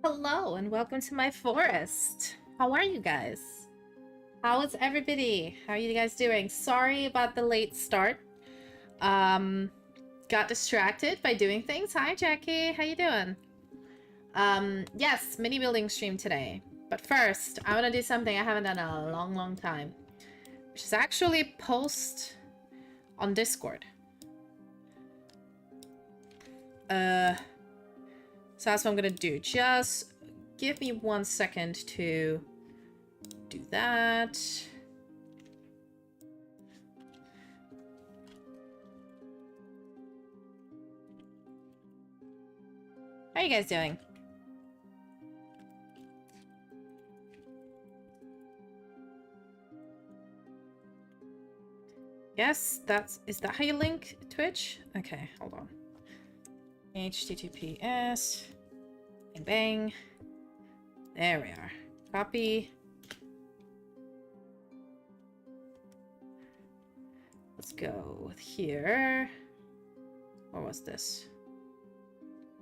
Hello and welcome to my forest. How are you guys? How is everybody? How are you guys doing? Sorry about the late start. Got distracted by doing things. Hi Jackie, how you doing? Yes, mini building stream today. But first, I want to do something I haven't done in a long time, which is actually post on Discord. So that's what I'm gonna do. Just give me 1 second to do that. How are you guys doing? Yes, is that how you link Twitch? Okay, hold on. HTTPS. Bang bang. There we are. Copy. Let's go with here. What was this?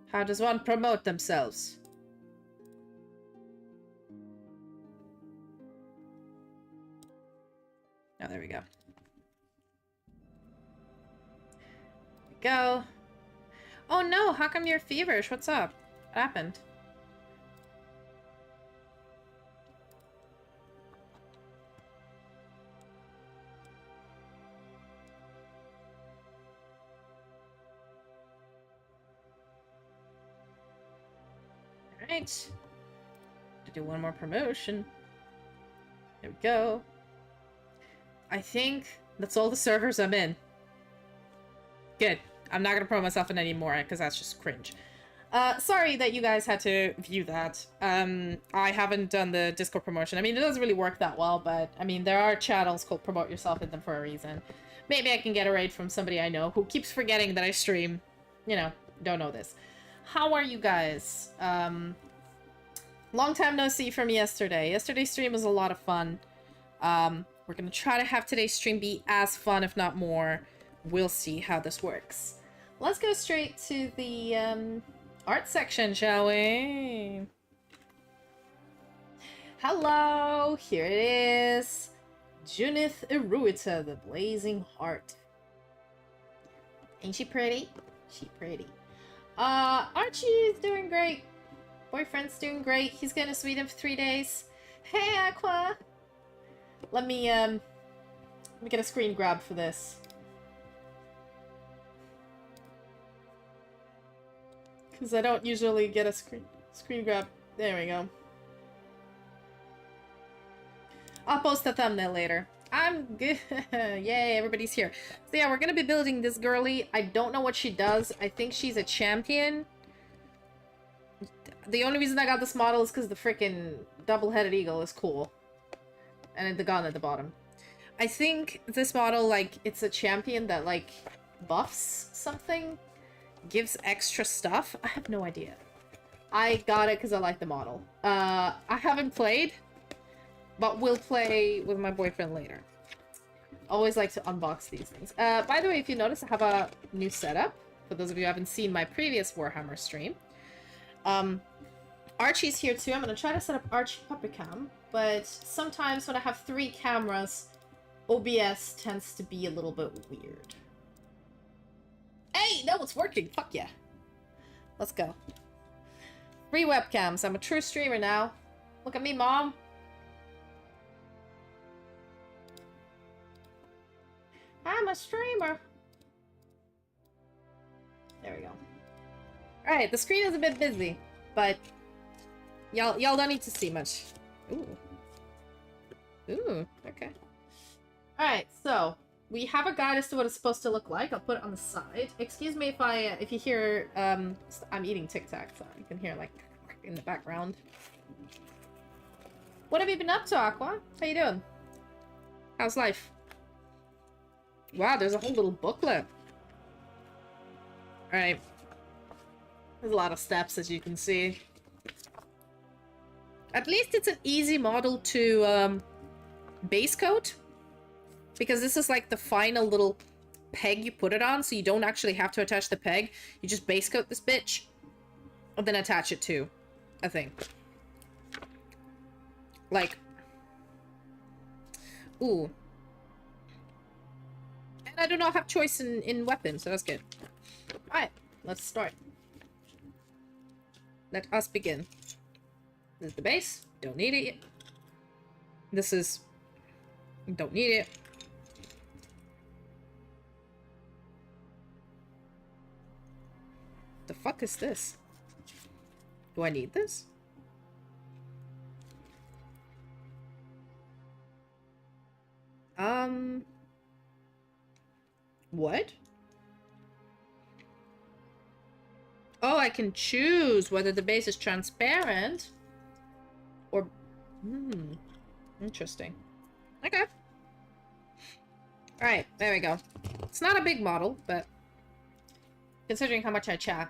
How does one promote themselves? Oh, there we go. There we go. Oh no, how come you're feverish? What's up? What happened? Alright. To do one more promotion. There we go. I think that's all the servers I'm in. Good. I'm not gonna promote myself in anymore because that's just cringe. Sorry that you guys had to view that. I haven't done the Discord promotion. I mean, it doesn't really work that well, but I mean, there are channels called Promote Yourself in them for a reason. Maybe I can get a raid from somebody I know who keeps forgetting that I stream. You know, don't know this. How are you guys? Long time no see from yesterday. Yesterday's stream was a lot of fun. We're gonna try to have today's stream be as fun, if not more. We'll see how this works. Let's go straight to the art section, shall we? Hello, here it is. Junith Eruita, the Blazing Heart. Ain't she pretty? She pretty. Archie's doing great. Boyfriend's doing great. He's going to Sweden for 3 days. Hey, Aqua! Let me get a screen grab for this. Because I don't usually get a screen grab. There we go. I'll post a thumbnail later. I'm good. Yay, everybody's here. So yeah, we're gonna be building this girly. I don't know what she does. I think she's a champion. The only reason I got this model is because the freaking double-headed eagle is cool. And the gun at the bottom. I think this model, like, it's a champion that, like, buffs something. Gives extra stuff. I have no idea. I got it because I like the model. I haven't played, but we'll play with my boyfriend later. Always like to unbox these things. By the way, if you notice, I have a new setup. For those of you who haven't seen my previous Warhammer stream. Archie's here too. I'm going to try to set up Archie Puppet Cam. But sometimes when I have 3 cameras, OBS tends to be a little bit weird. Hey, no, it's working. Fuck yeah. Let's go. 3 webcams. I'm a true streamer now. Look at me, Mom. I'm a streamer. There we go. Alright, the screen is a bit busy, but y'all don't need to see much. Ooh. Ooh, okay. Alright, so we have a guide as to what it's supposed to look like. I'll put it on the side. Excuse me if you hear, I'm eating Tic Tac, so you can hear, like, in the background. What have you been up to, Aqua? How you doing? How's life? Wow, there's a whole little booklet. Alright. There's a lot of steps, as you can see. At least it's an easy model to, base coat. Because this is like the final little peg you put it on, so you don't actually have to attach the peg. You just base coat this bitch, and then attach it to. a thing. Like, ooh. And I do not have choice in weapons, so that's good. Alright, let's start. Let us begin. This is the base. Don't need it yet. This is... Don't need it. The fuck is this? Do I need this? What? Oh, I can choose whether the base is transparent or... Interesting. Okay. Alright, there we go. It's not a big model, but considering how much I chat.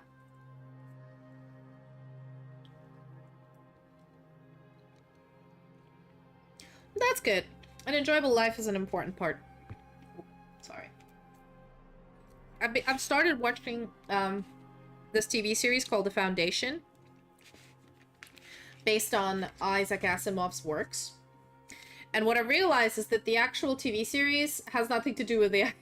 That's good. An enjoyable life is an important part. Sorry. I've started watching this TV series called The Foundation, based on Isaac Asimov's works. And what I realized is that the actual TV series has nothing to do with the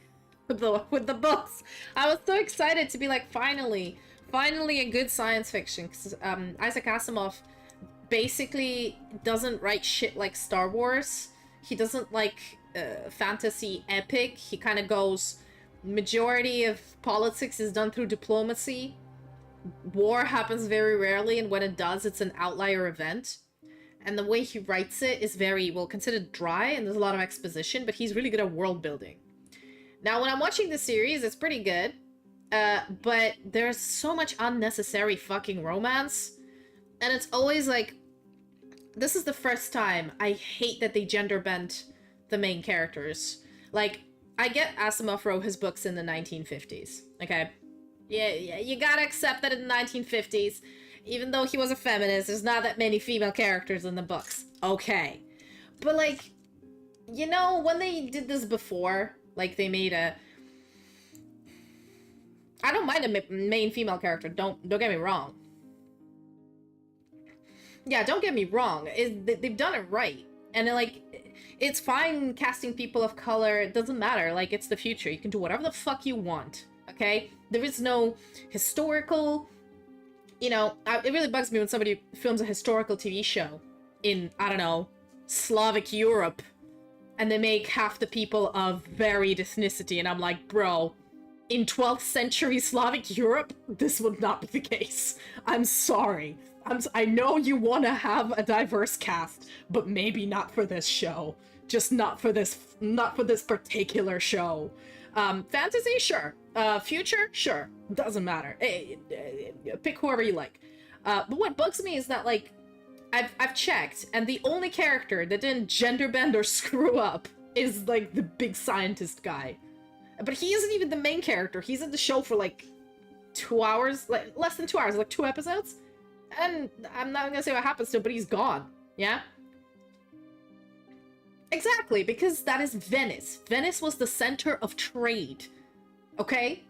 with the books. I was so excited to be like, finally a good science fiction, because Isaac Asimov basically doesn't write shit like Star Wars. He doesn't like fantasy epic. He kind of goes, majority of politics is done through diplomacy. War happens very rarely, and when it does, it's an outlier event. And the way he writes it is very, well, considered dry, and there's a lot of exposition, but he's really good at world building. Now, when I'm watching the series, it's pretty good, but there's so much unnecessary fucking romance, and it's always like, this is the first time I hate that they gender bent the main characters. Like, I get Asimov wrote his books in the 1950s, okay? Yeah, you gotta accept that in the 1950s, even though he was a feminist, there's not that many female characters in the books. Okay. But, like, you know, when they did this before, like, they made a... I don't mind a main female character, don't get me wrong. Yeah, don't get me wrong. They've done it right. And, like, it's fine casting people of color. It doesn't matter. Like, it's the future. You can do whatever the fuck you want. Okay? There is no historical... You know, it really bugs me when somebody films a historical TV show in, I don't know, Slavic Europe, and they make half the people of varied ethnicity, and I'm like, bro, in 12th century Slavic Europe, this would not be the case. I'm sorry. I know you want to have a diverse cast, but maybe not for this show. Just not for this particular show. Fantasy, sure. Future, sure. Doesn't matter. Pick whoever you like. But what bugs me is that, like, I've checked, and the only character that didn't gender bend or screw up is, like, the big scientist guy. But he isn't even the main character. He's in the show for, like, 2 hours, like, less than 2 hours, like 2 episodes. And I'm not gonna say what happens to him, but he's gone. Yeah? Exactly, because that is Venice. Venice was the center of trade. Okay?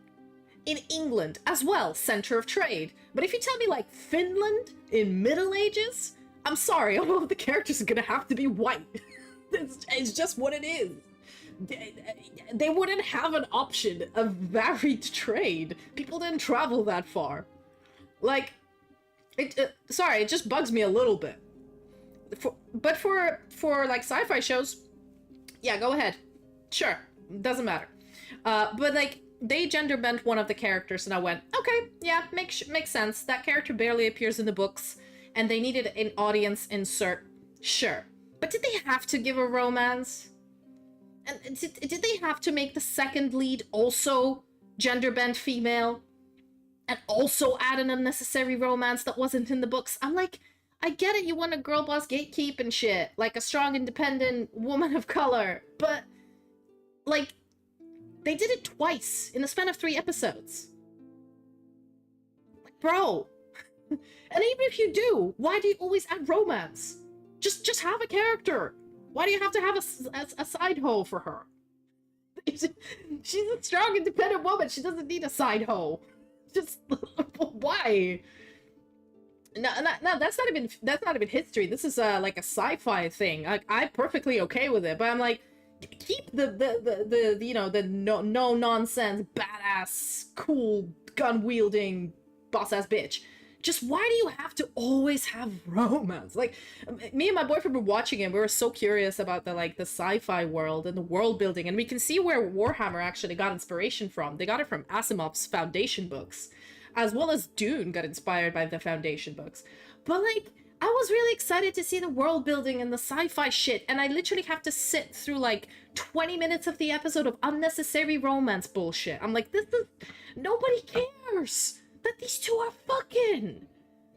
In England as well, center of trade. But if you tell me, like, Finland in Middle Ages, I'm sorry, all of the characters are gonna have to be white. It's just what it is. They wouldn't have an option of varied trade. People didn't travel that far. Like, sorry, it just bugs me a little bit. But for like sci-fi shows, yeah, go ahead. Sure, doesn't matter. But like, they gender bent one of the characters, and I went, okay, yeah, makes sense. That character barely appears in the books, and they needed an audience insert. Sure, but did they have to give a romance? And did they have to make the second lead also gender bent female, and also add an unnecessary romance that wasn't in the books? I'm like, I get it, you want a girl boss gatekeep and shit, like a strong, independent woman of color, but, like, they did it twice in the span of 3 episodes. Like, bro. And even if you do, why do you always add romance? Just have a character. Why do you have to have a side hoe for her? She's a strong, independent woman. She doesn't need a side hoe. Just, why? No, that's not even history. This is like a sci-fi thing. Like, I'm perfectly okay with it, but I'm like, keep the you know, the no nonsense badass cool gun wielding boss ass bitch. Just why do you have to always have romance? Like, me and my boyfriend were watching it. We were so curious about the like the sci-fi world and the world building, and we can see where Warhammer actually got inspiration from. They got it from Asimov's Foundation books, as well as Dune got inspired by the Foundation books. But like, I was really excited to see the world building and the sci-fi shit, and I literally have to sit through like 20 minutes of the episode of unnecessary romance bullshit. I'm like, this is... Nobody cares that these two are fucking.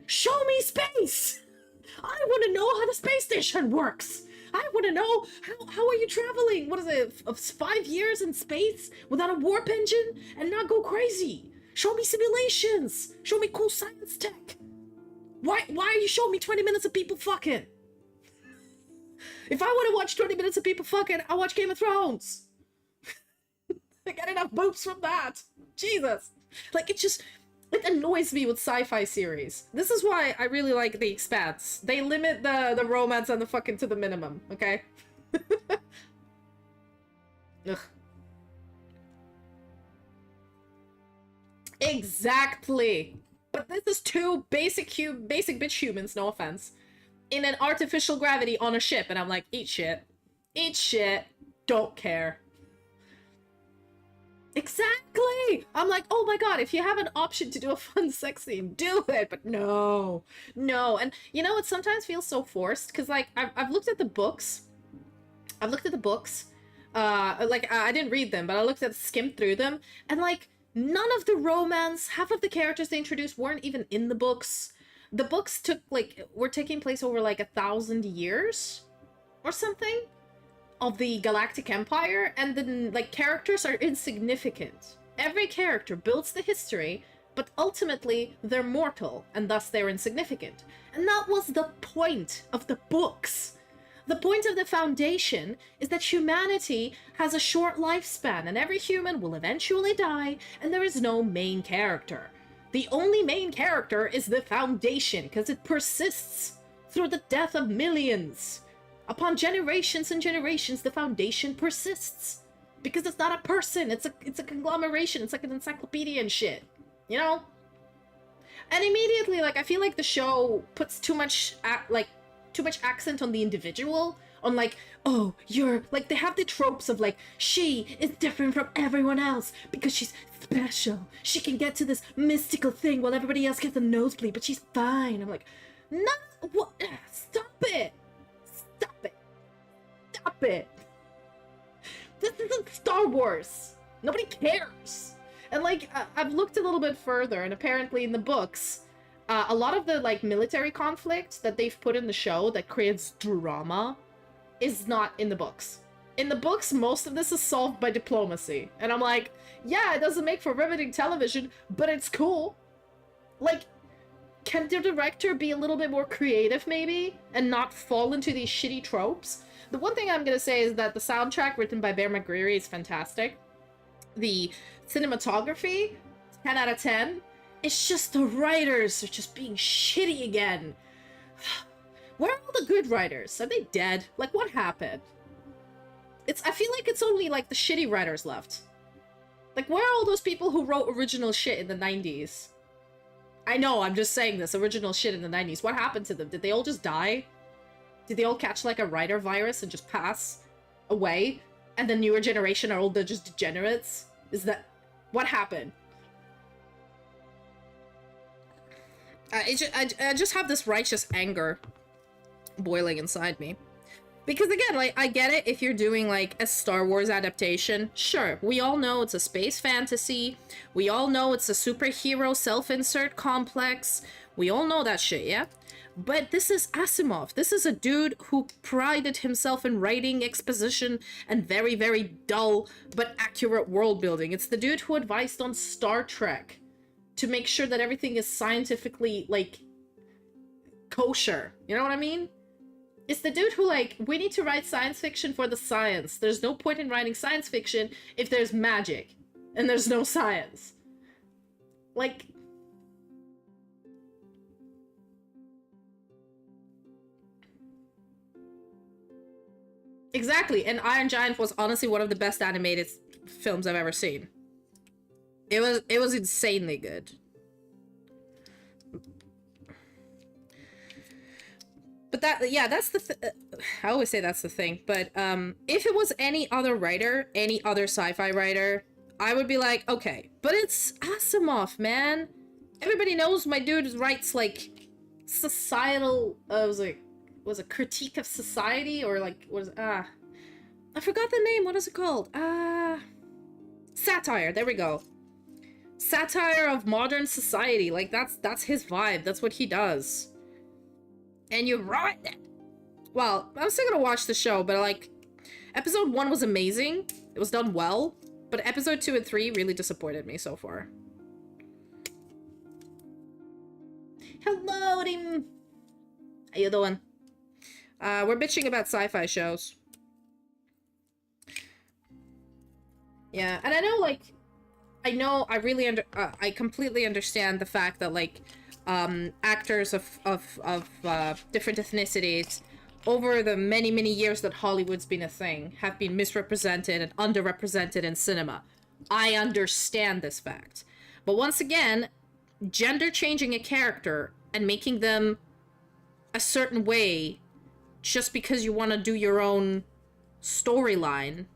Show me space! I want to know how the space station works! I want to know how are you traveling? What is it, 5 years in space without a warp engine and not go crazy? Show me simulations! Show me cool science tech! Why are you showing me 20 minutes of people fucking? If I want to watch 20 minutes of people fucking, I'll watch Game of Thrones! I get enough boobs from that! Jesus! Like, it annoys me with sci-fi series. This is why I really like The Expanse. They limit the romance and the fucking to the minimum, okay? Ugh. Exactly! But this is two basic bitch humans, no offense, in an artificial gravity on a ship, and I'm like, eat shit. Eat shit. Don't care. Exactly! I'm like, oh my god, if you have an option to do a fun sex scene, do it! But no. No. And you know, it sometimes feels so forced, because like, I've looked at the books. I didn't read them, but I skimmed through them, and like, none of the romance, half of the characters they introduced weren't even in the books. The books were taking place over like 1,000 years or something of the Galactic Empire, and then like characters are insignificant. Every character builds the history, but ultimately they're mortal, and thus they're insignificant. And that was the point of the books. The point of the Foundation is that humanity has a short lifespan, and every human will eventually die, and there is no main character. The only main character is the Foundation, because it persists through the death of millions. Upon generations and generations, the Foundation persists. Because it's not a person, it's a conglomeration, it's like an encyclopedia and shit. You know? And immediately, like, I feel like the show puts too much accent on the individual, on like, oh, you're, like, they have the tropes of like, she is different from everyone else because she's special. She can get to this mystical thing while everybody else gets a nosebleed, but she's fine. I'm like, no, what? Stop it. Stop it. Stop it. This isn't Star Wars. Nobody cares. And like, I've looked a little bit further, and apparently in the books, a lot of the like military conflict that they've put in the show that creates drama is not in the books. In the books, most of this is solved by diplomacy. And I'm like, yeah, it doesn't make for riveting television, but it's cool. Like, can the director be a little bit more creative, maybe? And not fall into these shitty tropes? The one thing I'm gonna say is that the soundtrack written by Bear McCreary is fantastic. The cinematography, 10 out of 10. It's just the writers are just being shitty again. Where are all the good writers? Are they dead? Like, what happened? I feel like it's only, like, the shitty writers left. Like, where are all those people who wrote original shit in the 90s? I know, I'm just saying this, original shit in the 90s. What happened to them? Did they all just die? Did they all catch, like, a writer virus and just pass away? And the newer generation are all just degenerates? Is that... What happened? I just have this righteous anger boiling inside me. Because again, like, I get it if you're doing, like, a Star Wars adaptation. Sure, we all know it's a space fantasy. We all know it's a superhero self-insert complex. We all know that shit, yeah? But this is Asimov. This is a dude who prided himself in writing exposition and very, very dull but accurate world building. It's the dude who advised on Star Trek to make sure that everything is scientifically, like, kosher. You know what I mean? It's the dude who, like, we need to write science fiction for the science. There's no point in writing science fiction if there's magic and there's no science. Like, Exactly, and Iron Giant was honestly one of the best animated films I've ever seen. It was insanely good. But that's the I always say that's the thing, but if it was any other writer, any other sci-fi writer, I would be like, okay, but it's Asimov, man. Everybody knows my dude writes like societal was a critique of society, or like I forgot the name. What is it called? Satire. There we go. Satire of modern society. Like that's his vibe. That's what he does. And you're right. Well, I'm still gonna watch the show, but like, episode 1 was amazing. It was done well, but episode 2 and 3 really disappointed me so far. Hello, Tim. How you doing? We're bitching about sci-fi shows. Yeah, and I know, like, I completely understand the fact that, like, actors of different ethnicities over the many years that Hollywood's been a thing have been misrepresented and underrepresented in cinema. I understand this fact. But once again, gender changing a character and making them a certain way just because you want to do your own storyline,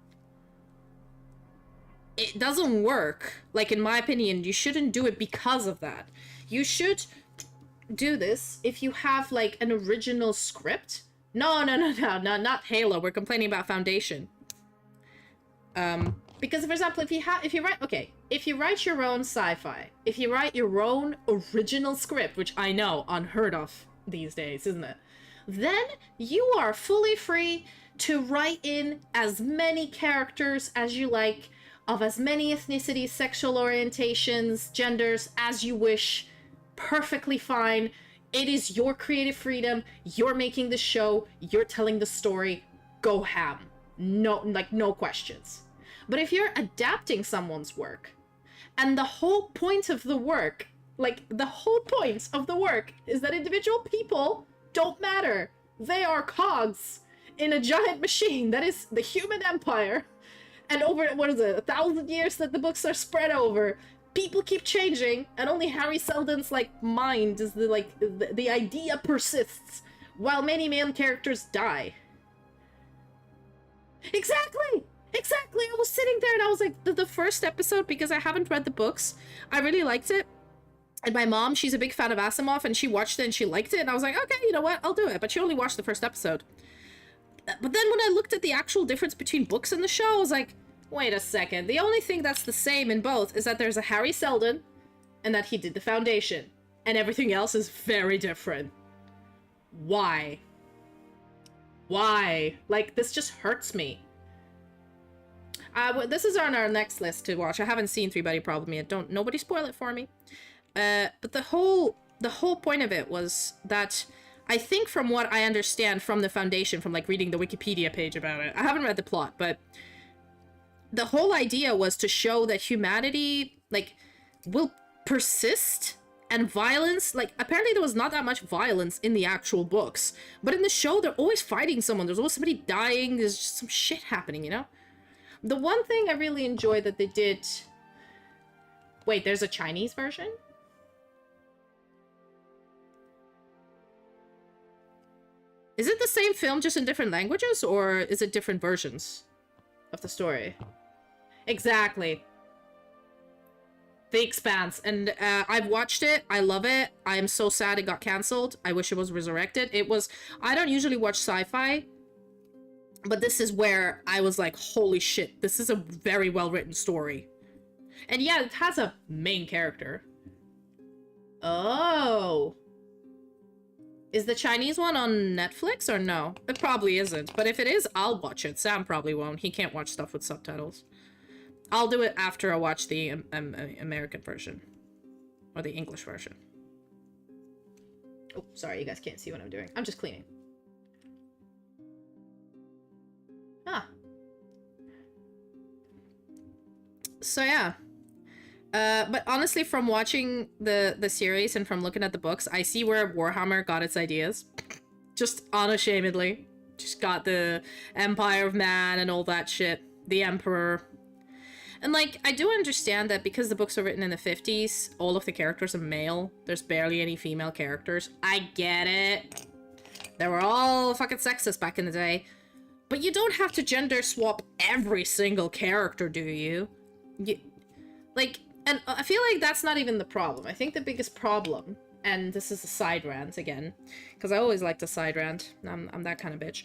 it doesn't work. Like, in my opinion, you shouldn't do it because of that. You should do this if you have, like, an original script. No, not Halo. We're complaining about Foundation. Because, for example, if you write your own sci-fi, if you write your own original script, which I know, unheard of these days, isn't it? Then you are fully free to write in as many characters as you like, of as many ethnicities, sexual orientations, genders as you wish. Perfectly fine. It is your creative freedom. You're making the show. You're telling the story. Go ham. No questions. But if you're adapting someone's work, and the whole point of the work, is that individual people don't matter. They are cogs in a giant machine that is the human empire. And over, 1,000 years that the books are spread over, people keep changing, and only Harry Seldon's, like, mind is the idea persists, while many main characters die. Exactly! I was sitting there and I was like, the first episode, because I haven't read the books, I really liked it. And my mom, she's a big fan of Asimov, and she watched it and she liked it, and I was like, okay, you know what, I'll do it. But she only watched the first episode. But then when I looked at the actual difference between books and the show, I was like, wait a second. The only thing that's the same in both is that there's a Harry Seldon and that he did the Foundation. And everything else is very different. Why? Why? Like, this just hurts me. This is on our next list to watch. I haven't seen Three Body Problem yet. Nobody spoil it for me. But the whole point of it was that, I think from what I understand from the Foundation, from like reading the Wikipedia page about it, I haven't read the plot, but the whole idea was to show that humanity, like, will persist, and violence, like, apparently there was not that much violence in the actual books, but in the show they're always fighting someone, there's always somebody dying, there's just some shit happening, you know? The one thing I really enjoyed that they did... Wait, there's a Chinese version? Is it the same film, just in different languages, or is it different versions of the story? Exactly. The Expanse. And I've watched it. I love it. I am so sad it got cancelled. I wish it was resurrected. It was... I don't usually watch sci-fi, but this is where I was like, holy shit, this is a very well-written story. And yeah, it has a main character. Oh... Is the Chinese one on Netflix or no? It probably isn't, but if it is, I'll watch it. Sam probably won't. He can't watch stuff with subtitles. I'll do it after I watch the American version. Or the English version. Oh, sorry, you guys can't see what I'm doing. I'm just cleaning. Ah. So yeah. But honestly, from watching the series and from looking at the books, I see where Warhammer got its ideas. Just unashamedly. Just got the Empire of Man and all that shit. The Emperor. And, like, I do understand that because the books are written in the 50s, all of the characters are male. There's barely any female characters. I get it. They were all fucking sexist back in the day. But you don't have to gender swap every single character, do you? Like, and I feel like that's not even the problem. I think the biggest problem, and this is a side rant again, because I always like to side rant. I'm that kind of bitch.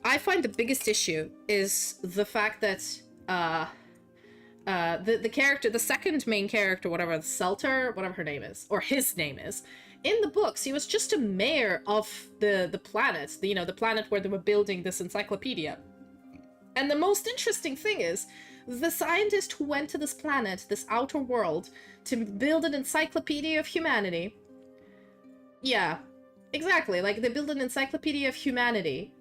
I find the biggest issue is the fact that the character, the second main character, whatever, Selter, whatever her name is, or his name is, in the books, he was just a mayor of the planet, you know, the planet where they were building this encyclopedia. And the most interesting thing is, the scientist who went to this planet, this outer world, to build an encyclopedia of humanity. Yeah, exactly, like, they build an encyclopedia of humanity.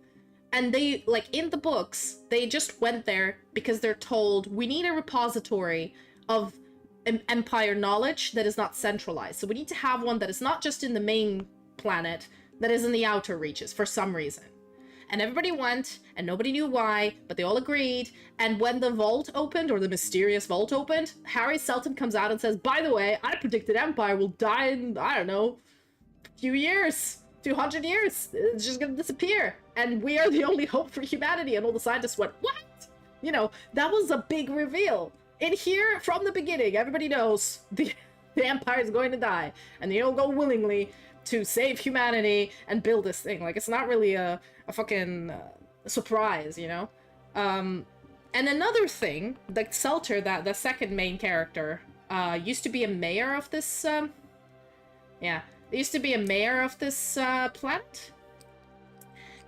And they, like, in the books, they just went there because they're told, we need a repository of Empire knowledge that is not centralized. So we need to have one that is not just in the main planet, that is in the outer reaches for some reason. And everybody went, and nobody knew why, but they all agreed. And when the vault opened, or the mysterious vault opened, Harry Selton comes out and says, by the way, I predicted Empire will die in, I don't know, a few years. 200 years. It's just gonna disappear. And we are the only hope for humanity. And all the scientists went, what? You know, that was a big reveal. In here, from the beginning, everybody knows the Empire is going to die. And they all go willingly to save humanity and build this thing. Like, it's not really a fucking surprise, you know? And another thing, like Selter, that the second main character, used to be a mayor of this, yeah. They used to be a mayor of this planet.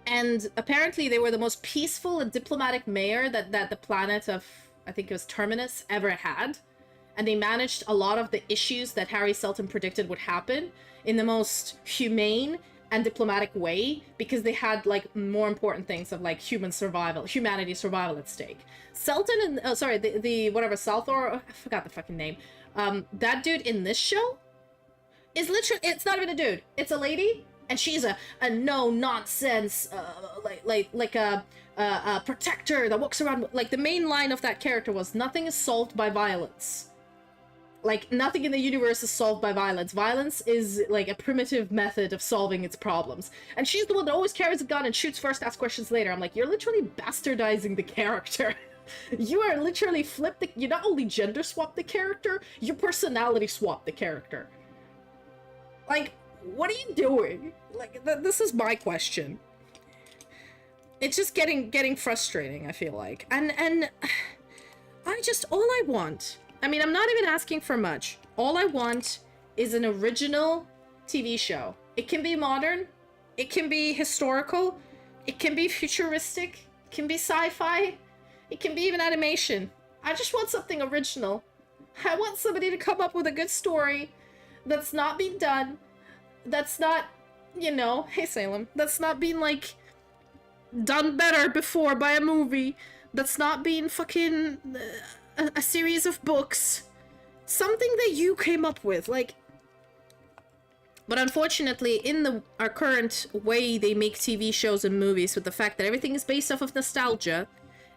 And apparently they were the most peaceful and diplomatic mayor that the planet of, I think it was Terminus, ever had. And they managed a lot of the issues that Harry Selton predicted would happen in the most humane and diplomatic way, because they had, like, more important things of, like, humanity survival at stake. Selton and, sorry, the whatever, Salthor, I forgot the fucking name. That dude in this show is literally, it's not even a dude, it's a lady, and she's a no-nonsense, like a protector that walks around, like, the main line of that character was, nothing is solved by violence. Like, nothing in the universe is solved by violence. Violence is, like, a primitive method of solving its problems. And she's the one that always carries a gun and shoots first, asks questions later. I'm like, you're literally bastardizing the character. You are literally you not only gender swap the character, you personality swap the character. Like, what are you doing? Like, this is my question. It's just getting frustrating, I feel like. And all I want, I mean, I'm not even asking for much. All I want is an original TV show. It can be modern, it can be historical, it can be futuristic, it can be sci-fi, it can be even animation. I just want something original. I want somebody to come up with a good story that's not being done, that's not, you know, hey Salem, that's not being, like, done better before by a movie, that's not being fucking a series of books. Something that you came up with, like. But unfortunately, in our current way they make TV shows and movies, with the fact that everything is based off of nostalgia,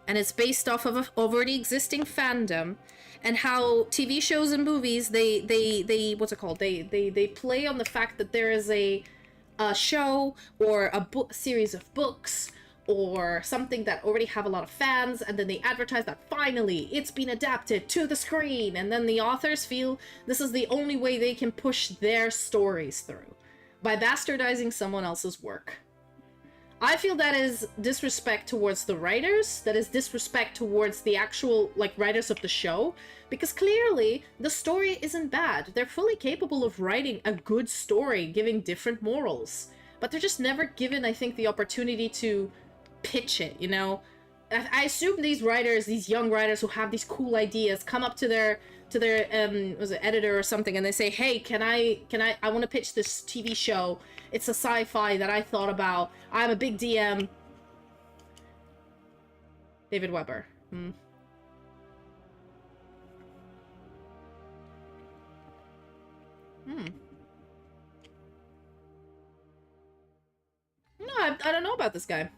and it's based off of already existing fandom, and how TV shows and movies, they what's it called? They play on the fact that there is a show or a series of books or something that already have a lot of fans, and then they advertise that finally it's been adapted to the screen, and then the authors feel this is the only way they can push their stories through, by bastardizing someone else's work. I feel that is disrespect towards the writers, that is disrespect towards the actual, like, writers of the show, because clearly the story isn't bad. They're fully capable of writing a good story, giving different morals, but they're just never given, I think, the opportunity to pitch it, you know? I assume these writers, these young writers who have these cool ideas, come up to their was it editor or something, and they say, hey, I want to pitch this TV show. It's a sci-fi that I thought about. I'm a big DM. David Weber. No, I don't know about this guy.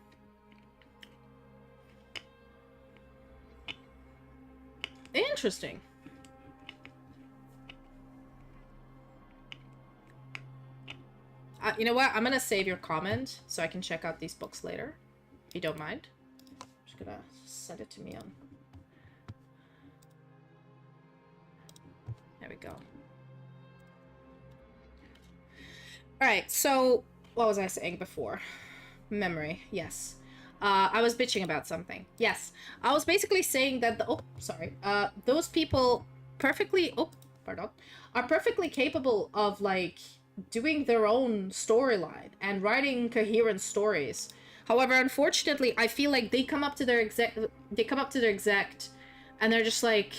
Interesting. You know what? I'm gonna save your comment so I can check out these books later. If you don't mind. I'm just gonna send it to me on... There we go. Alright, so... What was I saying before? Memory, yes. I was bitching about something. Yes. I was basically saying that the... Oh, sorry. Those people perfectly... Oh, pardon. Are perfectly capable of, like, doing their own storyline and writing coherent stories. However, unfortunately, I feel like they come up to their exec... and they're just like...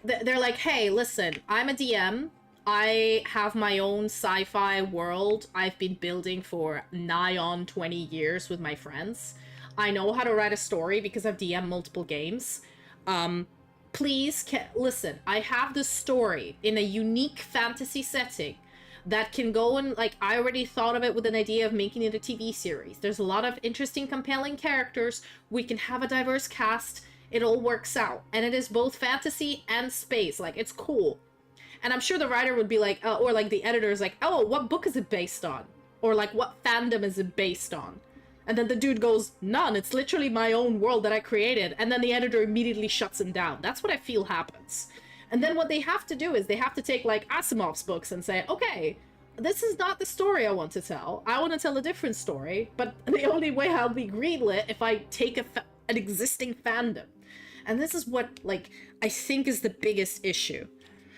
They're like, hey, listen, I'm a DM. I have my own sci-fi world I've been building for nigh on 20 years with my friends. I know how to write a story because I've DM'd multiple games. Please, listen, I have this story in a unique fantasy setting that can go and, like, I already thought of it with an idea of making it a TV series. There's a lot of interesting, compelling characters. We can have a diverse cast. It all works out. And it is both fantasy and space. Like, it's cool. And I'm sure the writer would be like, or like the editor is like, oh, what book is it based on? Or like, what fandom is it based on? And then the dude goes, none, it's literally my own world that I created. And then the editor immediately shuts him down. That's what I feel happens. And then what they have to do is they have to take like Asimov's books and say, okay, this is not the story I want to tell. I want to tell a different story, but the only way I'll be greenlit if I take an existing fandom. And this is what, like, I think is the biggest issue.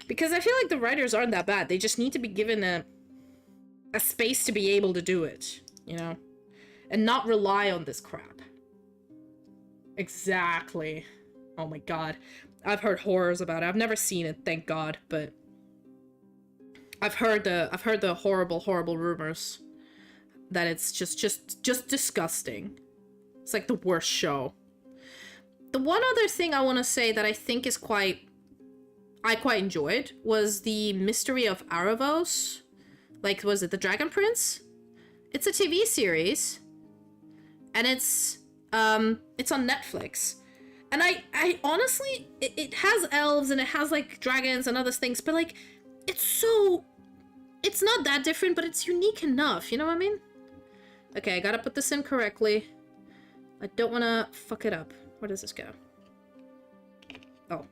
Because I feel like the writers aren't that bad. They just need to be given a space to be able to do it, you know? And not rely on this crap. Exactly. Oh my god. I've heard horrors about it. I've never seen it, thank god, but I've heard the horrible, horrible rumors that it's just disgusting. It's like the worst show. The one other thing I want to say that I think is I quite enjoyed was the Mystery of Aravos. Like, was it the Dragon Prince? It's a TV series. And it's on Netflix. And I honestly, it has elves and it has, like, dragons and other things, but, like, it's not that different, but it's unique enough, you know what I mean? Okay, I gotta put this in correctly. I don't wanna fuck it up. Where does this go? Oh.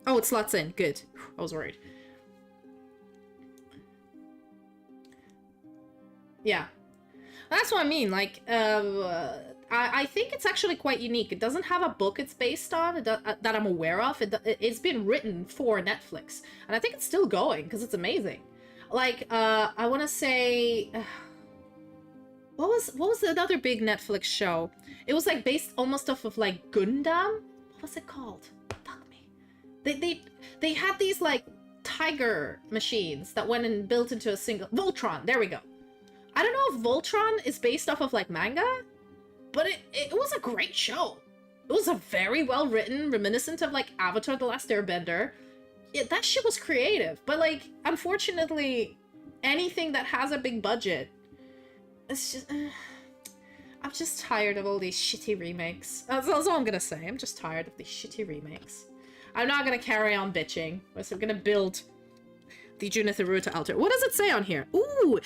Oh, it slots in. Good. I was worried. Yeah. That's what I mean. Like, I think it's actually quite unique. It doesn't have a book it's based on that I'm aware of. It's been written for Netflix. And I think it's still going because it's amazing. Like, I want to say... what was another big Netflix show? It was, like, based almost off of, like, Gundam? What was it called? They had these, like, tiger machines that went and built into a single... Voltron, there we go. I don't know if Voltron is based off of, like, manga, but it was a great show. It was a very well-written, reminiscent of, like, Avatar: The Last Airbender. That shit was creative, but, like, unfortunately, anything that has a big budget, it's just... I'm just tired of all these shitty remakes. That's all I'm gonna say. I'm just tired of these shitty remakes. I'm not gonna carry on bitching. I'm gonna build the Junith Eruita altar. What does it say on here? Ooh!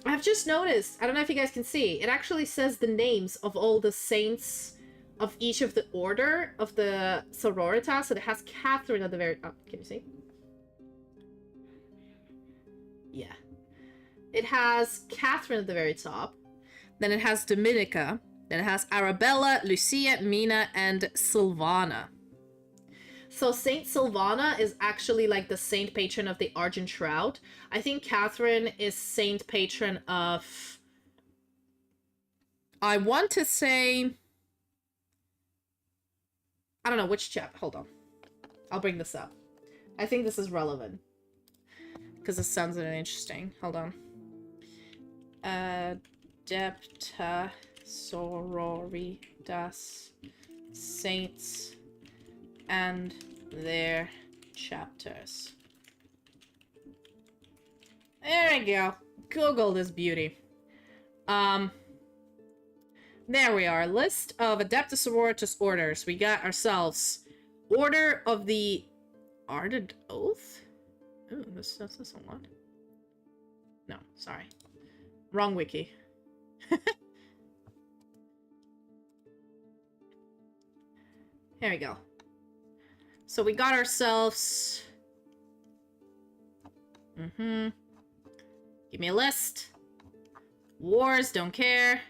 I've just noticed. I don't know if you guys can see. It actually says the names of all the saints of each of the order of the Sororitas. So it has Catherine at the very... Oh, can you see? Yeah. It has Catherine at the very top. Then it has Dominica. Then it has Arabella, Lucia, Mina, and Sylvana. So Saint Sylvana is actually like the saint patron of the Argent Shroud. I think Catherine is saint patron of... I want to say... I don't know which chapter. Hold on. I'll bring this up. I think this is relevant. Because this sounds really interesting. Hold on. Adepta, Sororitas, Saints, and their chapters. There we go. Google this beauty. There we are. List of Adepta Sororitas orders. We got ourselves Order of the Ardent Oath? Ooh, this a lot. No, sorry. Wrong wiki. Here we go. So we got ourselves... Give me a list. Wars, don't care.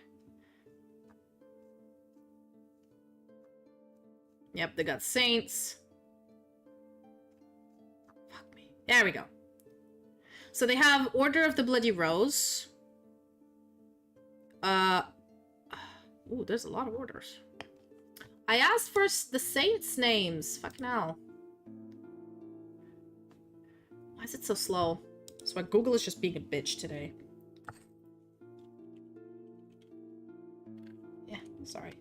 Yep, they got saints. Fuck me. There we go. So they have Order of the Bloody Rose. Ooh, there's a lot of orders. I asked for the saints' names. Fucking hell. Why is it so slow? That's why Google is just being a bitch today. Yeah, sorry.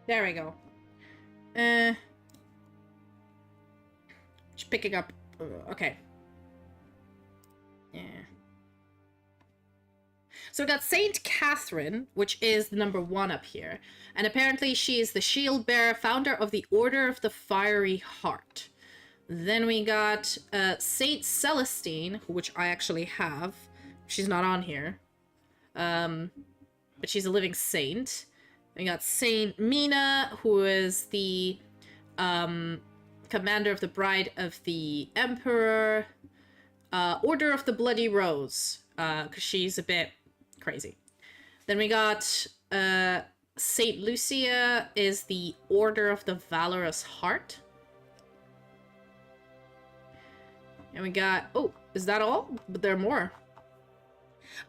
There we go. Just picking up. Okay. Yeah. So we got Saint Catherine, which is the number 1 up here. And apparently she is the shield bearer, founder of the Order of the Fiery Heart. Then we got Saint Celestine, which I actually have. She's not on here. But she's a living saint. We got Saint Mina, who is the commander of the Bride of the Emperor. Order of the Bloody Rose, because she's a bit crazy. Then we got Saint Lucia is the Order of the Valorous Heart. And we got... Oh, is that all? But there are more.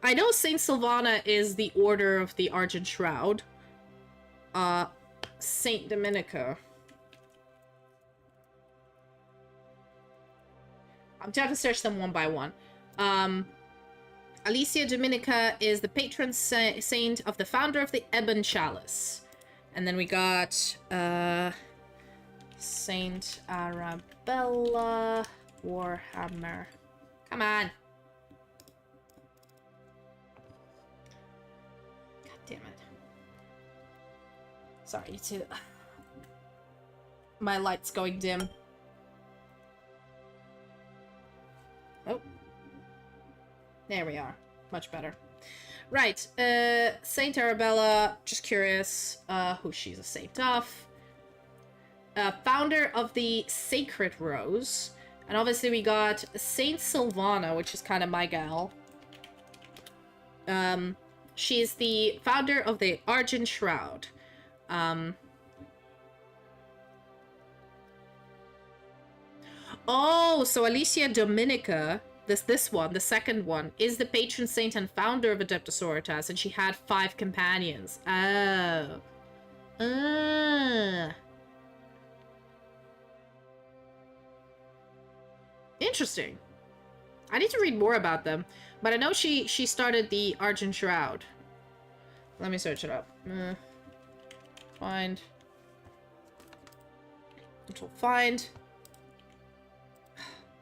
I know Saint Sylfania is the Order of the Argent Shroud. Saint Dominica. I'm trying to search them one by one. Alicia Dominica is the patron saint of the founder of the Ebon Chalice. And then we got Saint Arabella Warhammer. Come on. God damn it. Sorry to... My light's going dim. Oh. There we are. Much better. Right. Saint Arabella. Just curious who she's a saint of. Founder of the Sacred Rose. And obviously we got Saint Sylfania, which is kind of my gal. She's the founder of the Argent Shroud. Oh, so Alicia Dominica, this one, the second one, is the patron saint and founder of Adepta Sororitas, and she had 5 companions. Oh. Interesting. I need to read more about them, but I know she started the Argent Shroud. Let me search it up. Find. Control find.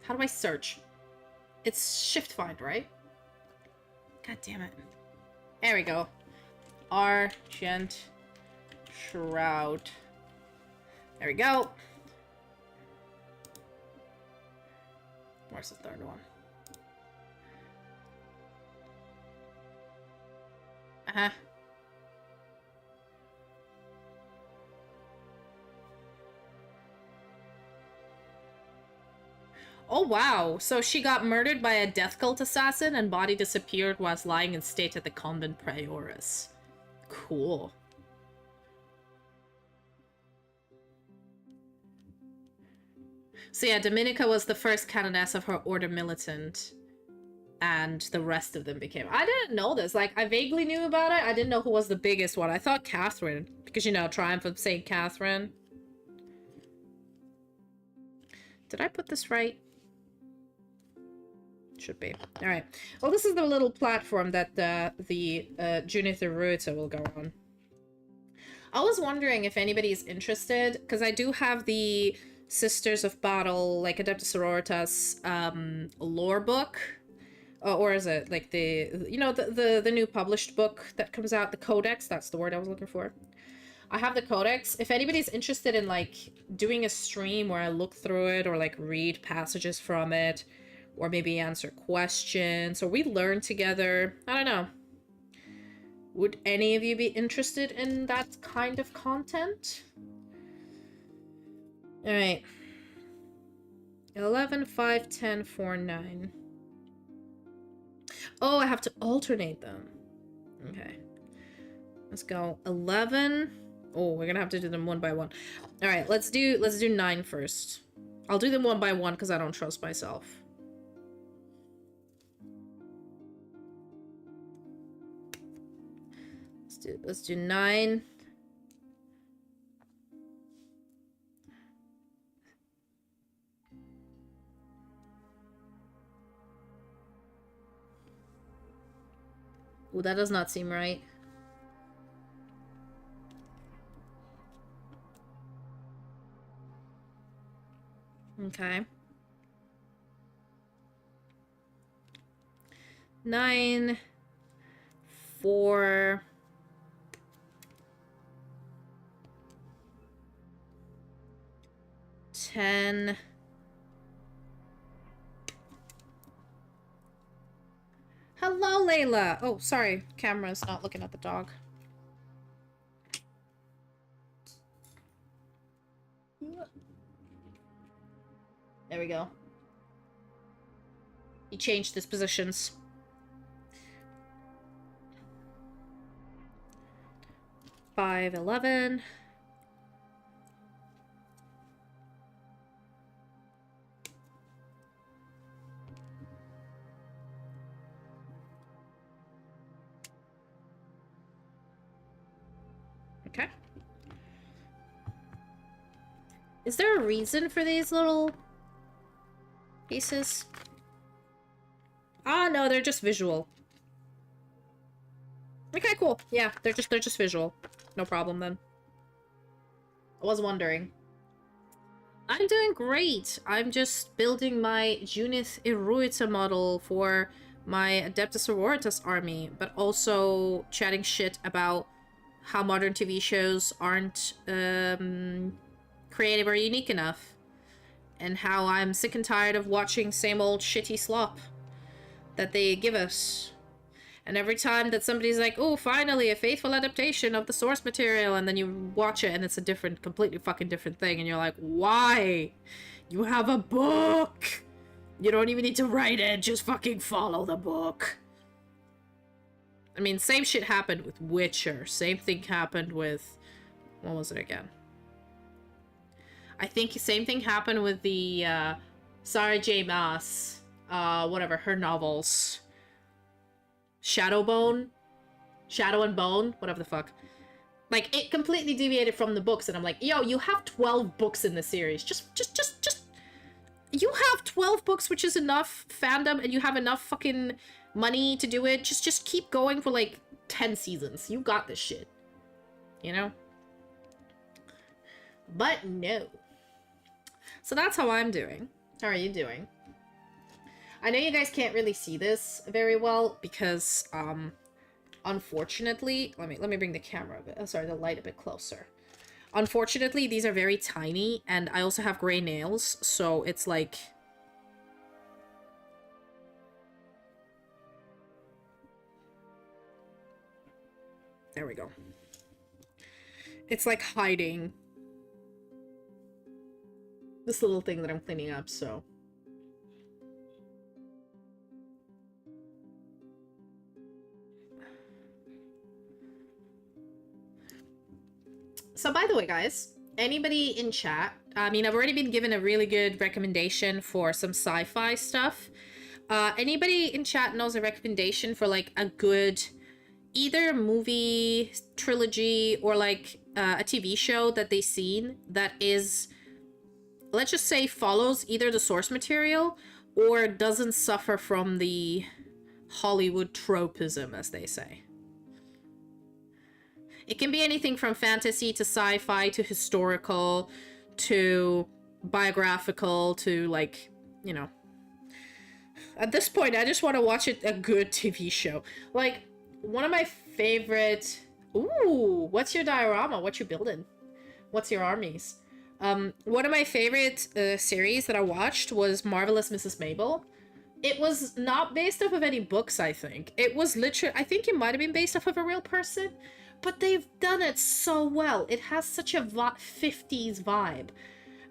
How do I search? It's shift find, right? God damn it. There we go. Argent Shroud. There we go. Where's the third one? Uh-huh. Oh, wow. So she got murdered by a death cult assassin and body disappeared whilst lying in state at the convent prioris. Cool. So yeah, Dominica was the first canoness of her order militant. And the rest of them became... I didn't know this. Like, I vaguely knew about it. I didn't know who was the biggest one. I thought Catherine. Because, you know, Triumph of St. Catherine. Did I put this right? Should be. Alright. Well, this is the little platform that the Junith Eruita will go on. I was wondering if anybody's interested, because I do have the Sisters of Battle, like Adepta Sororitas, lore book. Or is it like the, you know, the new published book that comes out, the codex, that's the word I was looking for. I have the codex. If anybody's interested in like doing a stream where I look through it or like read passages from it, or maybe answer questions, or we learn together, I don't know. Would any of you be interested in that kind of content? All right. 11, 5, 10, 4, 9. Oh, I have to alternate them. Okay. Let's go. 11. Oh, we're gonna have to do them one by one. All right, let's do 9 first. I'll do them one by one because I don't trust myself. Let's do 9. Oh, that does not seem right. Okay. 9, 4, 10. Hello, Layla. Oh, sorry. Camera's not looking at the dog. There we go. He changed his positions. Five, 11. Okay. Is there a reason for these little pieces? Ah, no, they're just visual. Okay, cool. Yeah, they're just visual. No problem then. I was wondering. I'm doing great. I'm just building my Junith Eruita model for my Adepta Sororitas army, but also chatting shit about how modern TV shows aren't creative or unique enough, and how I'm sick and tired of watching same old shitty slop that they give us. And every time that somebody's like, oh, finally, a faithful adaptation of the source material, and then you watch it and it's a different, completely fucking different thing, and you're like, why? You have a book! You don't even need to write it, just fucking follow the book. I mean, same shit happened with Witcher. Same thing happened with... what was it again? I think same thing happened with the Sarah J. Maas, whatever, her novels. Shadow and Bone, whatever the fuck. Like, it completely deviated from the books, and I'm like, yo, you have 12 books in the series. Just... You have 12 books, which is enough fandom, and you have enough fucking money to do it. Just keep going for, like, 10 seasons. You got this shit. You know? But no. So that's how I'm doing. How are you doing? I know you guys can't really see this very well because, unfortunately, let me bring the camera a bit, sorry, the light a bit closer. Unfortunately, these are very tiny, and I also have gray nails, so it's like... There we go. It's like hiding this little thing that I'm cleaning up, so... So by the way, guys, anybody in chat, I mean, I've already been given a really good recommendation for some sci-fi stuff. Anybody in chat knows a recommendation for, like, a good either movie trilogy or, like, a TV show that they've seen that is, let's just say, follows either the source material or doesn't suffer from the Hollywood tropism, as they say. It can be anything from fantasy to sci-fi to historical to biographical to, like, you know. At this point, I just want to watch a good TV show. Like, one of my favorite... Ooh, what's your diorama? What you building? What's your armies? One of my favorite series that I watched was Marvelous Mrs. Mabel. It was not based off of any books, I think. It was literally... I think it might have been based off of a real person. But they've done it so well. It has such a 50s vibe.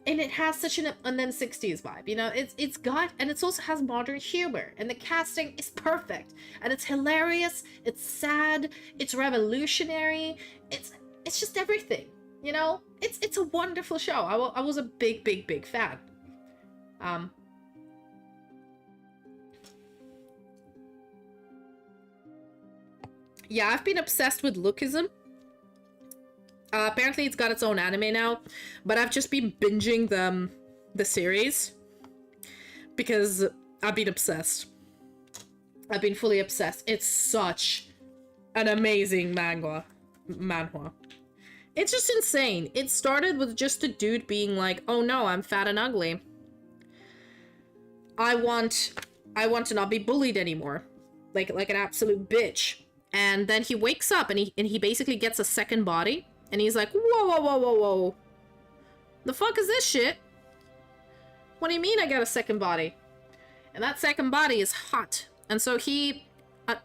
And it has such an... And then 60s vibe. You know, it's got... And it also has modern humor. And the casting is perfect. And it's hilarious. It's sad. It's revolutionary. It's just everything. You know? It's a wonderful show. I was a big fan. Yeah, I've been obsessed with Lookism. Apparently it's got its own anime now, but I've just been binging the series because I've been obsessed. I've been fully obsessed. It's such an amazing manhwa. It's just insane. It started with just a dude being like, "Oh no, I'm fat and ugly. I want to not be bullied anymore, like an absolute bitch." And then he wakes up and he basically gets a second body. And he's like, whoa. The fuck is this shit? What do you mean I got a second body? And that second body is hot. And so he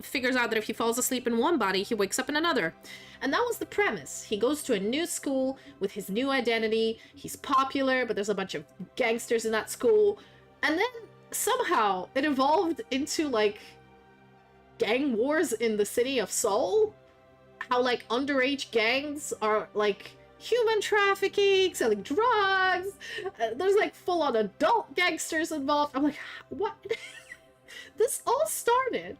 figures out that if he falls asleep in one body, he wakes up in another. And that was the premise. He goes to a new school with his new identity. He's popular, but there's a bunch of gangsters in that school. And then somehow it evolved into, like, gang wars in the city of Seoul. How, like, underage gangs are, like, human trafficking, selling drugs. There's, like, full-on adult gangsters involved. I'm like, what? This all started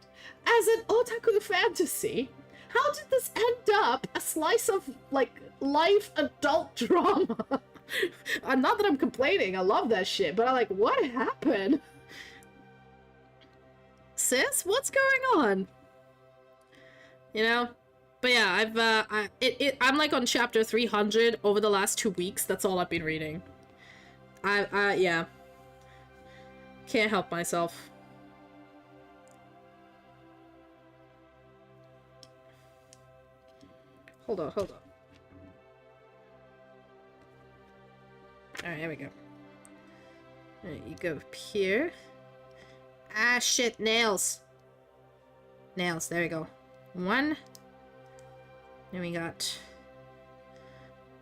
as an otaku fantasy. How did this end up a slice of, like, life adult drama? Not that I'm complaining. I love that shit. But I'm like, what happened? Sis, what's going on? You know? But yeah, I'm like on chapter 300 over the last 2 weeks. That's all I've been reading. Yeah. Can't help myself. Hold on. Alright, here we go. Alright, you go up here. Ah, shit, nails. Nails, there we go. 1. Then we got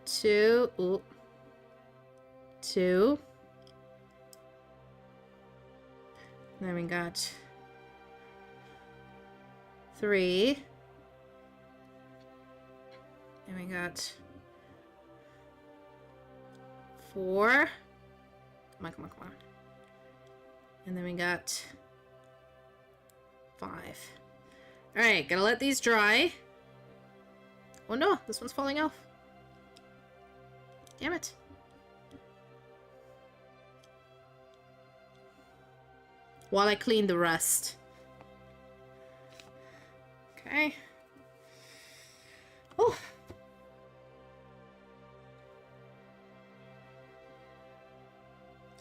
2. Ooh. 2. Then we got 3. Then we got 4. Come on. And then we got 5. Alright, gotta let these dry. Oh no, this one's falling off. Damn it. While I clean the rest. Okay. Oh.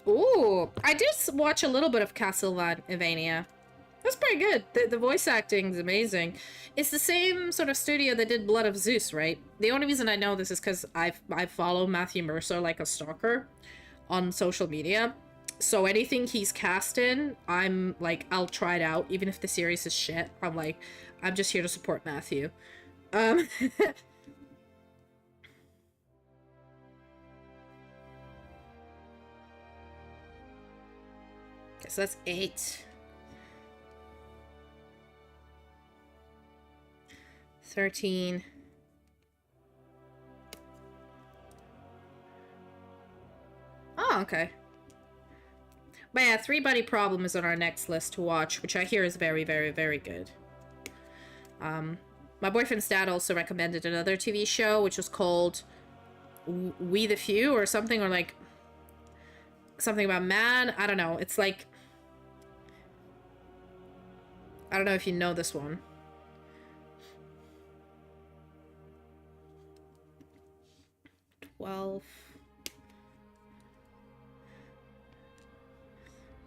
Ooh, I did watch a little bit of Castlevania. That's pretty good. The voice acting is amazing. It's the same sort of studio that did Blood of Zeus, right? The only reason I know this is because I follow Matthew Mercer like a stalker on social media. So anything he's cast in, I'm like, I'll try it out. Even if the series is shit, I'm like, I'm just here to support Matthew. So that's 8. 13. Oh, okay. But yeah, 3-Buddy Problem is on our next list to watch, which I hear is very, very, very good. My boyfriend's dad also recommended another TV show, which was called We the Few or something, or like something about man. I don't know. It's like I don't know if you know this one.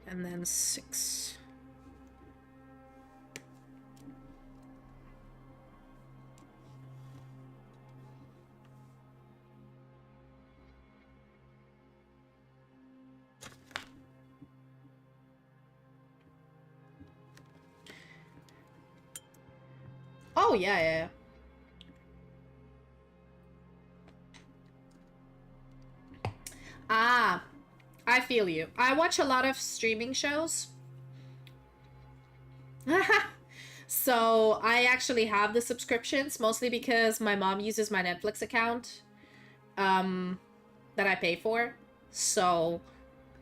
And then 6. Oh, yeah. Ah, I feel you. I watch a lot of streaming shows. So I actually have the subscriptions, mostly because my mom uses my Netflix account that I pay for. So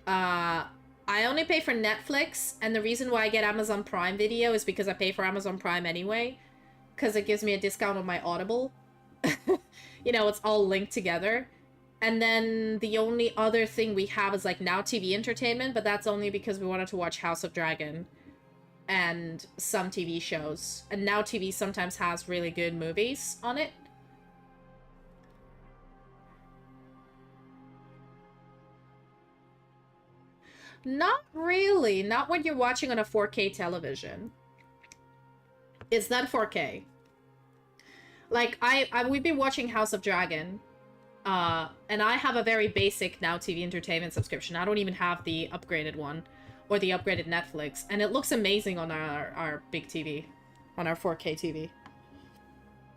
I only pay for Netflix, and the reason why I get Amazon Prime Video is because I pay for Amazon Prime anyway, because it gives me a discount on my Audible. You know, it's all linked together. And then the only other thing we have is like Now TV Entertainment, but that's only because we wanted to watch House of Dragon and some TV shows. And Now TV sometimes has really good movies on it. Not really. Not when you're watching on a 4K television. It's not 4K. Like, we've been watching House of Dragon, and I have a very basic Now TV Entertainment subscription. I don't even have the upgraded one, or the upgraded Netflix, and it looks amazing on our big TV, on our 4K TV.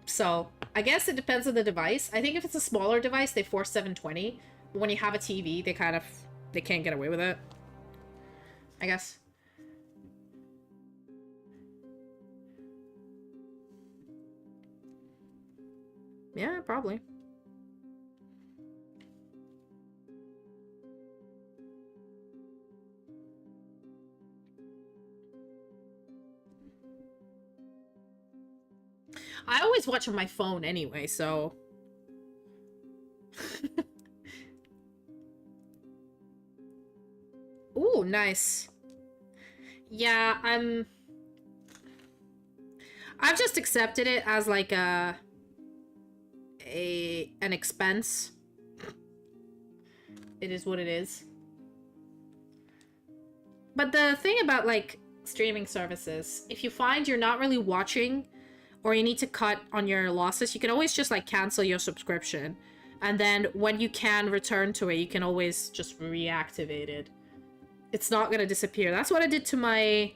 So, I guess it depends on the device. I think if it's a smaller device, they force 720, but when you have a TV, they can't get away with it, I guess. Yeah, probably. I always watch on my phone anyway, so... Ooh, nice. Yeah, I've just accepted it as like an expense. It is what it is. But the thing about like streaming services, if you find you're not really watching, or you need to cut on your losses, you can always just like cancel your subscription, and then when you can return to it, you can always just reactivate it. It's not gonna disappear. That's what I did to my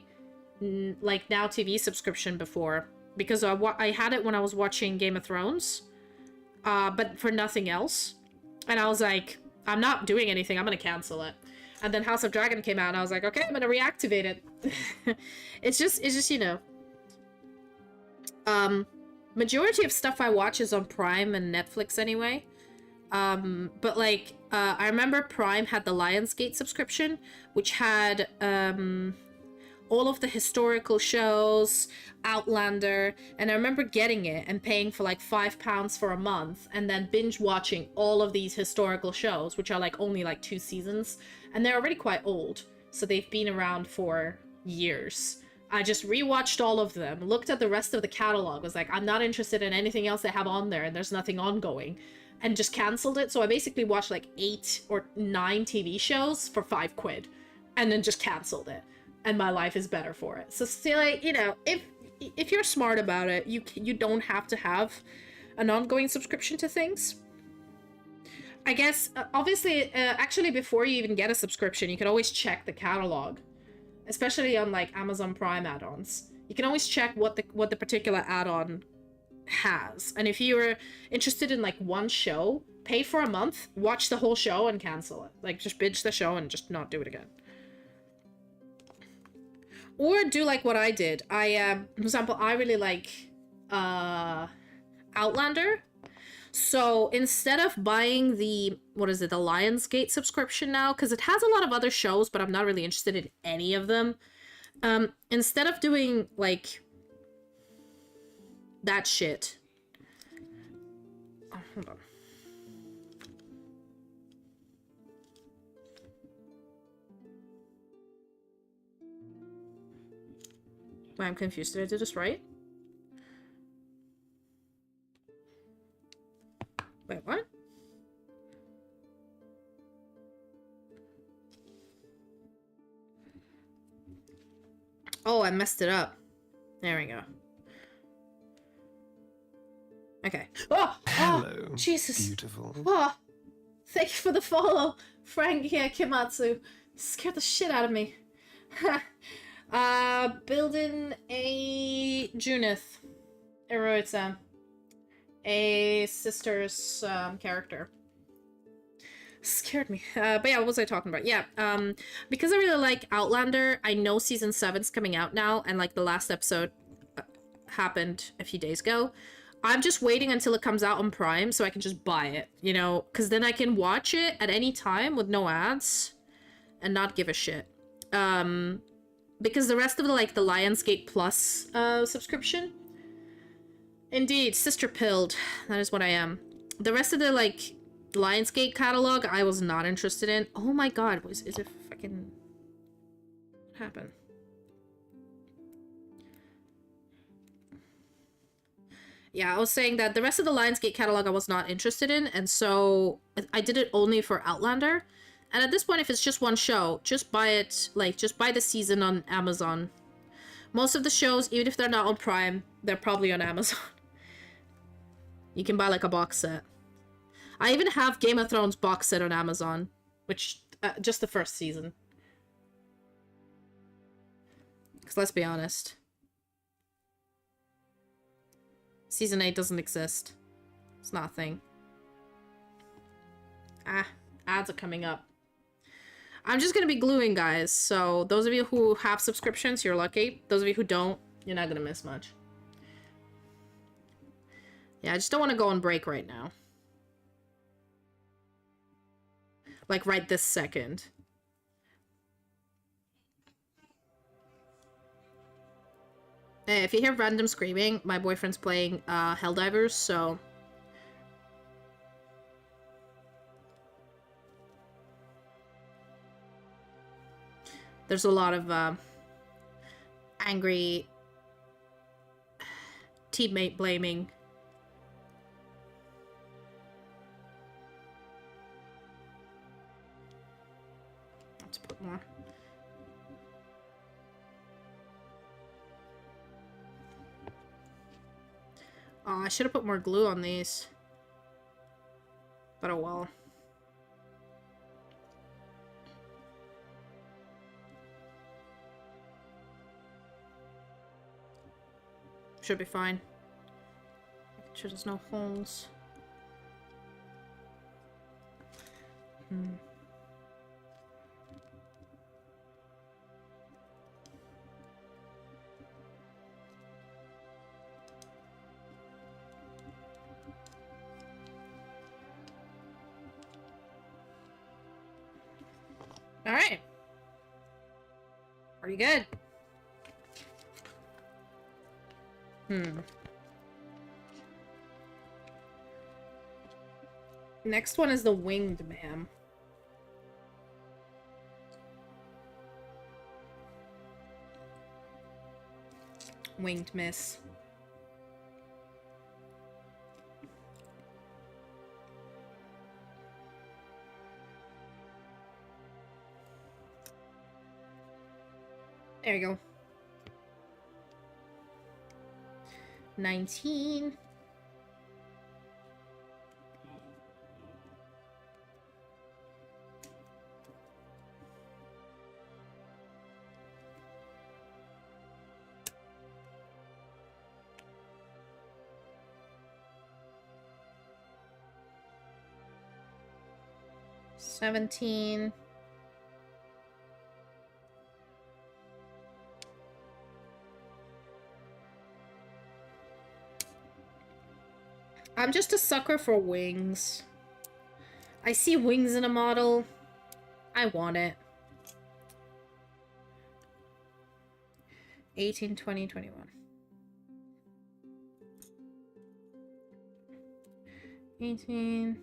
like Now TV subscription before, because I had it when I was watching Game of Thrones, but for nothing else, and I was like, I'm not doing anything, I'm gonna cancel it. And then House of Dragon came out, and I was like, okay, I'm gonna reactivate it. it's just you know, majority of stuff I watch is on Prime and Netflix anyway. But like, I remember Prime had the Lionsgate subscription, which had, all of the historical shows, Outlander, and I remember getting it and paying for like £5 for a month, and then binge watching all of these historical shows, which are like only like 2 seasons, and they're already quite old, so they've been around for years. I just rewatched all of them, looked at the rest of the catalog, was like, I'm not interested in anything else they have on there, and there's nothing ongoing, and just canceled it. So I basically watched like 8 or 9 TV shows for £5, and then just canceled it. And my life is better for it. So still, like, you know, if you're smart about it, you don't have to have an ongoing subscription to things. I guess, obviously, actually, before you even get a subscription, you can always check the catalog, especially on like Amazon Prime add-ons. You can always check what the particular add-on has, and if you're interested in like one show, pay for a month, watch the whole show, and cancel it. Like, just binge the show and just not do it again. Or do like what I did. For example, I really like Outlander. So instead of buying the, what is it, the Lionsgate subscription now, because it has a lot of other shows, but I'm not really interested in any of them. Instead of doing like that shit. Oh, hold on. Wait, I'm confused. Did I do this right? Wait, what? Oh, I messed it up. There we go. Okay. Oh! Hello, Jesus. beautiful. Oh! Thank you for the follow, Frank Kimatsu. Scared the shit out of me. Building a Junith Eruita. A sister's character. Scared me. But yeah, what was I talking about? Yeah, because I really like Outlander, I know season 7's coming out now, and like the last episode happened a few days ago. I'm just waiting until it comes out on Prime so I can just buy it, you know, because then I can watch it at any time with no ads and not give a shit. Because the rest of the, like, the Lionsgate Plus subscription, indeed, sister pilled, that is what I am. The rest of the, like, Lionsgate catalog, I was not interested in. Oh my god, is it fucking... What happened? Yeah, I was saying that the rest of the Lionsgate catalog I was not interested in, and so I did it only for Outlander. And at this point, if it's just one show, just buy it, like, just buy the season on Amazon. Most of the shows, even if they're not on Prime, they're probably on Amazon. You can buy, like, a box set. I even have Game of Thrones box set on Amazon, which, just the first season. Because let's be honest. Season 8 doesn't exist. It's not a thing. Ah, ads are coming up. I'm just gonna be gluing, guys, so those of you who have subscriptions, you're lucky. Those of you who don't, you're not gonna miss much. Yeah, I just don't want to go on break right now. Like, right this second. Hey, if you hear random screaming, my boyfriend's playing Helldivers, so... There's a lot of angry teammate blaming. Let's put more. Oh, I should have put more glue on these. But oh well. Should be fine. Make sure there's no holes. Alright. Pretty good. Next one is the winged man. Winged miss. There you go. 19. $17. I'm just a sucker for wings. I see wings in a model. I want it. 18, 20, 21. 18.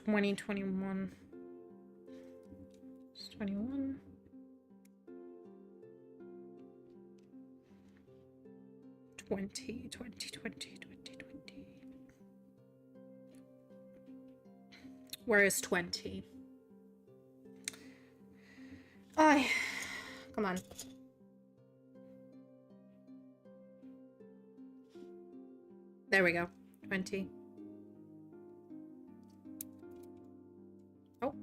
2021. It's 21. 20. Where is 20? Ay, come on. There we go. 20. Oh.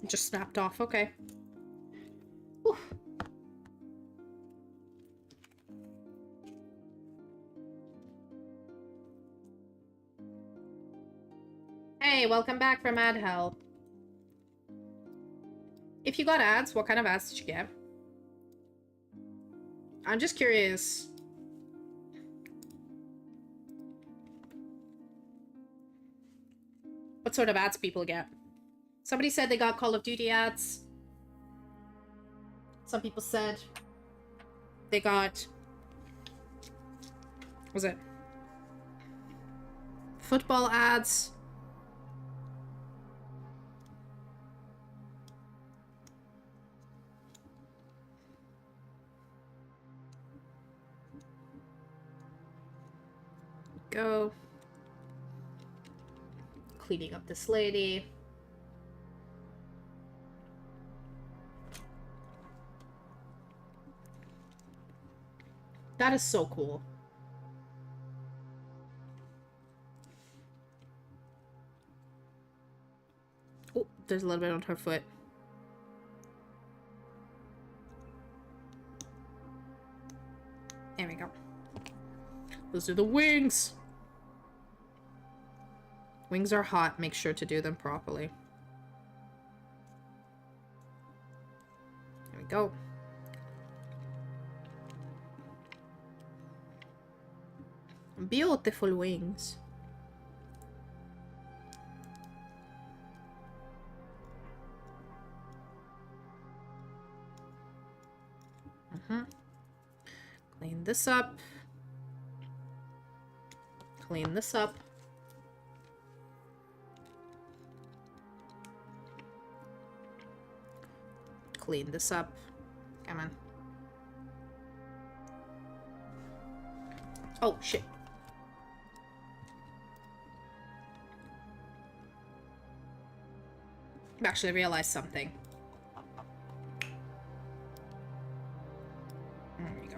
It just snapped off. Okay. Whew. Hey, welcome back from ad hell. If you got ads, what kind of ads did you get? I'm just curious. What sort of ads people get? Somebody said they got Call of Duty ads. Some people said they got... what was it? Football ads. Go. Cleaning up this lady. That is so cool. Oh, there's a little bit on her foot. There we go. Those are the wings. Wings are hot. Make sure to do them properly. There we go. Beautiful wings. Clean this up. Clean this up. Clean this up. Come on. Oh, shit. I've actually realized something. There we go.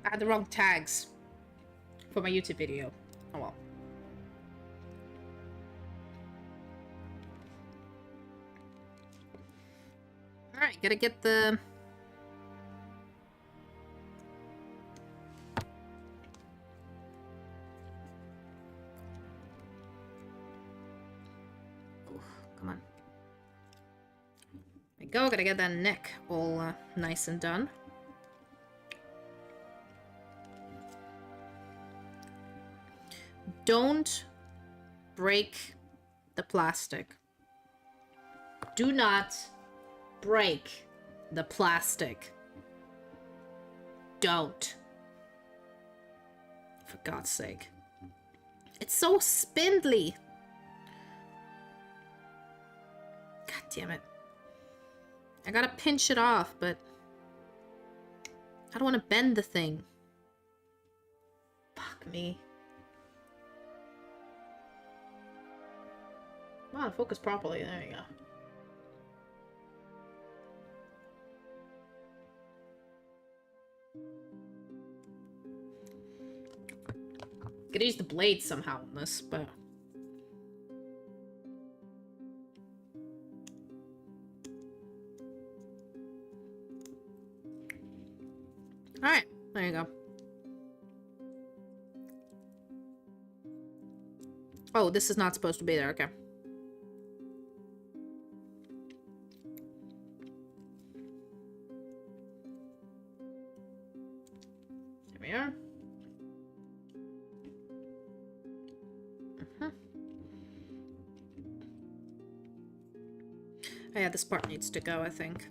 I had the wrong tags for my YouTube video. Oh well. Alright, gotta get the... oh, come on. There we go, gotta get that neck all nice and done. Don't break the plastic. Do not break the plastic. Don't. For God's sake. It's so spindly. God damn it. I gotta pinch it off, but I don't want to bend the thing. Fuck me. Come on, focus properly. There you go. Could use the blade somehow on this, but... alright, there you go. Oh, this is not supposed to be there, okay. There we are. Oh yeah, this part needs to go, I think.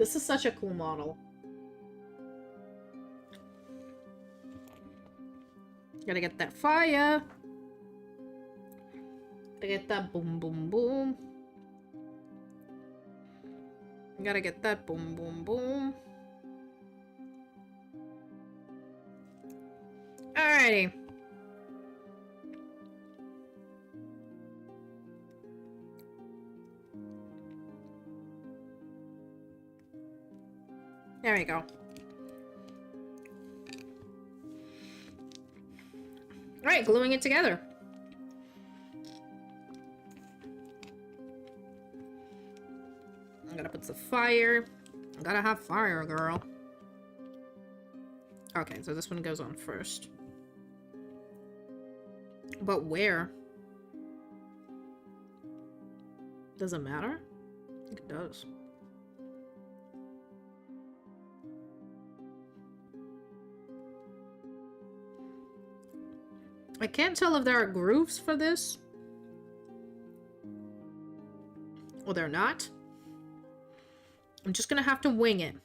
This is such a cool model. Gotta get that fire. Gotta get that boom, boom, boom. Gotta get that boom, boom, boom. Alrighty. There we go. Alright, gluing it together. I'm gonna put some fire. I gotta have fire, girl. Okay, so this one goes on first. But where? Does it matter? I think it does. I can't tell if there are grooves for this. Or they're not. I'm just gonna have to wing it.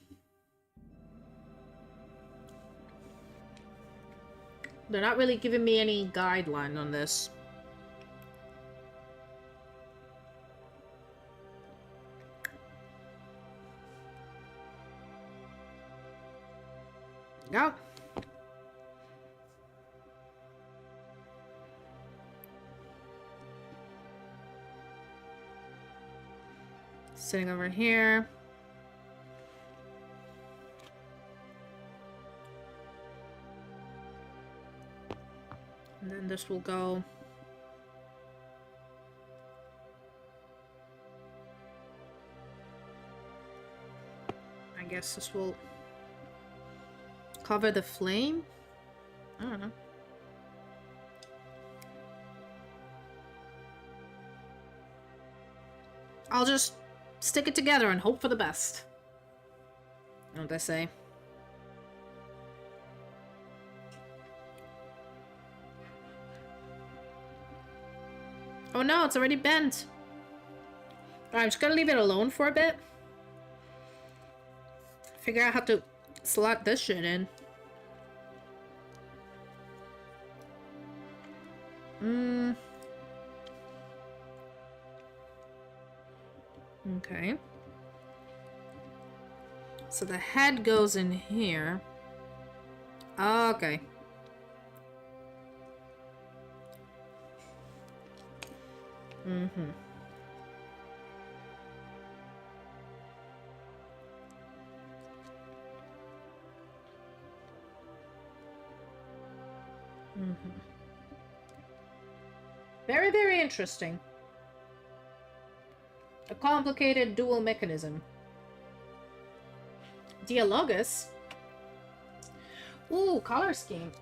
They're not really giving me any guideline on this. Go. Sitting over here. And then this will go. I guess this will cover the flame? I don't know. I'll just stick it together and hope for the best. You know what they say? Oh no, it's already bent. Alright, I'm just gonna leave it alone for a bit. Figure out how to slot this shit in. Okay. So the head goes in here. Okay. Mm-hmm. Very, very interesting. A complicated dual mechanism. Dialogus? Ooh, color scheme.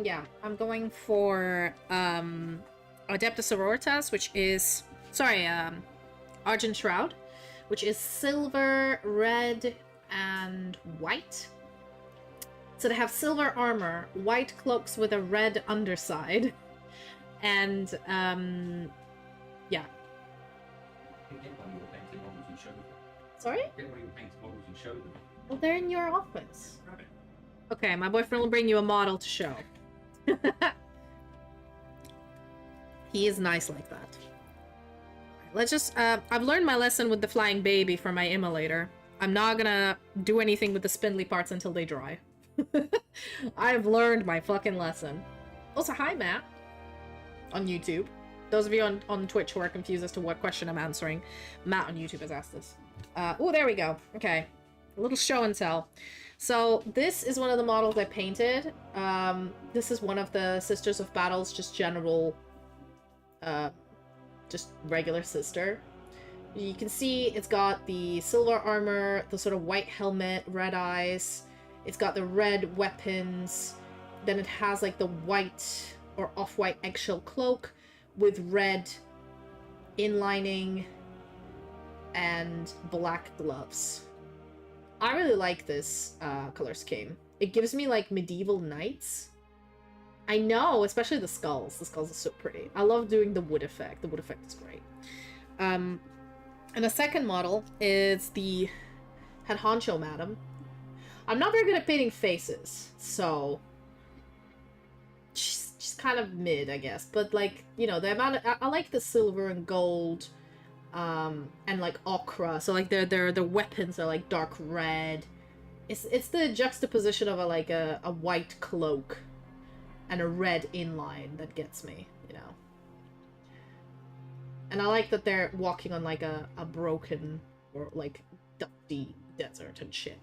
Yeah, I'm going for Adepta Sororitas, which is... Sorry, Argent Shroud, which is silver, red, and white. So they have silver armor, white cloaks with a red underside, and, yeah. Sorry? Well, they're in your office. Okay, my boyfriend will bring you a model to show. He is nice like that. Let's just, I've learned my lesson with the flying baby for my immolator. I'm not gonna do anything with the spindly parts until they dry. I've learned my fucking lesson. Also, hi, Matt. On YouTube. Those of you on Twitch who are confused as to what question I'm answering, Matt on YouTube has asked this. Oh, there we go. Okay. A little show and tell. So, this is one of the models I painted. This is one of the Sisters of Battle's just general, just regular sister. You can see it's got the silver armor, the sort of white helmet, red eyes. It's got the red weapons. Then it has like the white or off-white eggshell cloak with red inlining and black gloves. I really like this color scheme. It gives me like medieval knights. I know, especially the skulls. The skulls are so pretty. I love doing the wood effect. The wood effect is great. And the second model is the Head honcho, madam. I'm not very good at painting faces, so she's kind of mid, I guess. But like, you know, the amount of, I like the silver and gold, and like ochre. So like their weapons are like dark red. It's the juxtaposition of a white cloak and a red inline that gets me, you know. And I like that they're walking on like a broken or like dusty desert and shit.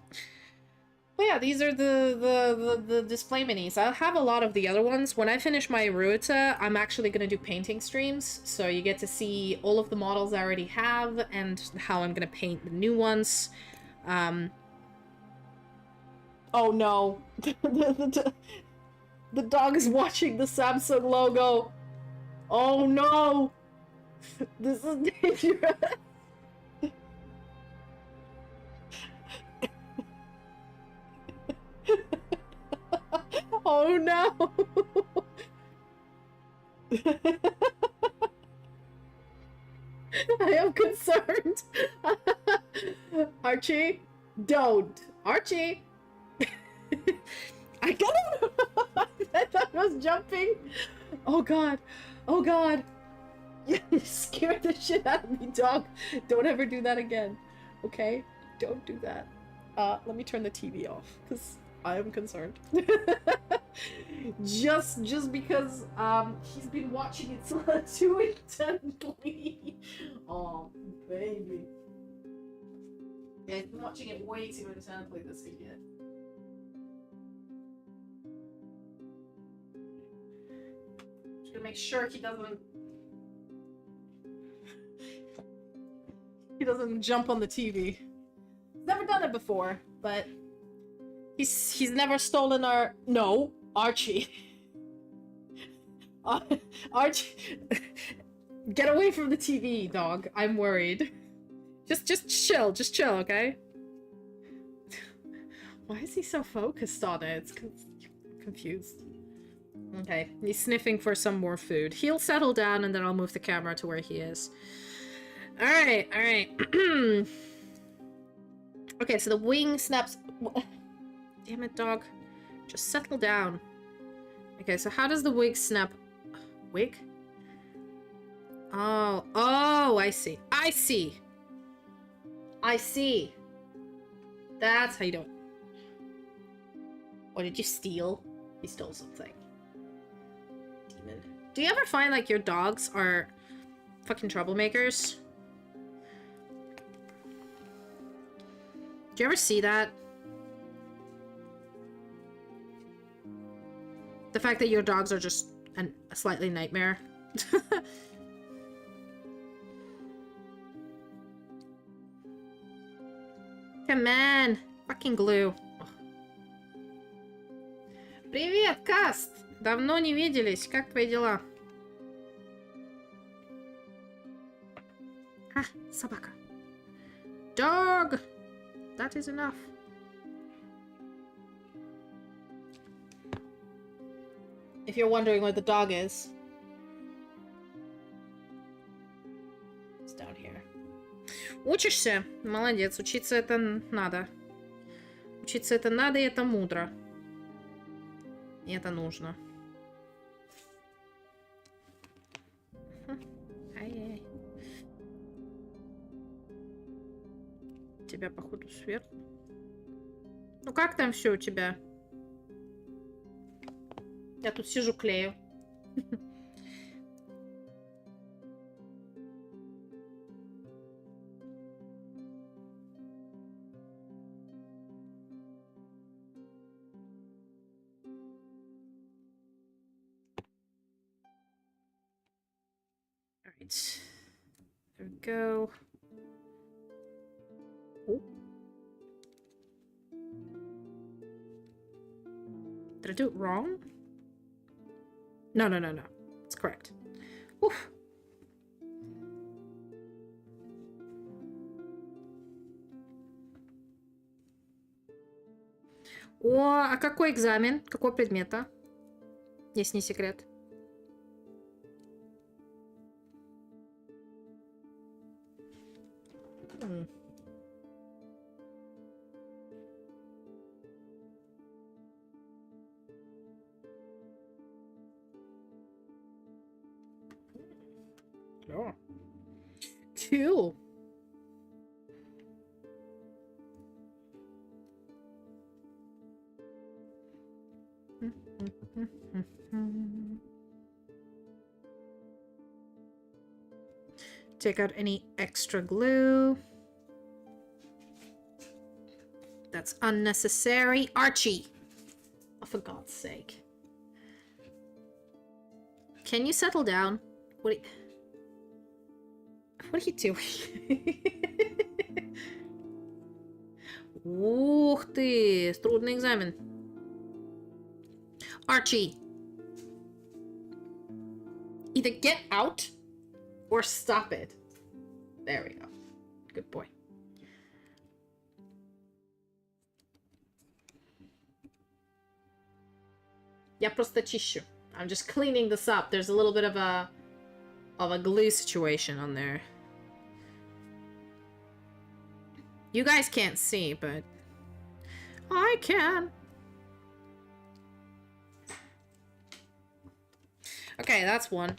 But yeah, these are the display minis. I'll have a lot of the other ones. When I finish my Eruita, I'm actually going to do painting streams. So you get to see all of the models I already have and how I'm going to paint the new ones. Oh no. The dog is watching the Samsung logo. Oh no. This is dangerous. Oh no. I am concerned. Archie, don't. Archie. I got him. I thought I was jumping. Oh god. Oh god. You scared the shit out of me, dog. Don't ever do that again. Okay? Don't do that. Let me turn the TV off, because I am concerned. just because he's been watching it too intently. Oh, baby. Yeah, he's been watching it way too intently, this idiot. Just gonna make sure he doesn't jump on the TV. He's never done it before, but he's never stolen our... No, Archie. Archie, get away from the TV, dog. I'm worried. Just chill, okay? Why is he so focused on it? It's confused. Okay, he's sniffing for some more food. He'll settle down and then I'll move the camera to where he is. Alright. Okay, so the wing snaps... Damn it, dog. Just settle down. Okay, so how does the wig snap? Wig? Oh, I see. I see. That's how you do it. Or did you steal? He stole something. Demon. Do you ever find, like, your dogs are fucking troublemakers? Do you ever see that? The fact that your dogs are just a slightly nightmare. Come on! Fucking glue. Привет, Каст! Давно не виделись. Как твои дела? А, собака. Dog! That is enough. If you're wondering where the dog is, it's down here. Учишься? Молодец. Учиться это надо. Учиться это надо, и это мудро. И это нужно. Ай-яй. Тебя, походу, сверху. Ну как там все у тебя? Я тут сижу, клею. Alright. There we go. Oh. Did I do it wrong? No. It's correct. Oof. О, а какой экзамен? Какой предмет, а? Если не секрет. Cool. Take out any extra glue. That's unnecessary. Archie! Oh, for God's sake. Can you settle down? What are you doing? Ух ты! Трудный экзамен. Archie! Either get out or stop it. There we go. Good boy. Я просто чищу. I'm just cleaning this up. There's a little bit of a glue situation on there. You guys can't see, but I can. Okay, that's one.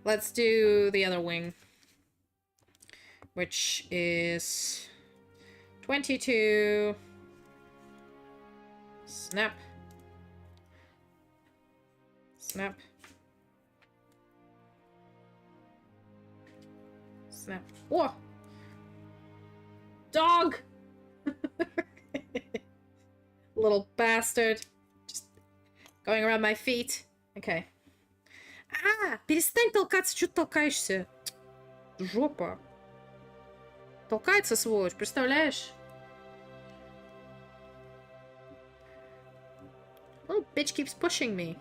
Let's do the other wing, which is 22. Snap. Snap. Snap. Whoa! Dog! Little bastard. Just going around my feet. Okay. А, перестань толкаться, что ты толкаешься? Жопа. Толкается, сволочь, представляешь? Little bitch keeps pushing me.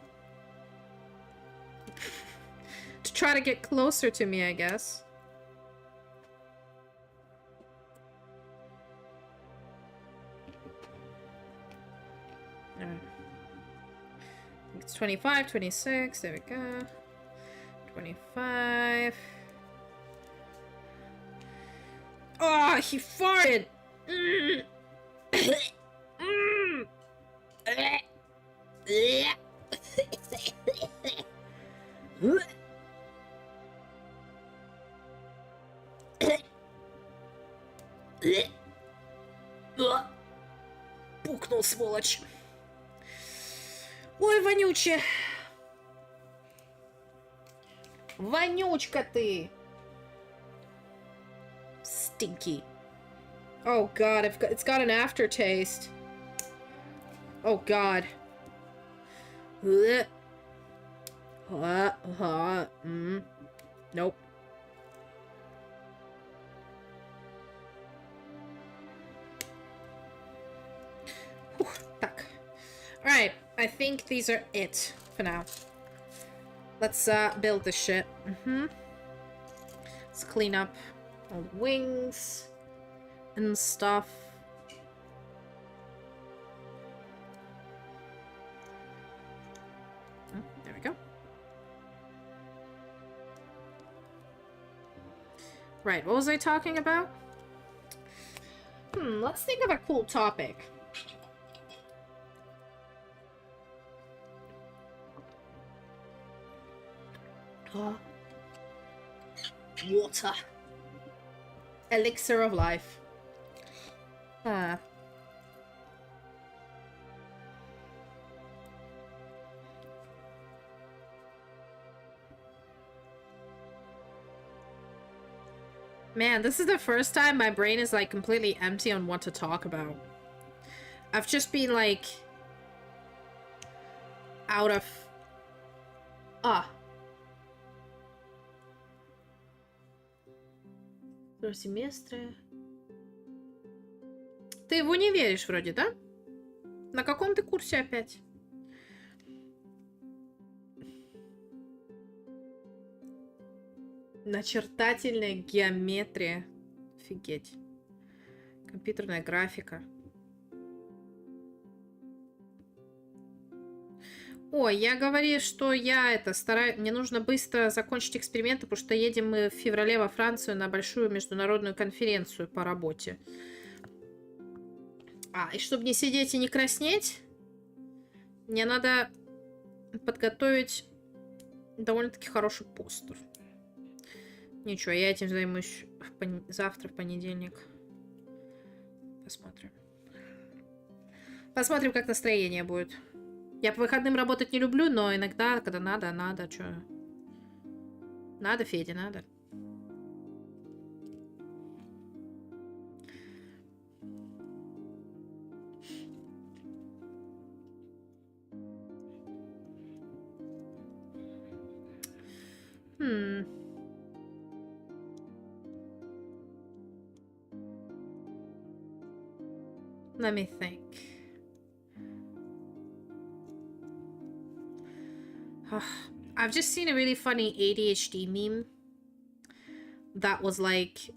To try to get closer to me, I guess. It's 25, 26, there we go. 25. Oh, he farted! Пукнул, сволочь. Ой, вонюче. Вонючка ты. Stinky. Oh god, it's got an aftertaste. Oh god. Nope. Whew, так. Alright, I think these are it for now. Let's build this shit. Let's clean up all the wings and stuff. Oh, there we go. Right, what was I talking about? Let's think of a cool topic. Water. Elixir of life. Ah. Man, this is the first time my brain is like completely empty on what to talk about. I've just been like out of семестре. Ты его не веришь вроде, да? На каком ты курсе опять? Начертательная геометрия. Офигеть. Компьютерная графика. Ой, я говорю, что я стараюсь... Мне нужно быстро закончить эксперименты, потому что едем мы в феврале во Францию на большую международную конференцию по работе. И чтобы не сидеть и не краснеть, мне надо подготовить довольно-таки хороший постер. Ничего, я этим займусь завтра, в понедельник. Посмотрим. Посмотрим, как настроение будет. Я по выходным работать не люблю, но иногда, когда надо, чё. Надо, Федя, надо. Let me think. I've just seen a really funny ADHD meme that was like,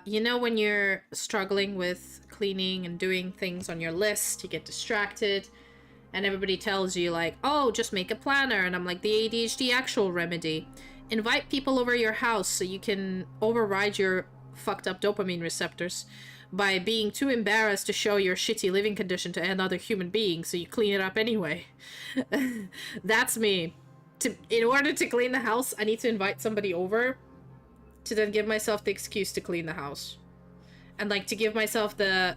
you know, when you're struggling with cleaning and doing things on your list, you get distracted, and everybody tells you like, oh, just make a planner. And I'm like, the ADHD actual remedy. Invite people over your house so you can override your fucked up dopamine receptors by being too embarrassed to show your shitty living condition to another human being, so you clean it up anyway. That's me. In order to clean the house, I need to invite somebody over to then give myself the excuse to clean the house. And like to give myself the...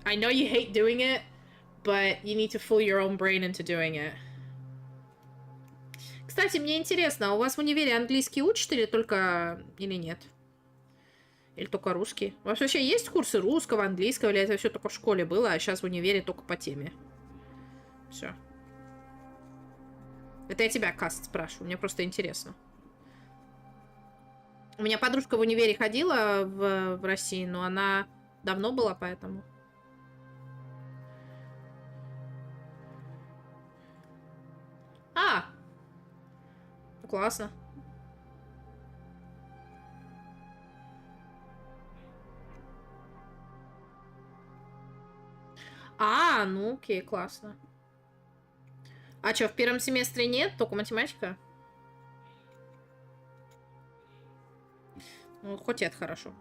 I know you hate doing it, but you need to fool your own brain into doing it. Кстати, мне интересно, а у вас в универе английский учат или только... или нет? Или только русский? У вас вообще есть курсы русского, английского, или это все только в школе было, а сейчас в универе только по теме? Все. Это я тебя, Каст, спрашиваю, мне просто интересно. У меня подружка в универе ходила в России, но она давно была, поэтому... А! Ну, классно. А, ну окей, классно. А что, в первом семестре нет? Только математика? Ну, хоть это хорошо.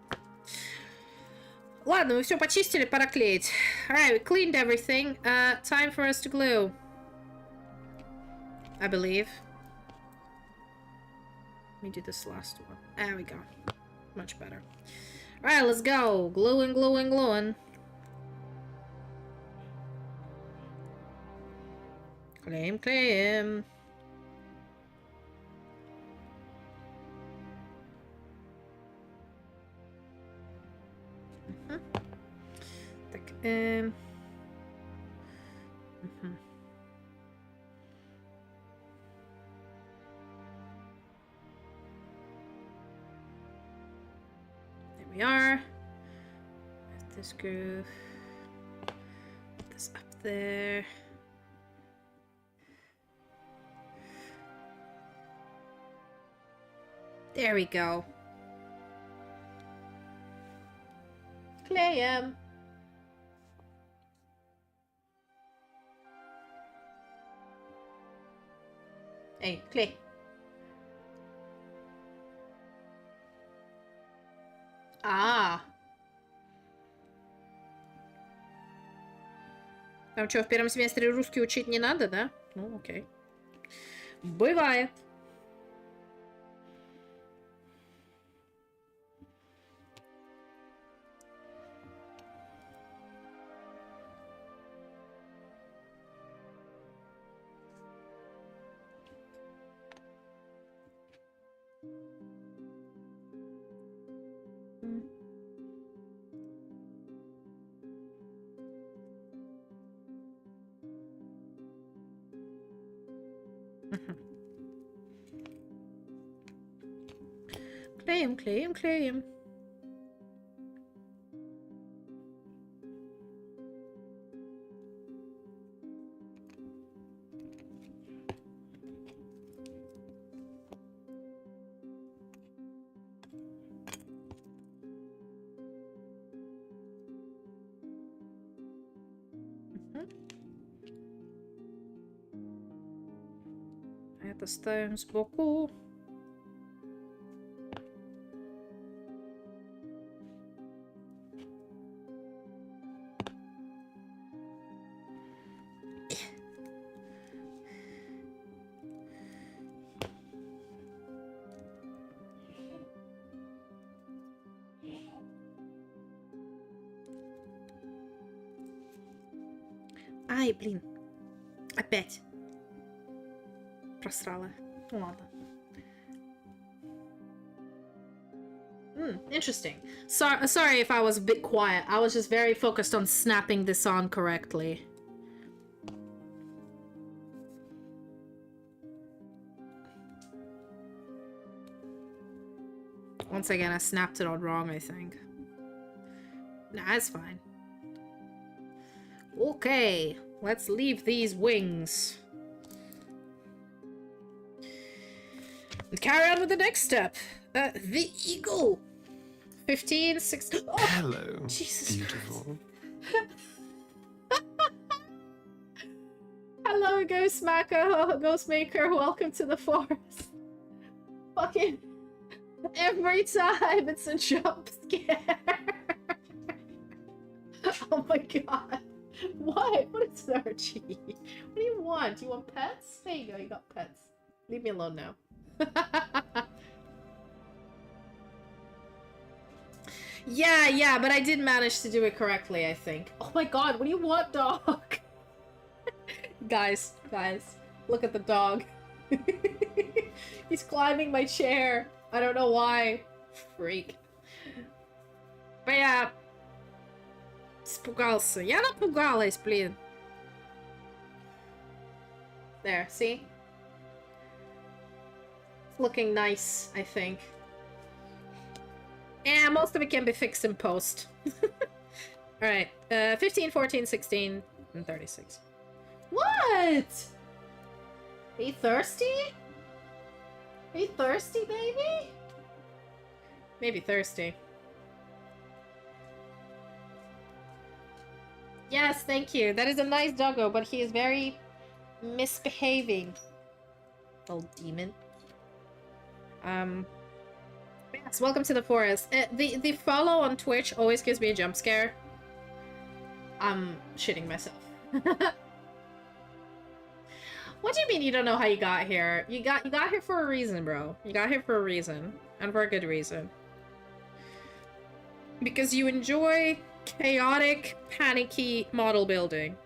Ладно, мы все почистили, пора клеить. Alright, we cleaned everything. Time for us to glue. I believe. Let me do this last one. There we go. Much better. Alright, let's go. Gluing, gluing, gluing. Клеим, клеим. Так, There we are. With this groove. Put this up there. There we go. Клеим. Эй, клей. А. Там что, в первом семестре русский учить не надо, да? Ну, окей. Бывает. Клеим, клеим, клеим. Это ставим сбоку. Ай, блин. Опять. Просрала. Ну ладно. Interesting. Sorry if I was a bit quiet. I was just very focused on snapping this on correctly. Once again, I snapped it on wrong, I think. Nah, it's fine. Okay, let's leave these wings. And carry on with the next step. The eagle. 15, 16... Oh, hello, Jesus beautiful. Hello, Ghostmaker. Welcome to the forest. Fucking... Every time it's a jump scare. Oh my god. What? What is Archie? What do you want? Do you want pets? There you go, you got pets. Leave me alone now. Yeah, but I did manage to do it correctly, I think. Oh my god, what do you want, dog? Guys, look at the dog. He's climbing my chair. I don't know why. Freak. But yeah. Испугался. Я напугалась, блин. There, see? It's looking nice, I think. Yeah, most of it can be fixed in post. Alright, 15, 14, 16, and 36. What? Are you thirsty? Are you thirsty, baby? Maybe thirsty. Yes, thank you. That is a nice doggo, but he is very misbehaving. Old demon. Yes, welcome to the forest. The follow on Twitch always gives me a jump scare. I'm shitting myself. What do you mean you don't know how you got here? You got here for a reason, bro. You got here for a reason. And for a good reason. Because you enjoy chaotic, panicky model building.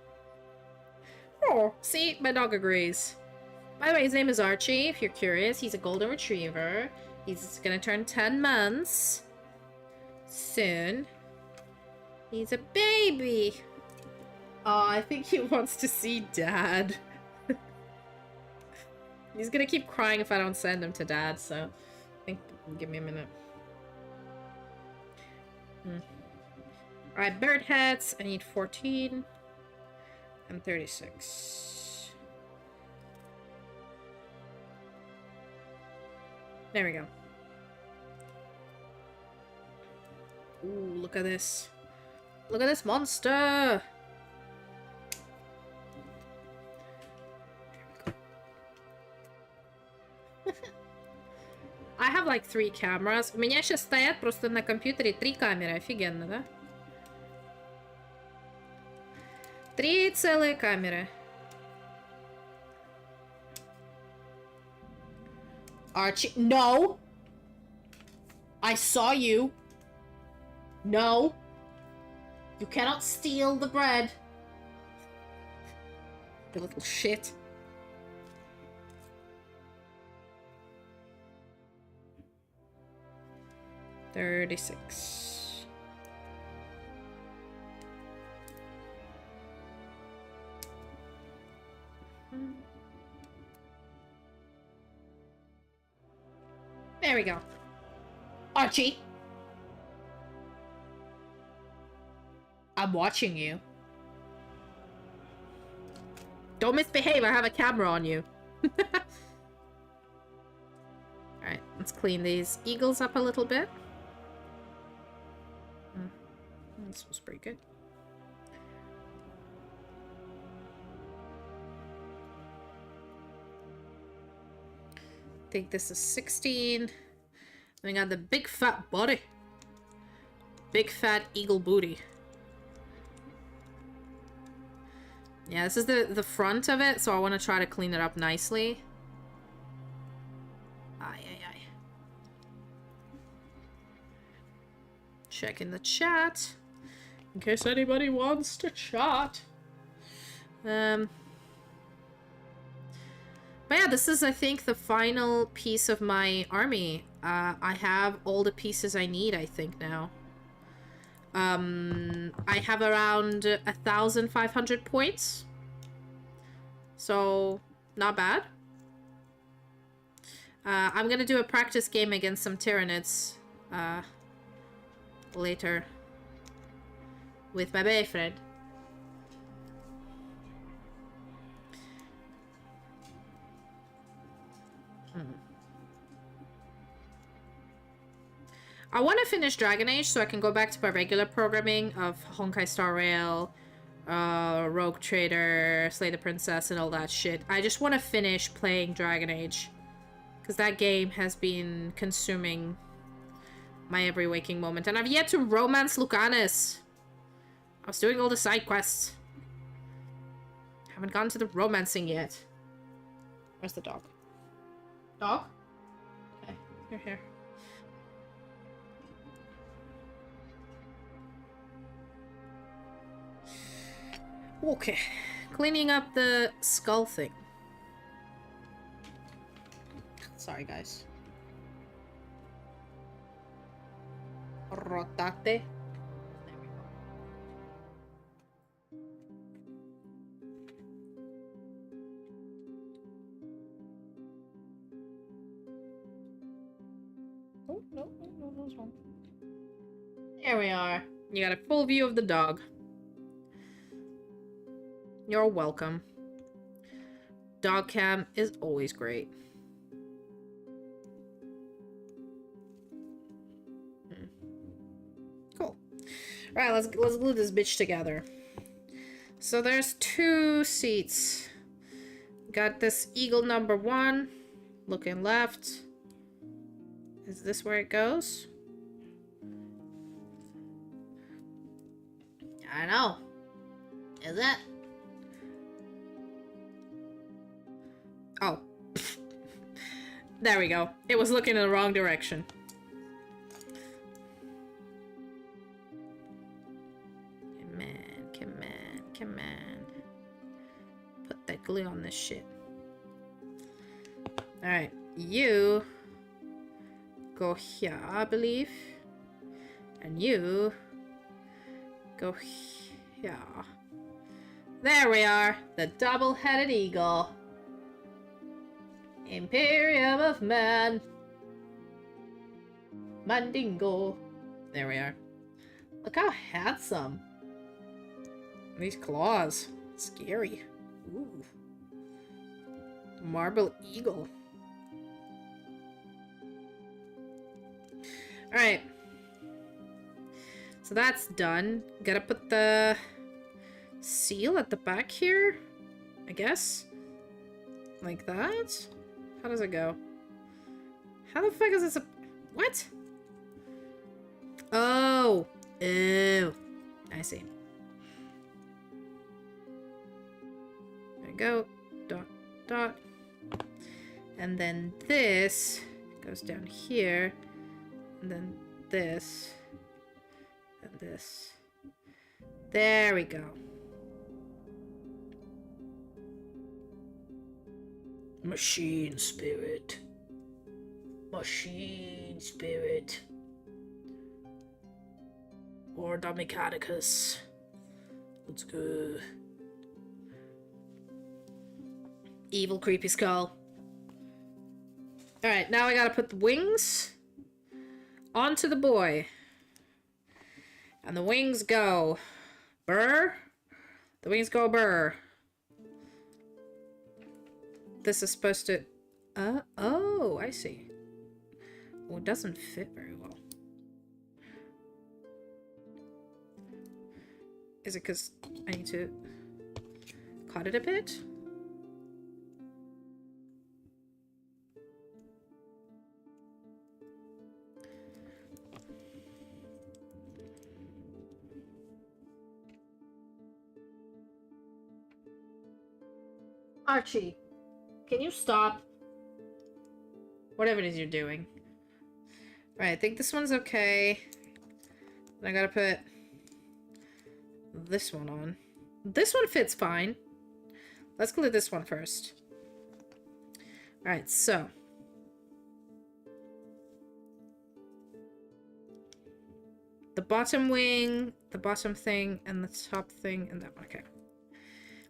Oh, see? My dog agrees. By the way, his name is Archie, if you're curious. He's a golden retriever. He's gonna turn 10 months. Soon. He's a baby. Oh, I think he wants to see Dad. He's gonna keep crying if I don't send him to Dad, so... I think... Give me a minute. Alright, bird heads. I need 14. And 36. There we go. Ooh, look at this. Look at this monster! I have like 3 cameras. У меня сейчас стоят просто на компьютере 3 камеры. Офигенно, да? 3 целые камеры. Archie, no! I saw you. No. You cannot steal the bread. You little shit. $36. There we go. Archie! I'm watching you. Don't misbehave, I have a camera on you. Alright, let's clean these eagles up a little bit. This was pretty good. I think this is 16. We got the big fat body. Big fat eagle booty. Yeah, this is the front of it, so I want to try to clean it up nicely. Aye. Check in the chat. In case anybody wants to chat. But yeah, this is, I think, the final piece of my army. I have all the pieces I need, I think, now. I have around 1,500 points. So, not bad. I'm gonna do a practice game against some Tyranids later with my boyfriend. I want to finish Dragon Age so I can go back to my regular programming of Honkai Star Rail, Rogue Trader, Slay the Princess, and all that shit. I just want to finish playing Dragon Age. Because that game has been consuming my every waking moment. And I've yet to romance Lucanus. I was doing all the side quests. Haven't gotten to the romancing yet. Where's the dog? Dog? Okay, you're here. Okay, cleaning up the skull thing. Sorry, guys. Rotate. There we go. Oh, no, that's wrong. There we are. You got a full view of the dog. You're welcome. Dog cam is always great. Cool. Alright, let's glue this bitch together. So there's 2 seats. Got this eagle number 1. Looking left. Is this where it goes? I don't know. Is it? Oh. There we go. It was looking in the wrong direction. Come on, come on, come on. Put that glue on this shit. Alright, you go here, I believe. And you go here. There we are, the double-headed eagle. Imperium of Man. Mandingo. There we are. Look how handsome. These claws. Scary. Ooh. Marble eagle. Alright. So that's done. Gotta put the seal at the back here, I guess. Like that? How does it go? How the fuck is this a... What? Oh. Ew. I see. There we go. Dot, dot. And then this goes down here. And then this. And this. There we go. Machine spirit. Machine spirit. Order Mechanicus. Let's go. Evil creepy skull. Alright, now I gotta put the wings onto the boy. And the wings go burr. The wings go burr. This is supposed to... oh, I see. Well, it doesn't fit very well. Is it because I need to cut it a bit? Archie. Can you stop? Whatever it is you're doing. Right, I think this one's okay. And I gotta put this one on. This one fits fine. Let's glue this one first. Alright, so. The bottom wing, the bottom thing, and the top thing, and that one. Okay.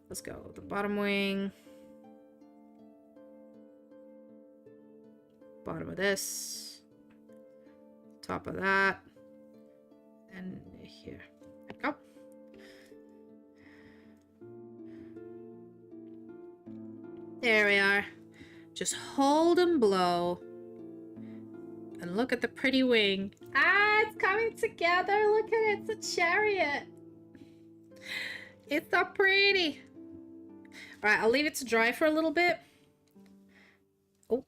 Let's go. The bottom wing. Bottom of this. Top of that. And here. There we go. There we are. Just hold and blow. And look at the pretty wing. Ah, it's coming together. Look at it. It's a chariot. It's so pretty. Alright, I'll leave it to dry for a little bit. Oh.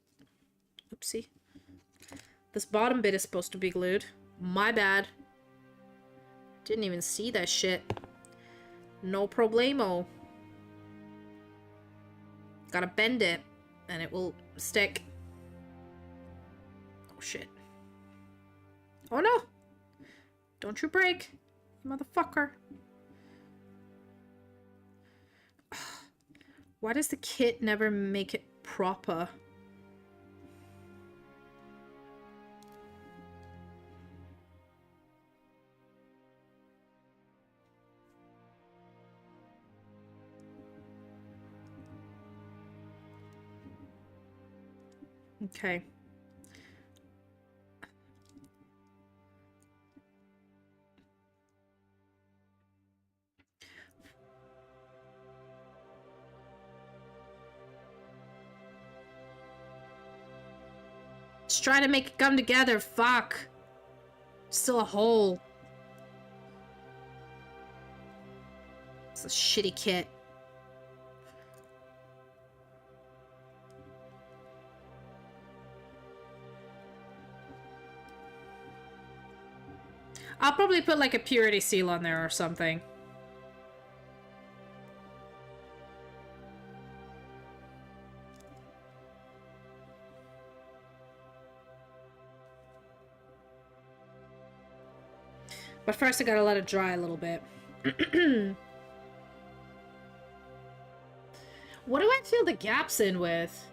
Oopsie. This bottom bit is supposed to be glued. My bad. Didn't even see that shit. No problemo. Gotta bend it, and it will stick. Oh, shit. Oh, no! Don't you break, motherfucker. Why does the kit never make it proper? Okay. Just try to make it come together. Fuck. Still a hole. It's a shitty kit. I'll probably put like a purity seal on there or something. But first I gotta let it dry a little bit. What do I fill the gaps in with?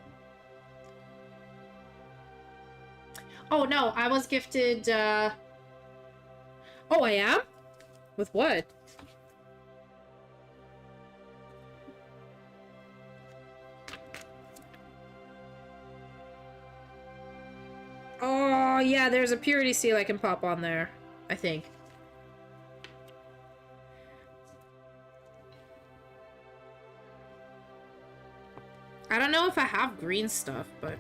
Oh no, I was gifted, Oh, I am? With what? Oh, yeah, there's a purity seal I can pop on there, I think. I don't know if I have green stuff, but...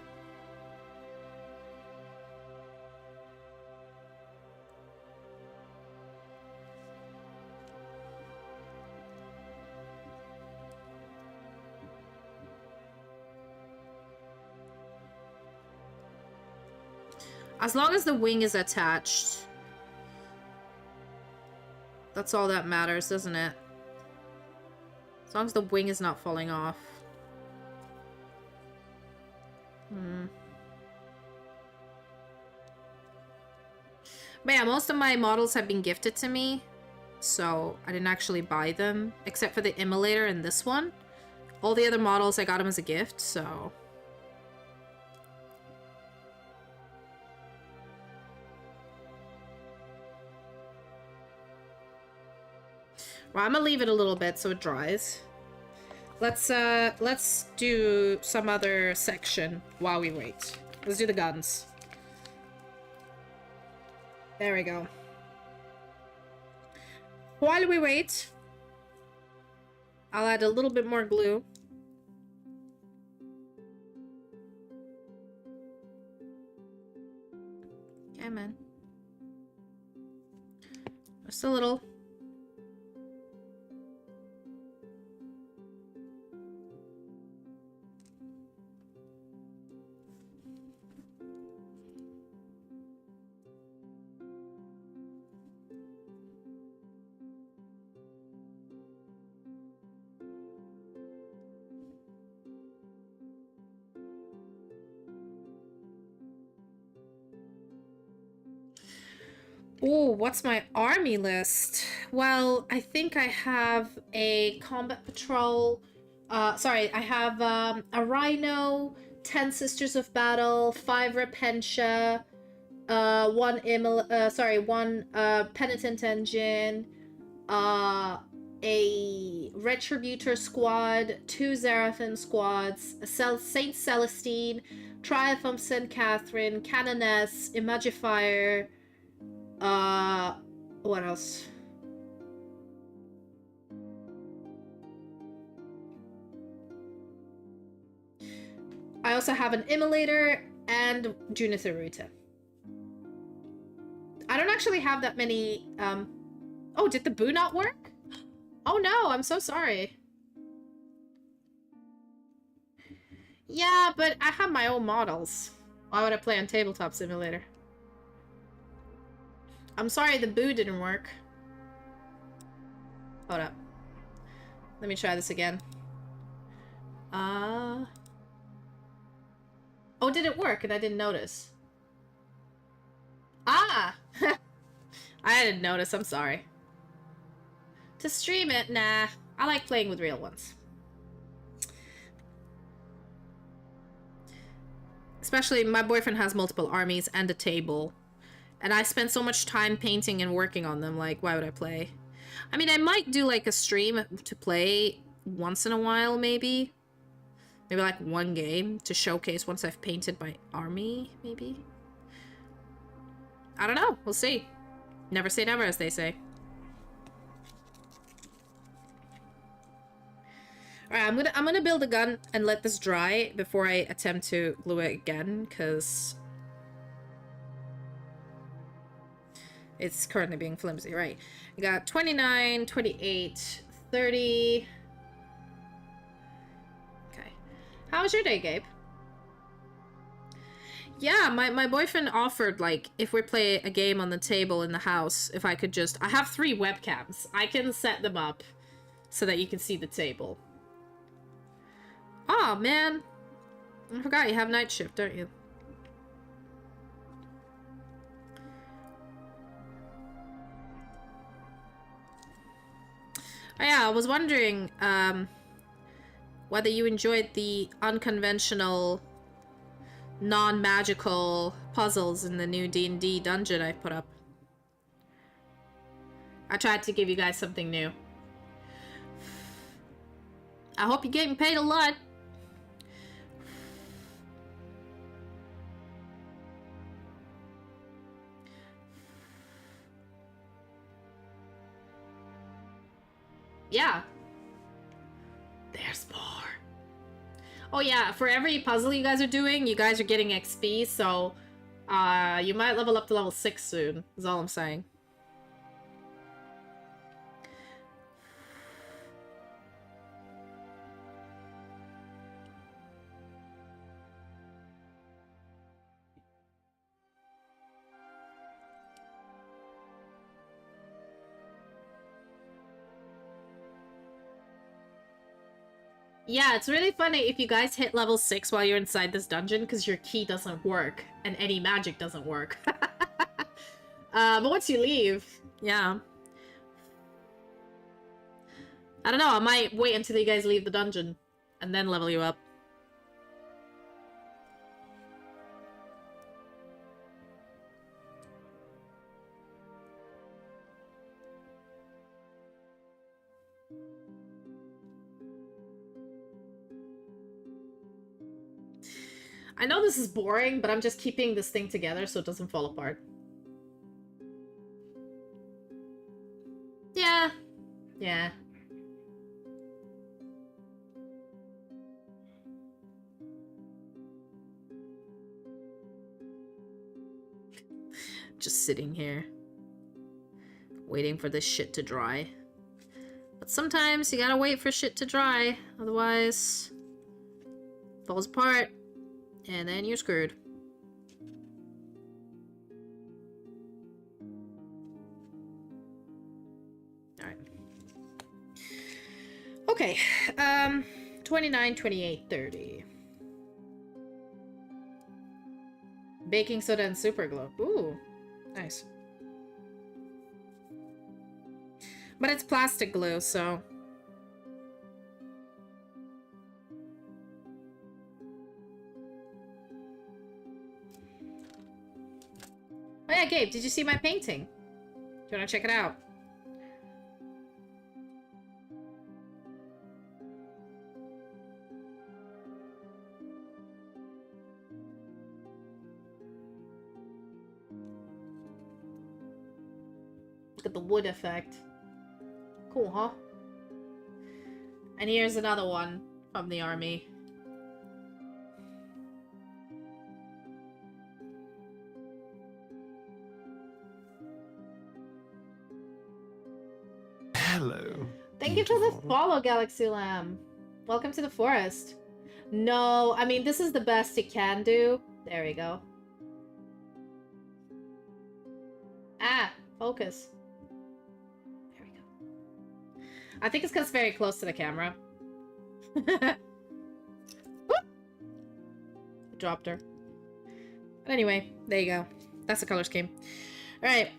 As long as the wing is attached. That's all that matters, isn't it? As long as the wing is not falling off. But yeah, most of my models have been gifted to me. So I didn't actually buy them. Except for the immolator and this one. All the other models I got them as a gift, so... Well, I'm gonna leave it a little bit so it dries. Let's do some other section while we wait. Let's do the guns. There we go. While we wait, I'll add a little bit more glue. Okay, man. Just a little. Oh, what's my army list? Well, I think I have a combat patrol, sorry, I have a Rhino, 10 Sisters of Battle, 5 Repentia, one Penitent Engine, a Retributor squad, 2 Zerathim squads, a Saint Celestine, Triumph St. Catherine, Canoness, Imagifier, what else? I also have an Immolator and Junith Eruita. I don't actually have that many, Oh, did the boo not work? Oh no, I'm so sorry. Yeah, but I have my own models. Why would I play on Tabletop Simulator? I'm sorry the boo didn't work. Hold up. Let me try this again. Oh, did it work and I didn't notice? Ah! I didn't notice, I'm sorry. To stream it? Nah. I like playing with real ones. Especially, my boyfriend has multiple armies and a table. And I spend so much time painting and working on them, like, why would I play? I mean, I might do, like, a stream to play once in a while, maybe. Maybe, like, one game to showcase once I've painted my army, maybe? I don't know. We'll see. Never say never, as they say. Alright, I'm gonna build a gun and let this dry before I attempt to glue it again, because it's currently being flimsy. Right. I got 29, 28, 30. Okay. How was your day, Gabe? Yeah, my boyfriend offered, like, if we play a game on the table in the house, if I could just... I have 3 webcams. I can set them up so that you can see the table. Oh, man. I forgot you have night shift, don't you? Oh, yeah, I was wondering whether you enjoyed the unconventional, non-magical puzzles in the new D&D dungeon I put up. I tried to give you guys something new. I hope you're getting paid a lot. Yeah. There's more. Oh yeah, for every puzzle you guys are doing, you guys are getting XP, so you might level up to level 6 soon, is all I'm saying. Yeah, it's really funny if you guys hit level 6 while you're inside this dungeon, because your key doesn't work, and any magic doesn't work. But once you leave, yeah. I don't know, I might wait until you guys leave the dungeon, and then level you up. I know this is boring, but I'm just keeping this thing together so it doesn't fall apart. Yeah. Yeah. Just sitting here, waiting for this shit to dry. But sometimes you gotta wait for shit to dry, otherwise it falls apart. And then you're screwed. Alright. Okay. 29, 28, 30. Baking soda and super glue. Ooh. Nice. But it's plastic glue, so... Gabe, did you see my painting? Do you want to check it out? Look at the wood effect. Cool, huh? And here's another one from the army. Hello. Thank you for the follow, Galaxy Lamb. Welcome to the forest. No, I mean, this is the best it can do. There we go. Ah, focus. There we go. I think it's because it's very close to the camera. Dropped her. But anyway, there you go. That's the color scheme. Alright.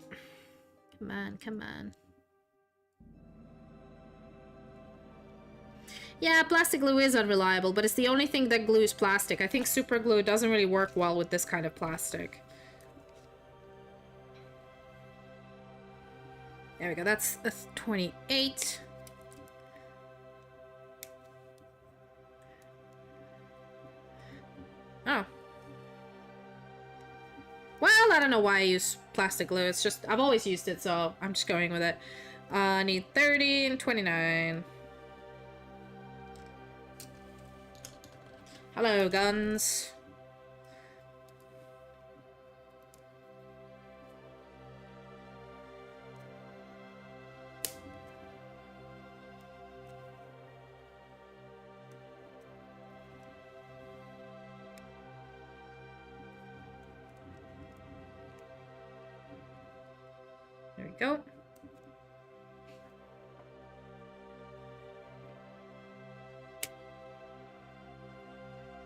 Come on, come on. Yeah, plastic glue is unreliable, but it's the only thing that glues plastic. I think super glue doesn't really work well with this kind of plastic. There we go, that's a 28. Oh. Well, I don't know why I use plastic glue. It's just, I've always used it, so I'm just going with it. I need 30 and 29. Hello, guns. There we go.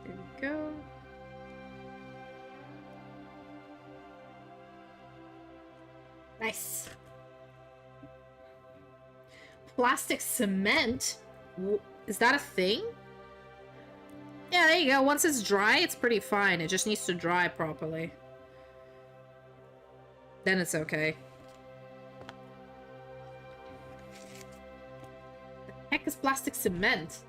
There we go. Nice. Plastic cement? Is that a thing? Yeah, there you go. Once it's dry, it's pretty fine. It just needs to dry properly. Then it's okay. The heck is plastic cement?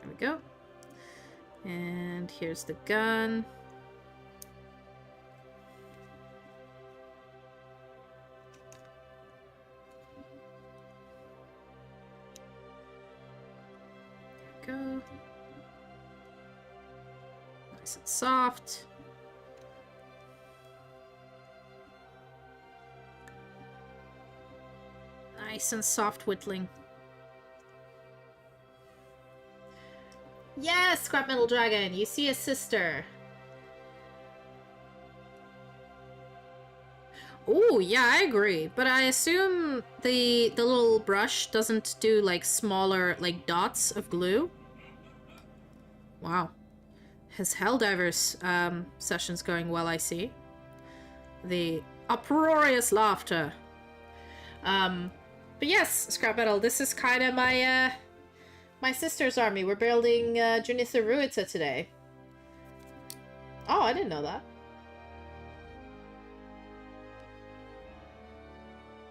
There we go. And here's the gun. There we go. Nice and soft. Nice and soft whittling. Yes, Scrap Metal Dragon, you see a sister. Oh, yeah, I agree. But I assume the little brush doesn't do like smaller like dots of glue. Wow. His Helldivers session's going well, I see. The uproarious laughter. But yes, Scrap Metal, this is kind of my my sister's army. We're building Junith Eruita today. Oh, I didn't know that.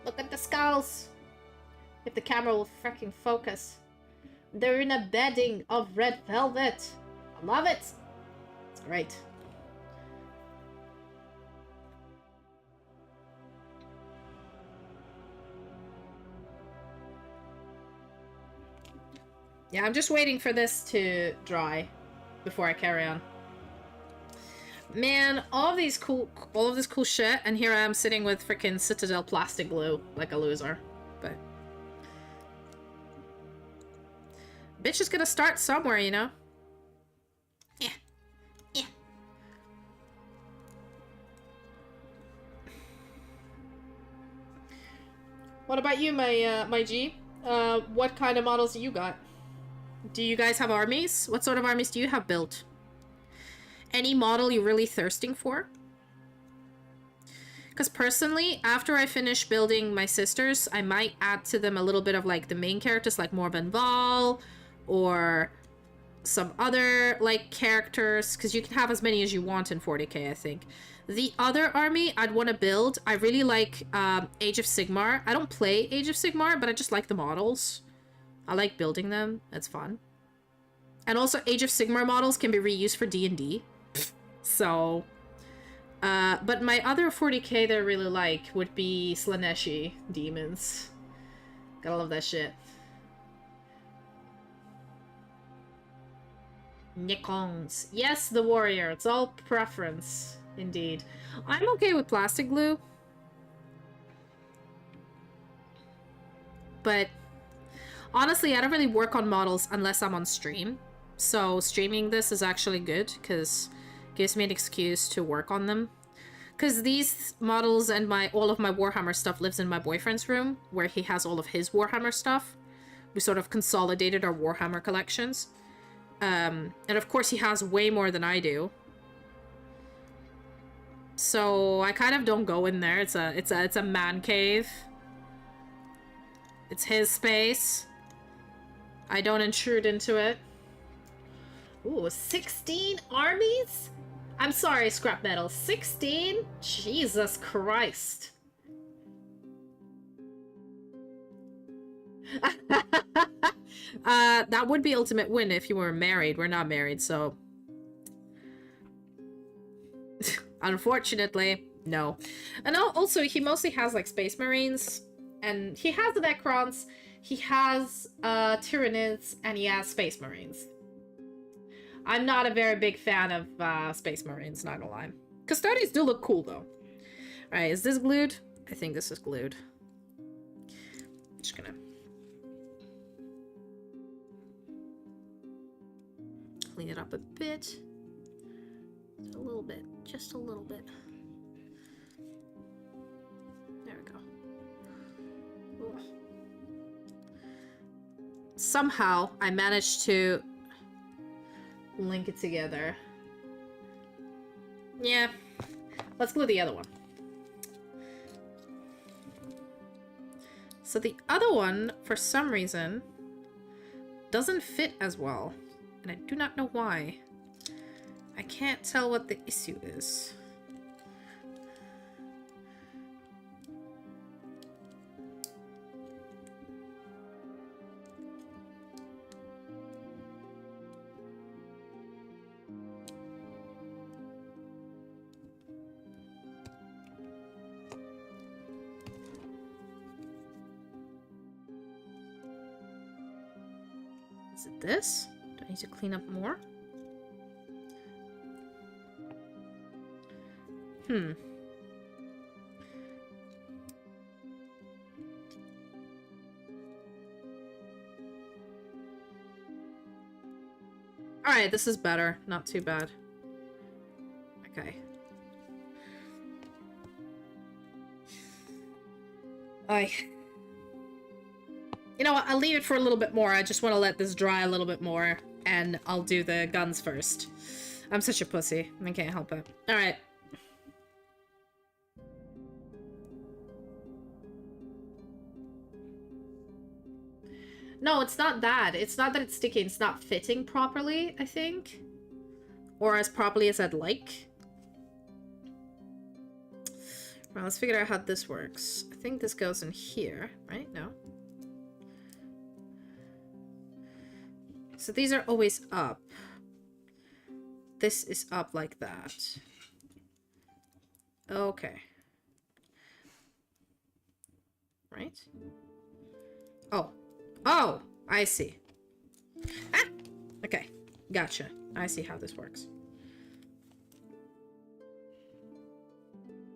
Look at the skulls. If the camera will freaking focus. They're in a bedding of red velvet. I love it. It's great. Yeah, I'm just waiting for this to dry before I carry on. Man, all of this cool shit, and here I am sitting with freaking Citadel plastic glue like a loser. But bitch is gonna start somewhere, you know? Yeah. Yeah. What about you, my G? What kind of models do you got? Do you guys have armies? What sort of armies do you have built? Any model you're really thirsting for? Because personally, after I finish building my sisters, I might add to them a little bit of like the main characters like Morvenval or some other like characters, because you can have as many as you want in 40k, I think. The other army I'd want to build, I really like Age of Sigmar. I don't play Age of Sigmar, but I just like the models. I like building them. It's fun. And also Age of Sigmar models can be reused for D&D. So, but my other 40k that I really like would be Slaneshi demons. Gotta love that shit. Nikongs. Yes, the warrior. It's all preference, indeed. I'm okay with plastic glue. But honestly, I don't really work on models unless I'm on stream. So streaming this is actually good because it gives me an excuse to work on them. Because these models and all of my Warhammer stuff lives in my boyfriend's room, where he has all of his Warhammer stuff. We sort of consolidated our Warhammer collections. And of course he has way more than I do. So I kind of don't go in there. It's a man cave. It's his space. I don't intrude into it. Ooh, 16 armies? I'm sorry, scrap metal. 16? Jesus Christ. That would be ultimate win if you were married. We're not married, so... Unfortunately, no. And also, he mostly has, like, Space Marines. And he has the Necrons, he has, Tyranids, and he has Space Marines. I'm not a very big fan of, Space Marines, not gonna lie. Custodians do look cool, though. Alright, is this glued? I think this is glued. Just gonna... clean it up a bit. A little bit. Just a little bit. There we go. Ooh. Somehow, I managed to link it together. Yeah. Let's glue the other one. So the other one, for some reason, doesn't fit as well. And I do not know why. I can't tell what the issue is. Is it this? Do I need to clean up more? Alright, this is better. Not too bad. Okay. You know what? I'll leave it for a little bit more. I just want to let this dry a little bit more. And I'll do the guns first. I'm such a pussy. I can't help it. Alright. No, it's not that. It's not that it's sticking. It's not fitting properly, I think. Or as properly as I'd like. Well, let's figure out how this works. I think this goes in here, right? No. So these are always up. This is up like that. Okay. Right? Oh. Oh! I see. Ah! Okay. Gotcha. I see how this works.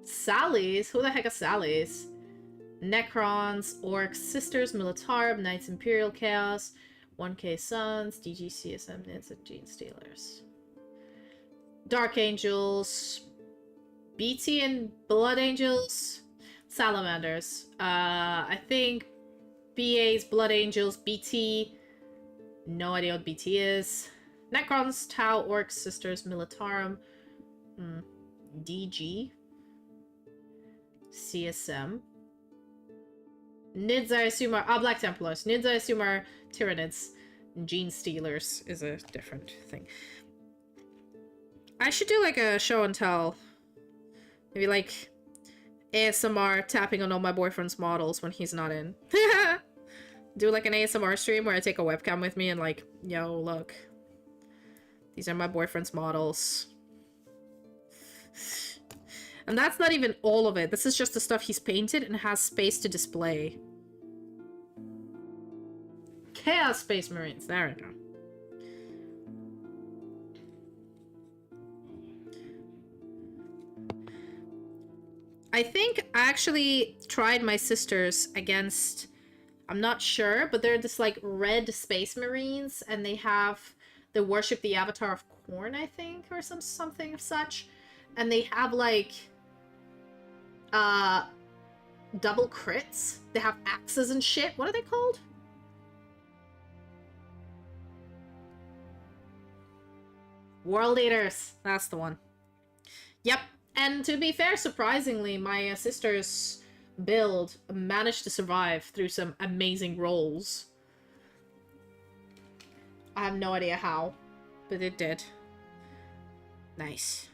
Sallies? Who the heck are Sallies? Necrons, Orcs, Sisters, Militarum, Knights Imperial Chaos, 1K Sons, DG CSM Nits, and Gene Stealers. Dark Angels, BT and Blood Angels, Salamanders. I think BA's Blood Angels, BT. No idea what BT is. Necrons, Tau, Orcs, Sisters, Militarum. DG. CSM. Nids, I assume, are... Black Templars. Nids, I assume, are Tyranids. Gene Stealers is a different thing. I should do, like, a show and tell. Maybe, like, ASMR tapping on all my boyfriend's models when he's not in. Do, like, an ASMR stream where I take a webcam with me and, like, yo, look. These are my boyfriend's models. And that's not even all of it. This is just the stuff he's painted and has space to display. Chaos Space Marines. There we go. I think I actually tried my sisters against... I'm not sure, but they're this, like, red Space Marines, and they worship the Avatar of Khorne, I think, or something of such. And they have, like... double crits. They have axes and shit. What are they called? World Eaters. That's the one. Yep. And to be fair, surprisingly, my sister's build managed to survive through some amazing rolls. I have no idea how, but it did. Nice.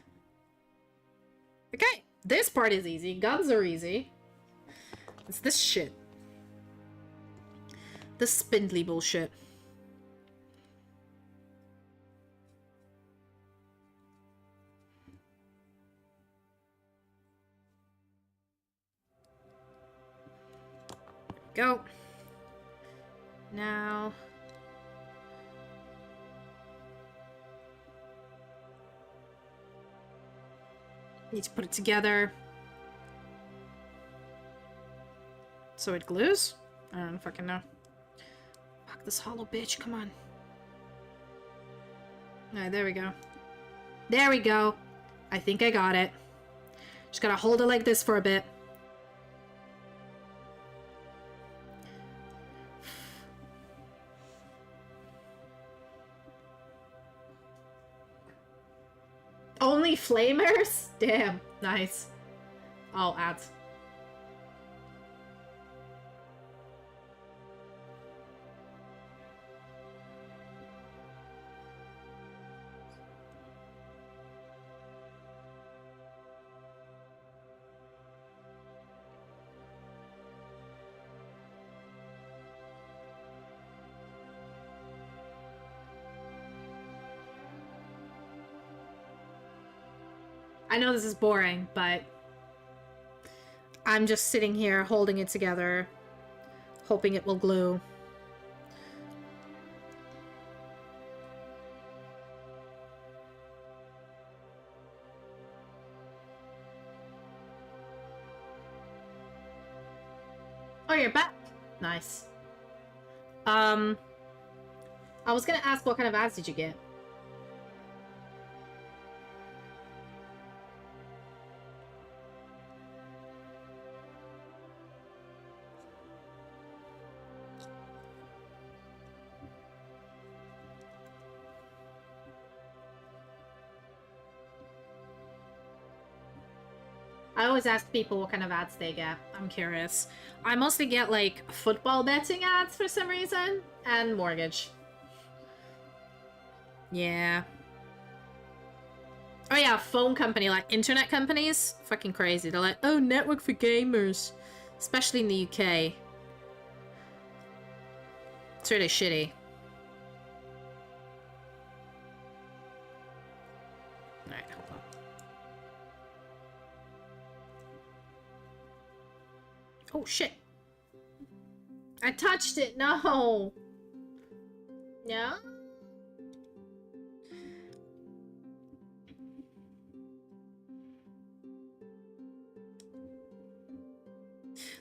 Okay. This part is easy. Guns are easy. It's this shit. This spindly bullshit. Go. Now... need to put it together. So it glues? I don't fucking know. Fuck this hollow bitch, come on. Alright, there we go. There we go. I think I got it. Just gotta hold it like this for a bit. Only flamers? Damn, nice. I'll add. I know this is boring, but I'm just sitting here holding it together, hoping it will glue. Oh, you're back. Nice. I was gonna ask what kind of ads did you get? I always ask people what kind of ads they get. I'm curious. I mostly get, like, football betting ads for some reason, and mortgage. Yeah. Oh yeah, phone company, like, internet companies. Fucking crazy. They're like, oh, network for gamers. Especially in the UK. It's really shitty. Alright, hold on. Oh, shit. I touched it. No. No?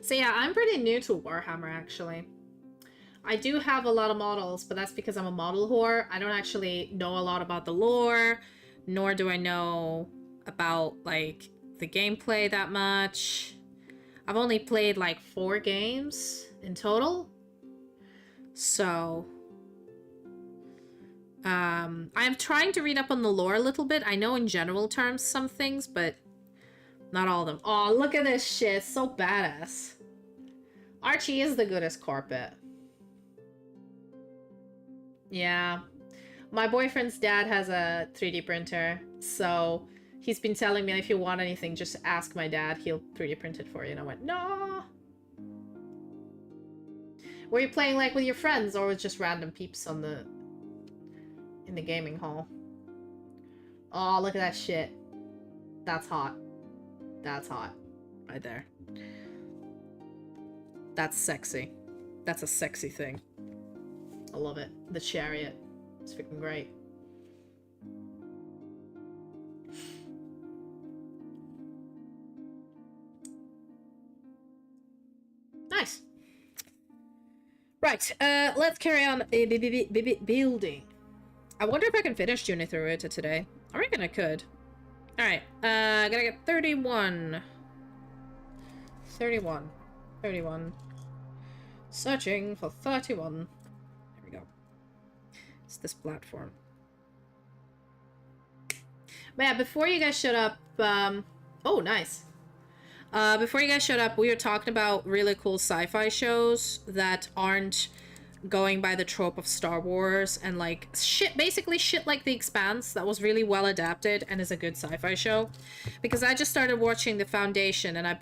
So yeah, I'm pretty new to Warhammer, actually. I do have a lot of models, but that's because I'm a model whore. I don't actually know a lot about the lore, nor do I know about, like, the gameplay that much. I've only played like 4 games in total. So I'm trying to read up on the lore a little bit. I know in general terms some things, but Not all of them. Oh, look at this shit. It's so badass. Archie is the goodest carpet. Yeah. My boyfriend's dad has a 3D printer, so he's been telling me if you want anything, just ask my dad. He'll 3D print it for you. And I went, no. Were you playing like with your friends or with just random peeps on in the gaming hall? Oh, look at that shit. That's hot. That's hot. Right there. That's sexy. That's a sexy thing. I love it. The chariot. It's freaking great. Nice. Right, let's carry on building. I wonder if I can finish Junith Eruita today. I reckon I could. Alright, gotta get 31. 31. 31. Searching for 31. There we go. It's this platform. But yeah, before you guys shut up, oh, nice. Before you guys shut up, we were talking about really cool sci-fi shows that aren't going by the trope of Star Wars and like shit, basically shit like The Expanse that was really well adapted and is a good sci-fi show. Because I just started watching The Foundation and I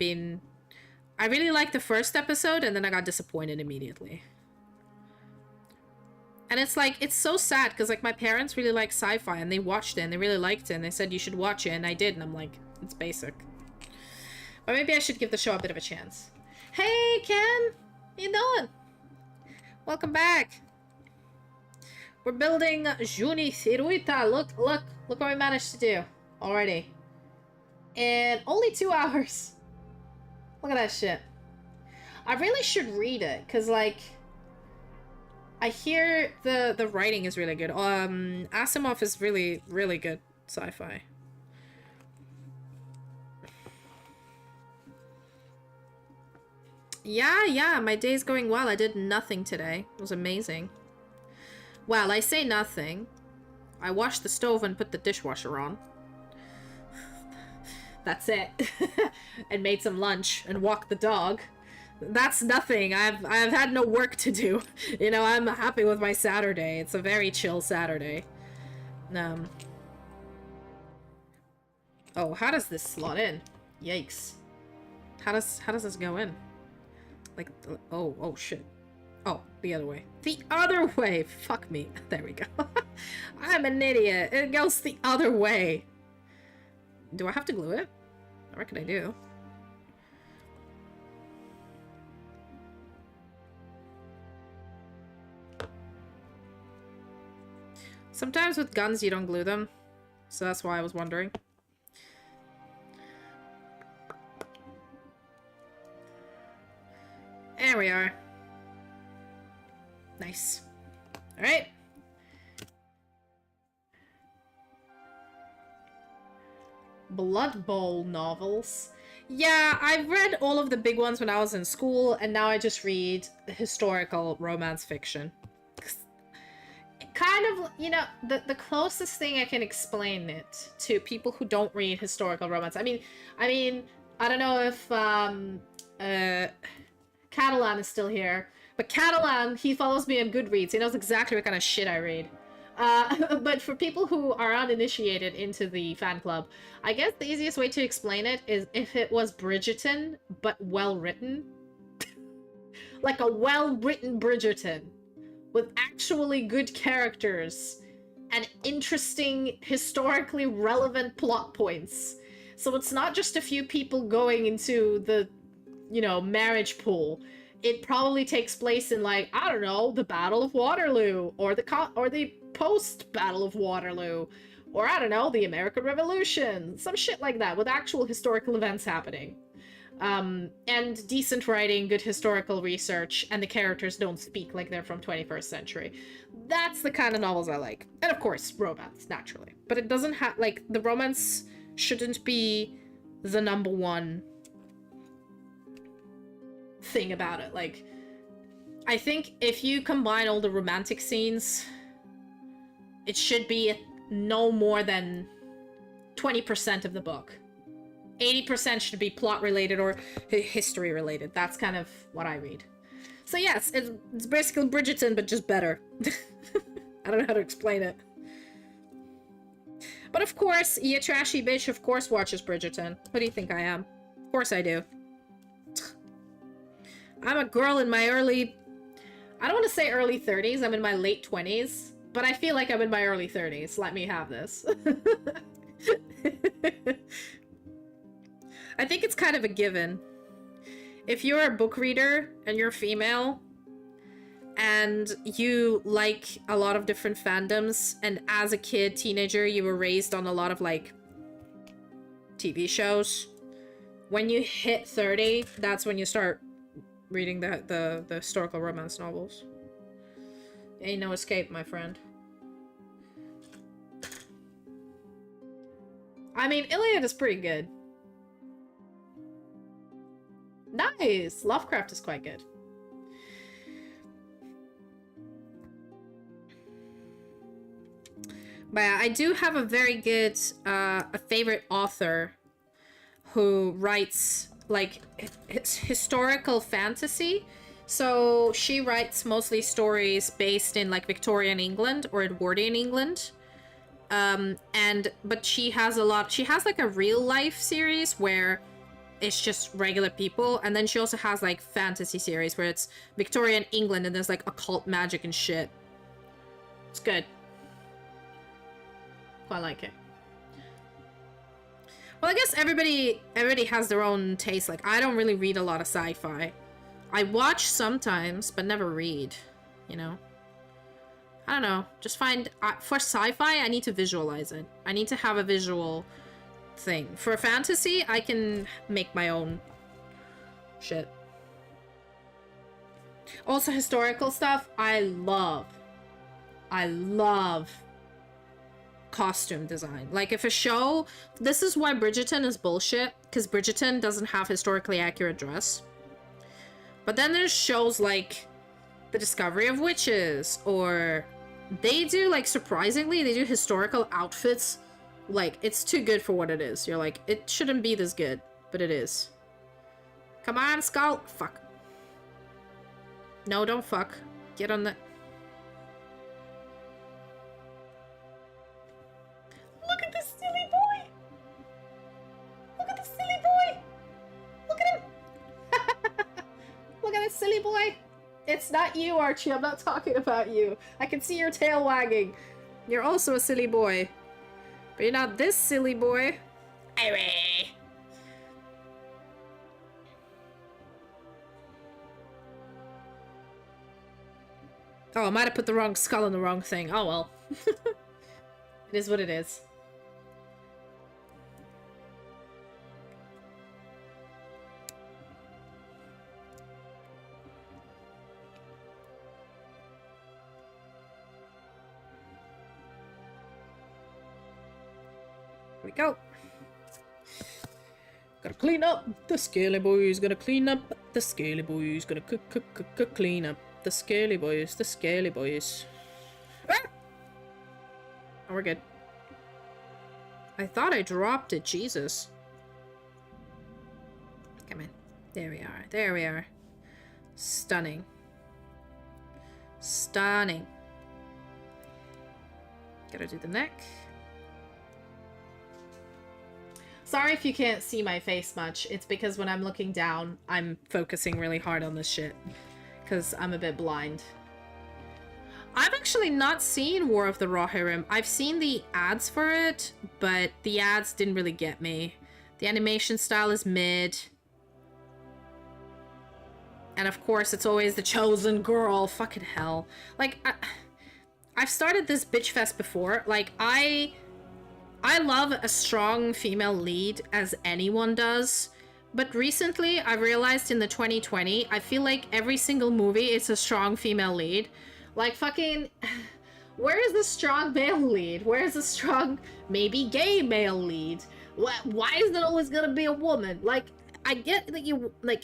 really liked the first episode and then I got disappointed immediately. And it's like, it's so sad because like my parents really like sci-fi and they watched it and they really liked it and they said you should watch it and I did and I'm like, it's basic. But maybe I should give the show a bit of a chance. Hey, Ken! How you doing? Welcome back. We're building Junith Eruita. Look what we managed to do already. In only 2 hours. Look at that shit. I really should read it, because, like, I hear the writing is really good. Asimov is really, really good sci-fi. Yeah, my day's going well. I did nothing today. It was amazing. Well, I say nothing. I washed the stove and put the dishwasher on. That's it. And made some lunch and walked the dog. That's nothing. I've had no work to do. You know, I'm happy with my Saturday. It's a very chill Saturday. Oh, how does this slot in? Yikes. How does this go in? Like, oh shit. Oh, the other way. The other way! Fuck me. There we go. I'm an idiot. It goes the other way. Do I have to glue it? I reckon I do. Sometimes with guns you don't glue them. So that's why I was wondering. There we are. Nice. Alright. Blood Bowl novels. Yeah, I've read all of the big ones when I was in school, and now I just read historical romance fiction. Kind of, you know, the closest thing I can explain it to people who don't read historical romance. I mean, I don't know if, Catalan is still here, but Catalan, he follows me on Goodreads. He knows exactly what kind of shit I read. But for people who are uninitiated into the fan club, I guess the easiest way to explain it is if it was Bridgerton, but well-written. Like a well-written Bridgerton, with actually good characters and interesting, historically relevant plot points. So it's not just a few people going into the, you know, marriage pool. It probably takes place in, like, I don't know, the Battle of Waterloo, or the post-Battle of Waterloo, or I don't know, the American Revolution, some shit like that, with actual historical events happening. And decent writing, good historical research, and the characters don't speak like they're from 21st century. That's the kind of novels I like. And of course, romance, naturally. But it doesn't have, like, the romance shouldn't be the #1 thing about it. Like, I think if you combine all the romantic scenes, it should be no more than 20% of the book. 80% should be plot related or history related. That's kind of what I read. So yes, it's basically Bridgerton, but just better. I don't know how to explain it. But of course, you trashy bitch of course watches Bridgerton. What do you think I am? Of course I do. I'm a girl in my early... I don't want to say early 30s, I'm in my late 20s. But I feel like I'm in my early 30s. Let me have this. I think it's kind of a given. If you're a book reader and you're female and you like a lot of different fandoms, and as a kid, teenager, you were raised on a lot of like TV shows, when you hit 30, that's when you start reading the historical romance novels. Ain't no escape, my friend. I mean, Iliad is pretty good. Nice! Lovecraft is quite good. But yeah, I do have a very good, a favorite author who writes, like, historical fantasy. So she writes mostly stories based in, like, Victorian England or Edwardian England. But she has like a real life series where it's just regular people, and then she also has like fantasy series where it's Victorian England and there's like occult magic and shit. It's good. Quite like it. Well, I guess everybody has their own taste. Like, I don't really read a lot of sci-fi. I watch sometimes, but never read, you know? I don't know. Just find... for sci-fi, I need to visualize it. I need to have a visual thing. For fantasy, I can make my own shit. Also, historical stuff, I love costume design. Like, if a show... This is why Bridgerton is bullshit, because Bridgerton doesn't have historically accurate dress. But then there's shows like The Discovery of Witches, or... They do, like, surprisingly, they do historical outfits. Like, it's too good for what it is. You're like, it shouldn't be this good, but it is. Come on, Skull. Fuck. No, don't fuck. Get on the... Look at this silly boy! Look at this silly boy! Look at him! Look at this silly boy! It's not you, Archie. I'm not talking about you. I can see your tail wagging. You're also a silly boy. But you're not this silly boy. Aye. Oh, I might have put the wrong skull in the wrong thing. Oh well. It is what it is. Here we go. Gotta clean up the scaly boys. Gotta clean up the scaly boys. Gotta clean up the scaly boys. The scaly boys. Ah! Oh, we're good. I thought I dropped it. Jesus. Come in. There we are. There we are. Stunning. Stunning. Gotta do the neck. Sorry if you can't see my face much. It's because when I'm looking down, I'm focusing really hard on this shit. Because I'm a bit blind. I've actually not seen War of the Rohirrim. I've seen the ads for it, but the ads didn't really get me. The animation style is mid. And of course, it's always the chosen girl. Fucking hell. Like, I've started this bitch fest before. Like, I love a strong female lead, as anyone does. But recently, I realized in the 2020, I feel like every single movie is a strong female lead. Like, fucking... Where is the strong male lead? Where is the strong, maybe gay male lead? Why is it always gonna be a woman? Like, I get that you... Like...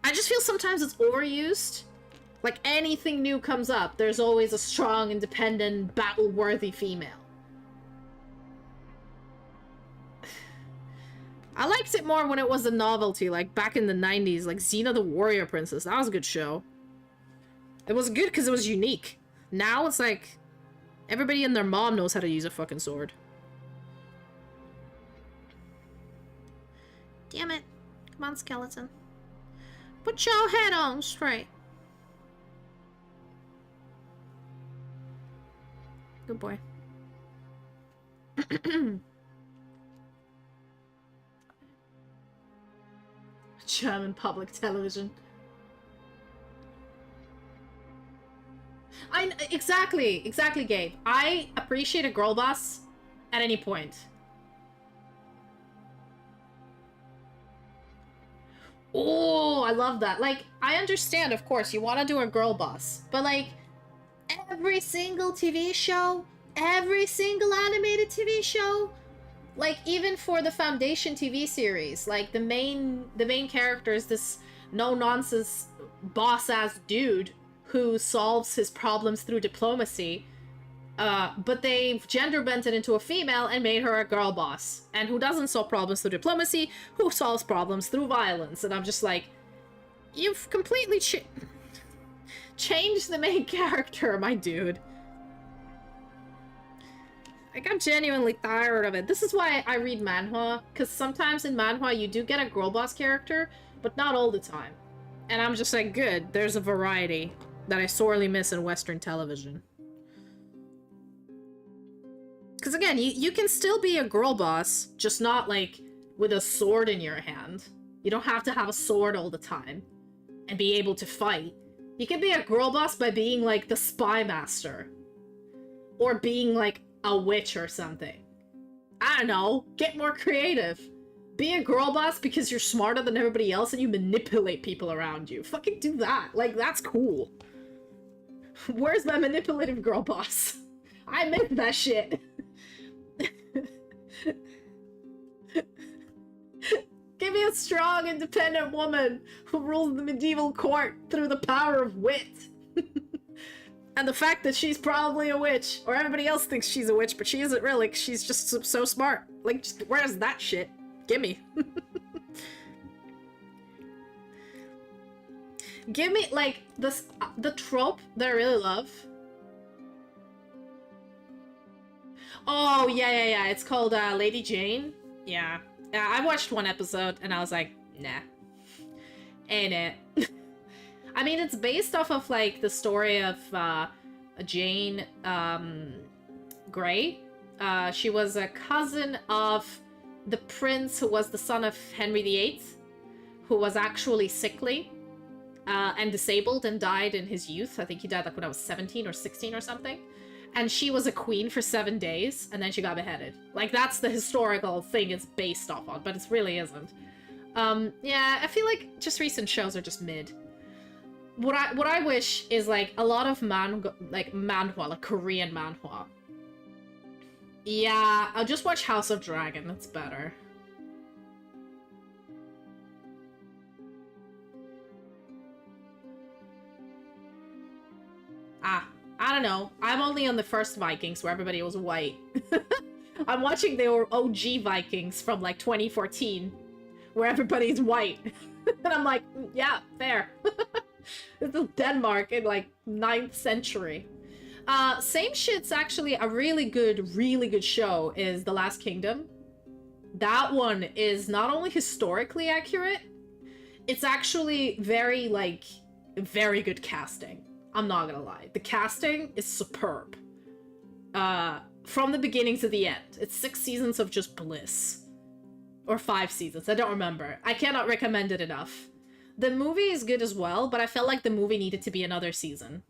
I just feel sometimes it's overused. Like, anything new comes up, there's always a strong, independent, battle-worthy female. I liked it more when it was a novelty, like back in the 90s, like Xena the Warrior Princess. That was a good show. It was good because it was unique. Now it's like everybody and their mom knows how to use a fucking sword. Damn it. Come on, skeleton. Put your head on straight. Good boy. German public television. Exactly, Gabe. I appreciate a girl boss at any point. Oh, I love that. Like, I understand, of course, you want to do a girl boss, but like, every single TV show, every single animated TV show, like even for the Foundation TV series, like the main character is this no-nonsense boss-ass dude who solves his problems through diplomacy, but they've gender-bent it into a female and made her a girl boss, and who doesn't solve problems through diplomacy, who solves problems through violence. And I'm just like, you've completely changed the main character, my dude. Like, I'm genuinely tired of it. This is why I read manhwa, because sometimes in manhwa you do get a girl boss character, but not all the time. And I'm just like, good, there's a variety that I sorely miss in Western television. Because again, you can still be a girl boss, just not like with a sword in your hand. You don't have to have a sword all the time and be able to fight. You can be a girl boss by being like the spy master. Or being like a witch or something. I don't know. Get more creative. Be a girl boss because you're smarter than everybody else and you manipulate people around you. Fucking do that. Like, that's cool. Where's my manipulative girl boss? I miss that shit. Give me a strong, independent woman who rules the medieval court through the power of wit. And the fact that she's probably a witch, or everybody else thinks she's a witch, but she isn't really, 'cause she's just so smart. Like, just, where's that shit? Gimme. Give me, like, the trope that I really love. Oh, yeah. It's called, Lady Jane. Yeah. I watched one episode, and I was like, nah. Ain't it? I mean, it's based off of, like, the story of, Jane, Grey. She was a cousin of the prince who was the son of Henry VIII, who was actually sickly, and disabled and died in his youth. I think he died, like, when I was 17 or 16 or something. And she was a queen for 7 days, and then she got beheaded. Like, that's the historical thing it's based off on, but it really isn't. Yeah, I feel like just recent shows are just mid. What I wish is, like, a lot of manhwa, like Korean manhwa. Yeah, I'll just watch House of Dragon, it's better. I don't know. I'm only on the first Vikings where everybody was white. I'm watching the OG Vikings from, like, 2014 where everybody's white. And I'm like, yeah, fair. This is Denmark in, like, 9th century. Same shit's actually a really good show is The Last Kingdom. That one is not only historically accurate, it's actually very good casting. I'm not gonna lie. The casting is superb. From the beginning to the end. It's 6 seasons of just bliss. Or 5 seasons, I don't remember. I cannot recommend it enough. The movie is good as well, but I felt like the movie needed to be another season.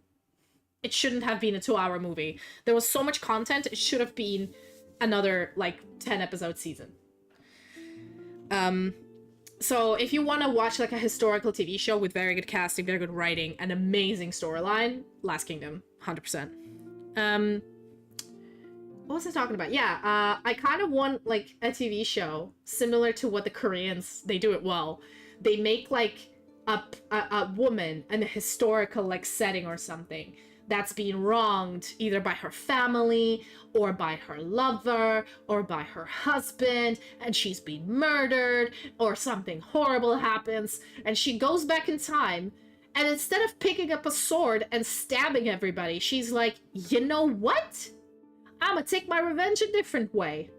It shouldn't have been a 2-hour movie. There was so much content, it should have been another, like, 10-episode season. So if you want to watch, like, a historical TV show with very good casting, very good writing, and amazing storyline, Last Kingdom, 100%. What was I talking about? Yeah, I kind of want, like, a TV show similar to what the Koreans, they do it well. They make, like, a woman in a historical, like, setting or something that's being wronged either by her family or by her lover or by her husband, and she's being murdered or something horrible happens, and she goes back in time, and instead of picking up a sword and stabbing everybody, she's like, you know what? I'm gonna take my revenge a different way.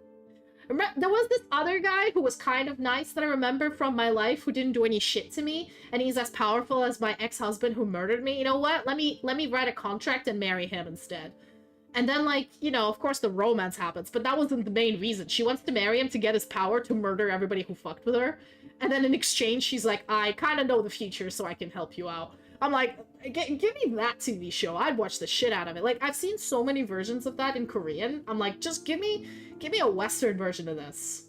There was this other guy who was kind of nice that I remember from my life who didn't do any shit to me, and he's as powerful as my ex-husband who murdered me. You know what? Let me write a contract and marry him instead. And then, like, you know, of course the romance happens, but that wasn't the main reason. She wants to marry him to get his power to murder everybody who fucked with her. And then in exchange, she's like, I kind of know the future, so I can help you out. I'm like, give me that TV show. I'd watch the shit out of it. Like, I've seen so many versions of that in Korean. I'm like, just give me a Western version of this.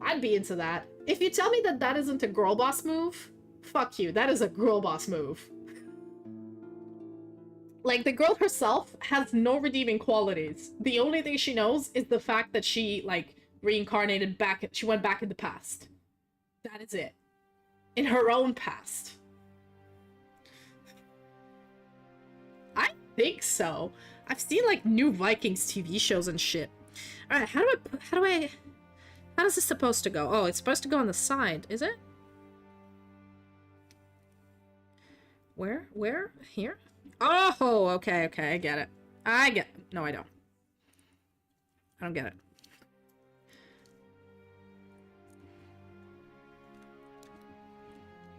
I'd be into that. If you tell me that that isn't a girl boss move, fuck you. That is a girl boss move. Like, the girl herself has no redeeming qualities. The only thing she knows is the fact that she, like, reincarnated back. She went back in the past. That is it. In her own past. I think so. I've seen, like, new Vikings TV shows and shit. Alright, how is this supposed to go? Oh, it's supposed to go on the side, is it? Where? Here? Oh, okay, I get it. No, I don't. I don't get it.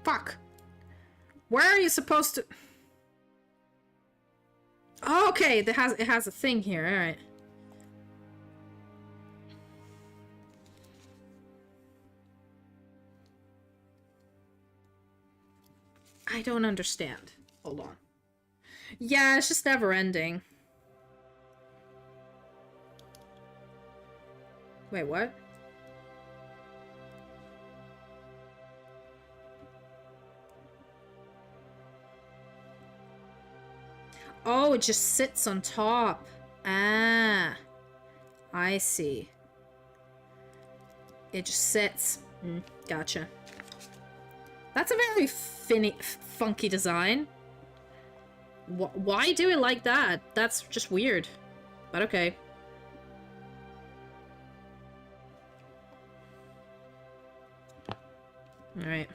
Fuck. Where are you supposed to... Oh, okay, it has a thing here, alright. I don't understand. Hold on. Yeah, it's just never ending. Wait, what? Oh, it just sits on top. Ah. I see. It just sits. Gotcha. That's a very funky design. Why do it like that? That's just weird. But okay. Alright.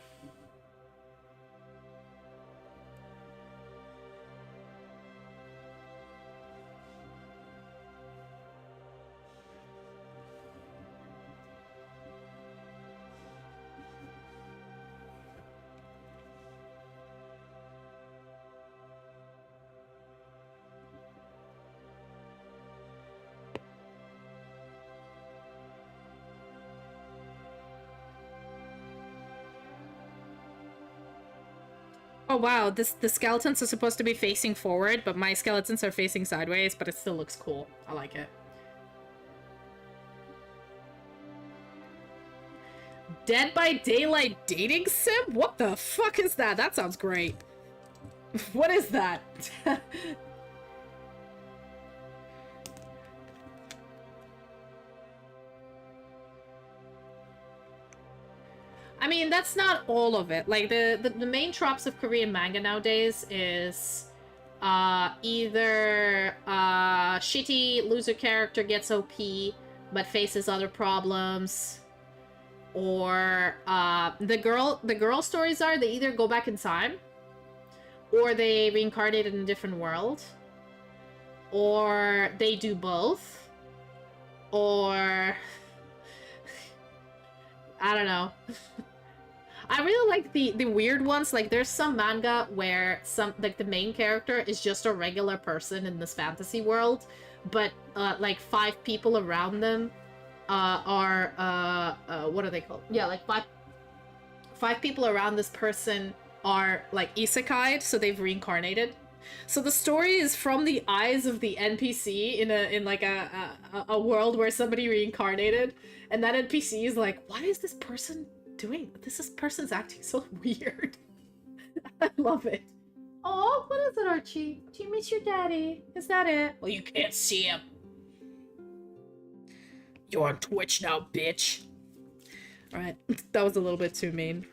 Oh wow, the skeletons are supposed to be facing forward, but my skeletons are facing sideways, but it still looks cool. I like it. Dead by Daylight dating sim? What the fuck is that? That sounds great. What is that? I mean, that's not all of it. Like, the main tropes of Korean manga nowadays is either shitty loser character gets OP but faces other problems, or the girl stories are they either go back in time, or they reincarnate in a different world, or they do both, or I don't know. I really like the weird ones. Like, there's some manga where the main character is just a regular person in this fantasy world, but like 5 people around them are what are they called? Yeah, like five people around this person are like isekai'd, so they've reincarnated. So the story is from the eyes of the NPC in like a world where somebody reincarnated, and that NPC is like, why is this person doing this? Person's acting so weird. I love it. Oh, what is it, Archie? Do you miss your daddy? Is that it? Well, you can't see him. You're on Twitch now, bitch. Alright, that was a little bit too mean.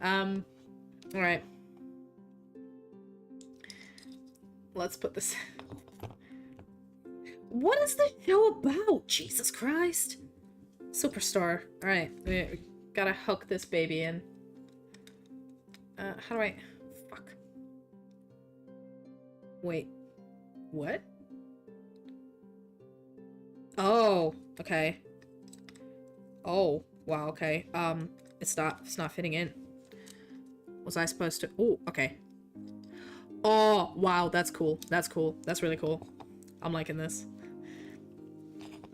Alright. Let's put this... What is this show about? Jesus Christ. Superstar. Alright, we gotta hook this baby in. How do I... Fuck. Wait. What? Oh, okay. Oh, wow, okay. It's not fitting in. Was I supposed to... Oh, okay. Oh, wow, that's cool. That's cool. That's really cool. I'm liking this.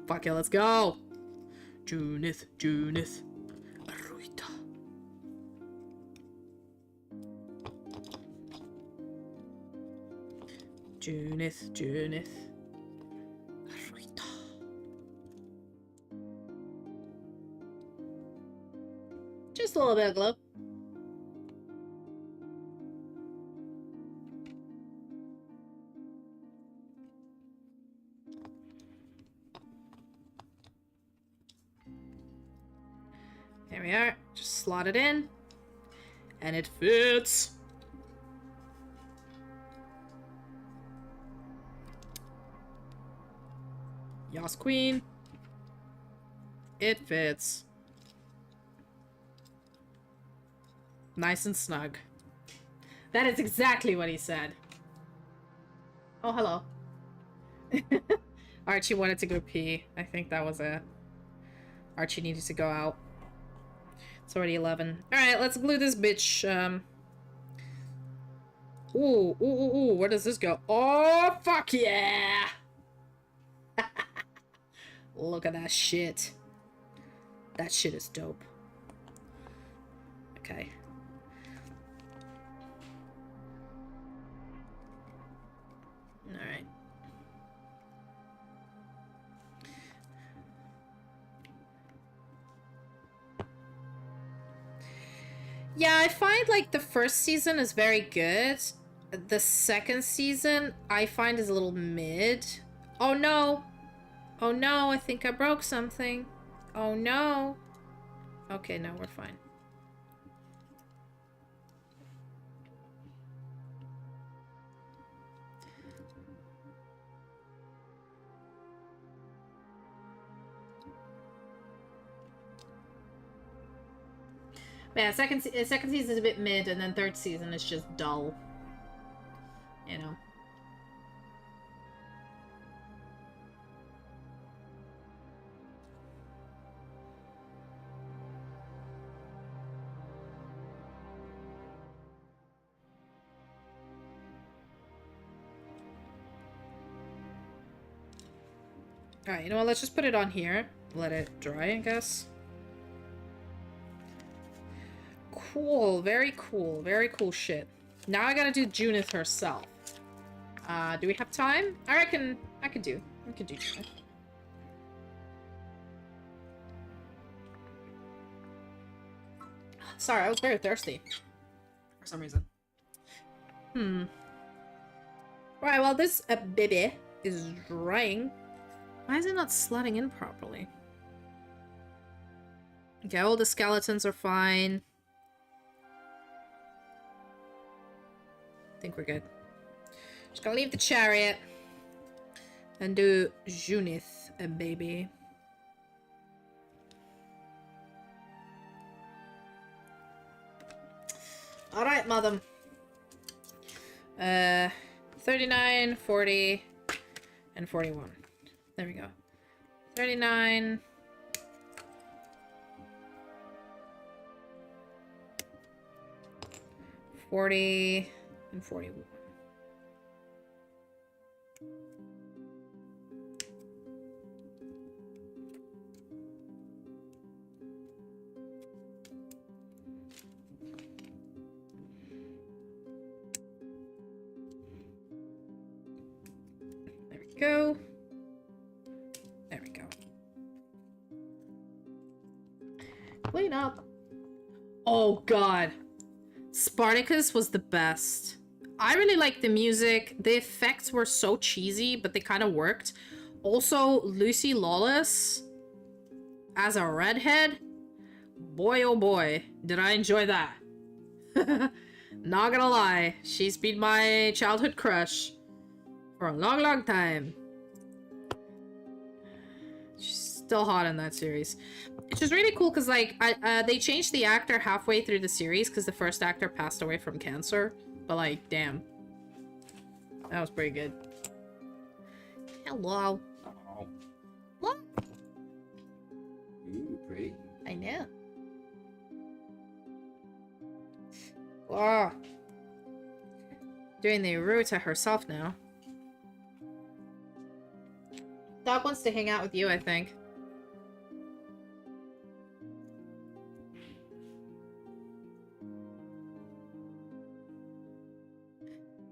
Fuck yeah, let's go! Junith Eruita. Junith Eruita. Just a little bit of glow. There we are. Just slot it in. And it fits. Yas Queen. It fits. Nice and snug. That is exactly what he said. Oh, hello. Archie wanted to go pee. I think that was it. Archie needed to go out. It's already 11. Alright, let's glue this bitch. Ooh, where does this go? Oh, fuck yeah! Look at that shit. That shit is dope. Okay. Alright. Yeah, I find like the first season is very good. The second season I find is a little mid. Oh no. Oh no, I think I broke something. Oh no. Okay, no, we're fine. Yeah, second season is a bit mid, and then third season is just dull. You know. Alright, you know what? Let's just put it on here. Let it dry, I guess. Cool. Very cool. Very cool shit. Now I gotta do Junith herself. Do we have time? I reckon I could do Junith. Sorry, I was very thirsty. For some reason. Right, well this baby is drying. Why is it not slotting in properly? Okay, all the skeletons are fine. I think we're good. Just gonna leave the chariot and do Junith, baby. Alright, madam. 39, 40, and 41. There we go. 39. 40 and 41. There we go. There we go. Clean up. Oh god. Spartacus was the best. I really liked the music. The effects were so cheesy, but they kind of worked. Also, Lucy Lawless as a redhead. Boy, oh boy, did I enjoy that. Not gonna lie, she's been my childhood crush. For a long, long time. She's still hot in that series. Which is really cool because, like, they changed the actor halfway through the series because the first actor passed away from cancer. But, like, damn. That was pretty good. Hello. Oh. Look. Ooh, pretty. I know. Wow. Doing the Eruita herself now. Dog wants to hang out with you, I think.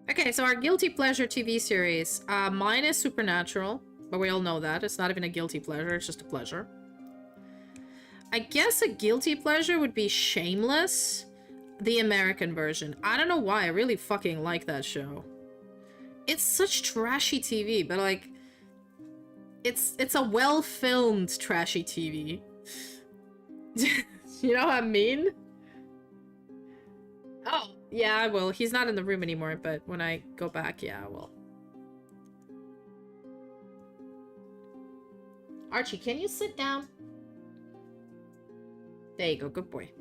Okay, so our guilty pleasure TV series. Mine is Supernatural, but we all know that. It's not even a guilty pleasure, it's just a pleasure. I guess a guilty pleasure would be Shameless, the American version. I don't know why, I really fucking like that show. It's such trashy TV, but like... It's a well-filmed trashy TV. You know what I mean? Oh, yeah, I will. He's not in the room anymore, but when I go back, yeah, I will. Archie, can you sit down? There you go, good boy.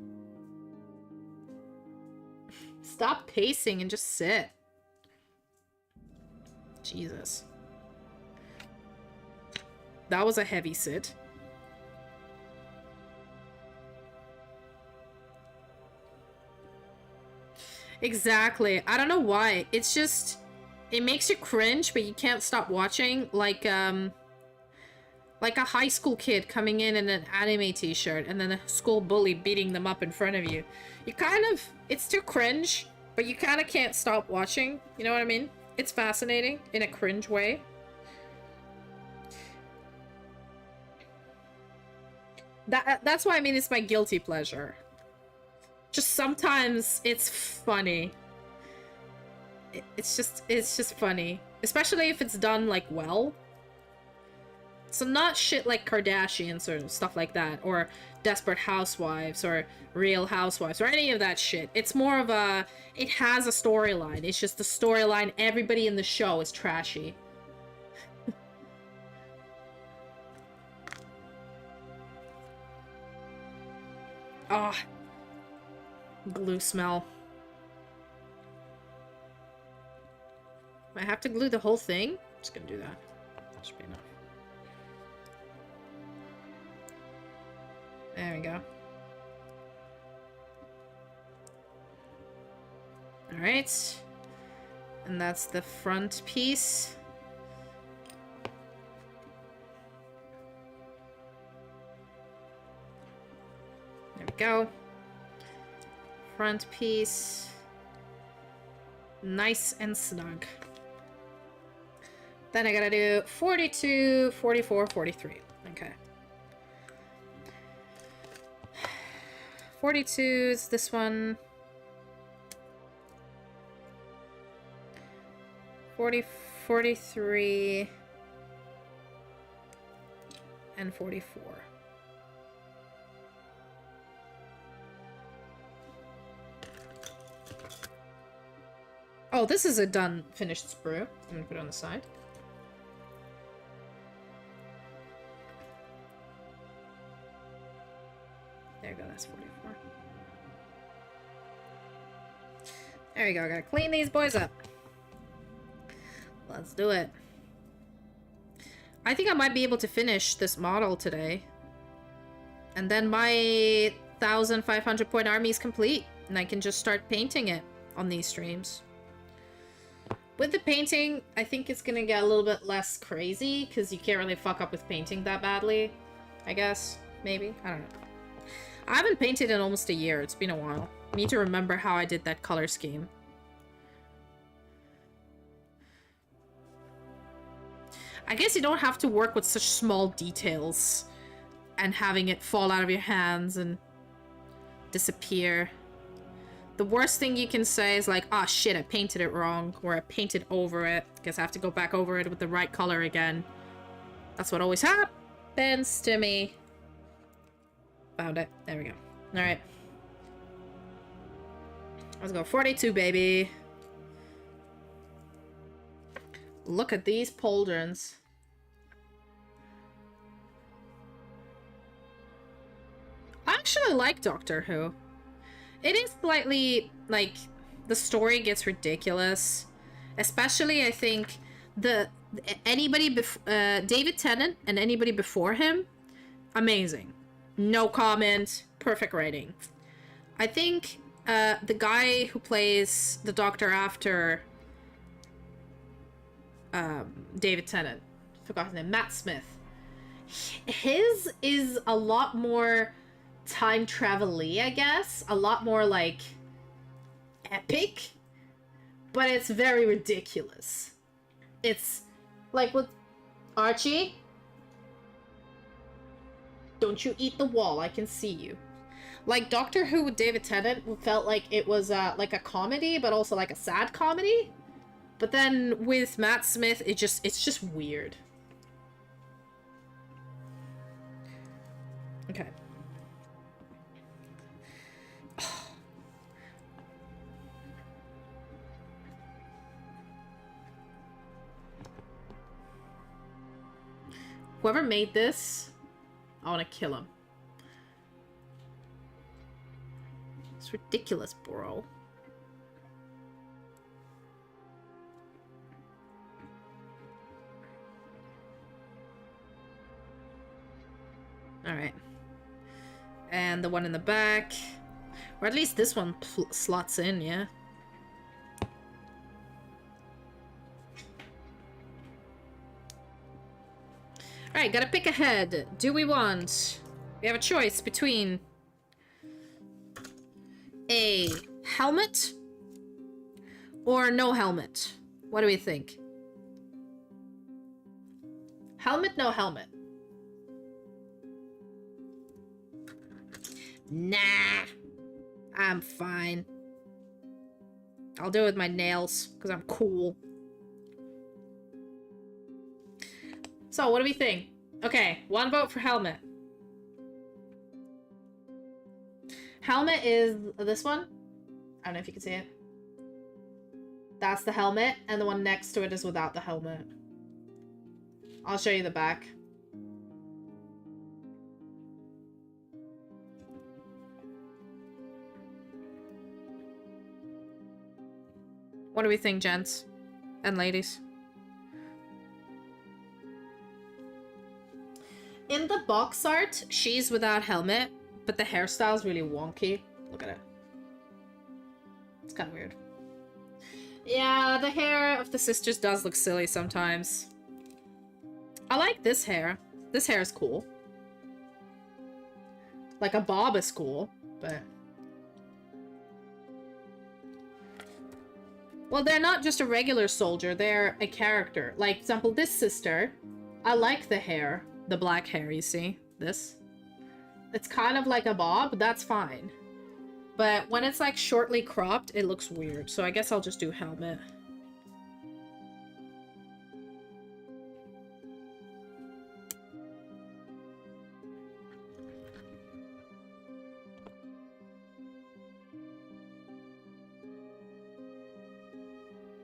Stop pacing and just sit. Jesus. That was a heavy sit. Exactly. I don't know why. It's just... It makes you cringe, but you can't stop watching. Like a high school kid coming in an anime t-shirt and then a school bully beating them up in front of you. You kind of... It's too cringe, but you kind of can't stop watching. You know what I mean? It's fascinating in a cringe way. That's why I mean it's my guilty pleasure. Just sometimes it's funny. It's just funny. Especially if it's done, like, well. So not shit like Kardashians or stuff like that, or Desperate Housewives, or Real Housewives, or any of that shit. It's more of a... It has a storyline. It's just the storyline. Everybody in the show is trashy. Ah. Glue smell. I have to glue the whole thing? I'm just gonna do that. That should be enough. There we go. Alright. And that's the front piece. There we go. Front piece. Nice and snug. Then I gotta do 42, 44, 43. Okay. 42 is this one. 40, 43, and 44. Oh, this is a done, finished sprue. I'm gonna put it on the side. There you go, that's 44. There you go, I gotta clean these boys up. Let's do it. I think I might be able to finish this model today. And then my 1,500 point army is complete. And I can just start painting it on these streams. With the painting, I think it's gonna get a little bit less crazy, because you can't really fuck up with painting that badly. I guess. Maybe. I don't know. I haven't painted in almost a year. It's been a while. I need to remember how I did that color scheme. I guess you don't have to work with such small details and having it fall out of your hands and disappear. The worst thing you can say is like, oh shit, I painted it wrong, or I painted over it. Guess I have to go back over it with the right color again. That's what always happens to me. Found it. There we go. Alright. Let's go. 42, baby. Look at these pauldrons. I actually like Doctor Who. It is slightly, like, the story gets ridiculous. Especially, I think, David Tennant and anybody before him, amazing. No comment, perfect writing. I think the guy who plays the Doctor after David Tennant, forgot his name, Matt Smith. His is a lot more time travel-y, I guess. A lot more, like, epic. But it's very ridiculous. It's like with Archie. Don't you eat the wall, I can see you. Like Doctor Who with David Tennant felt like it was like a comedy, but also like a sad comedy. But then with Matt Smith, it's just weird. Okay. Whoever made this, I want to kill him. It's ridiculous, bro. Alright. And the one in the back. Or at least this one slots in, yeah? Alright, gotta pick a head. Do we want... We have a choice between... a helmet or no helmet. What do we think? Helmet, no helmet. Nah. I'm fine. I'll do it with my nails, because I'm cool. So, what do we think? Okay, one vote for helmet. Helmet is this one. I don't know if you can see it. That's the helmet, and the one next to it is without the helmet. I'll show you the back. What do we think, gents and ladies? In the box art, she's without helmet, but the hairstyle is really wonky. Look at it. It's kind of weird. Yeah, the hair of the sisters does look silly sometimes. I like this hair. This hair is cool. Like a bob is cool, but... Well, they're not just a regular soldier, they're a character. Like, for example, this sister, I like the hair. The black hair, you see? This. It's kind of like a bob, that's fine. But when it's like shortly cropped, it looks weird. So I guess I'll just do helmet.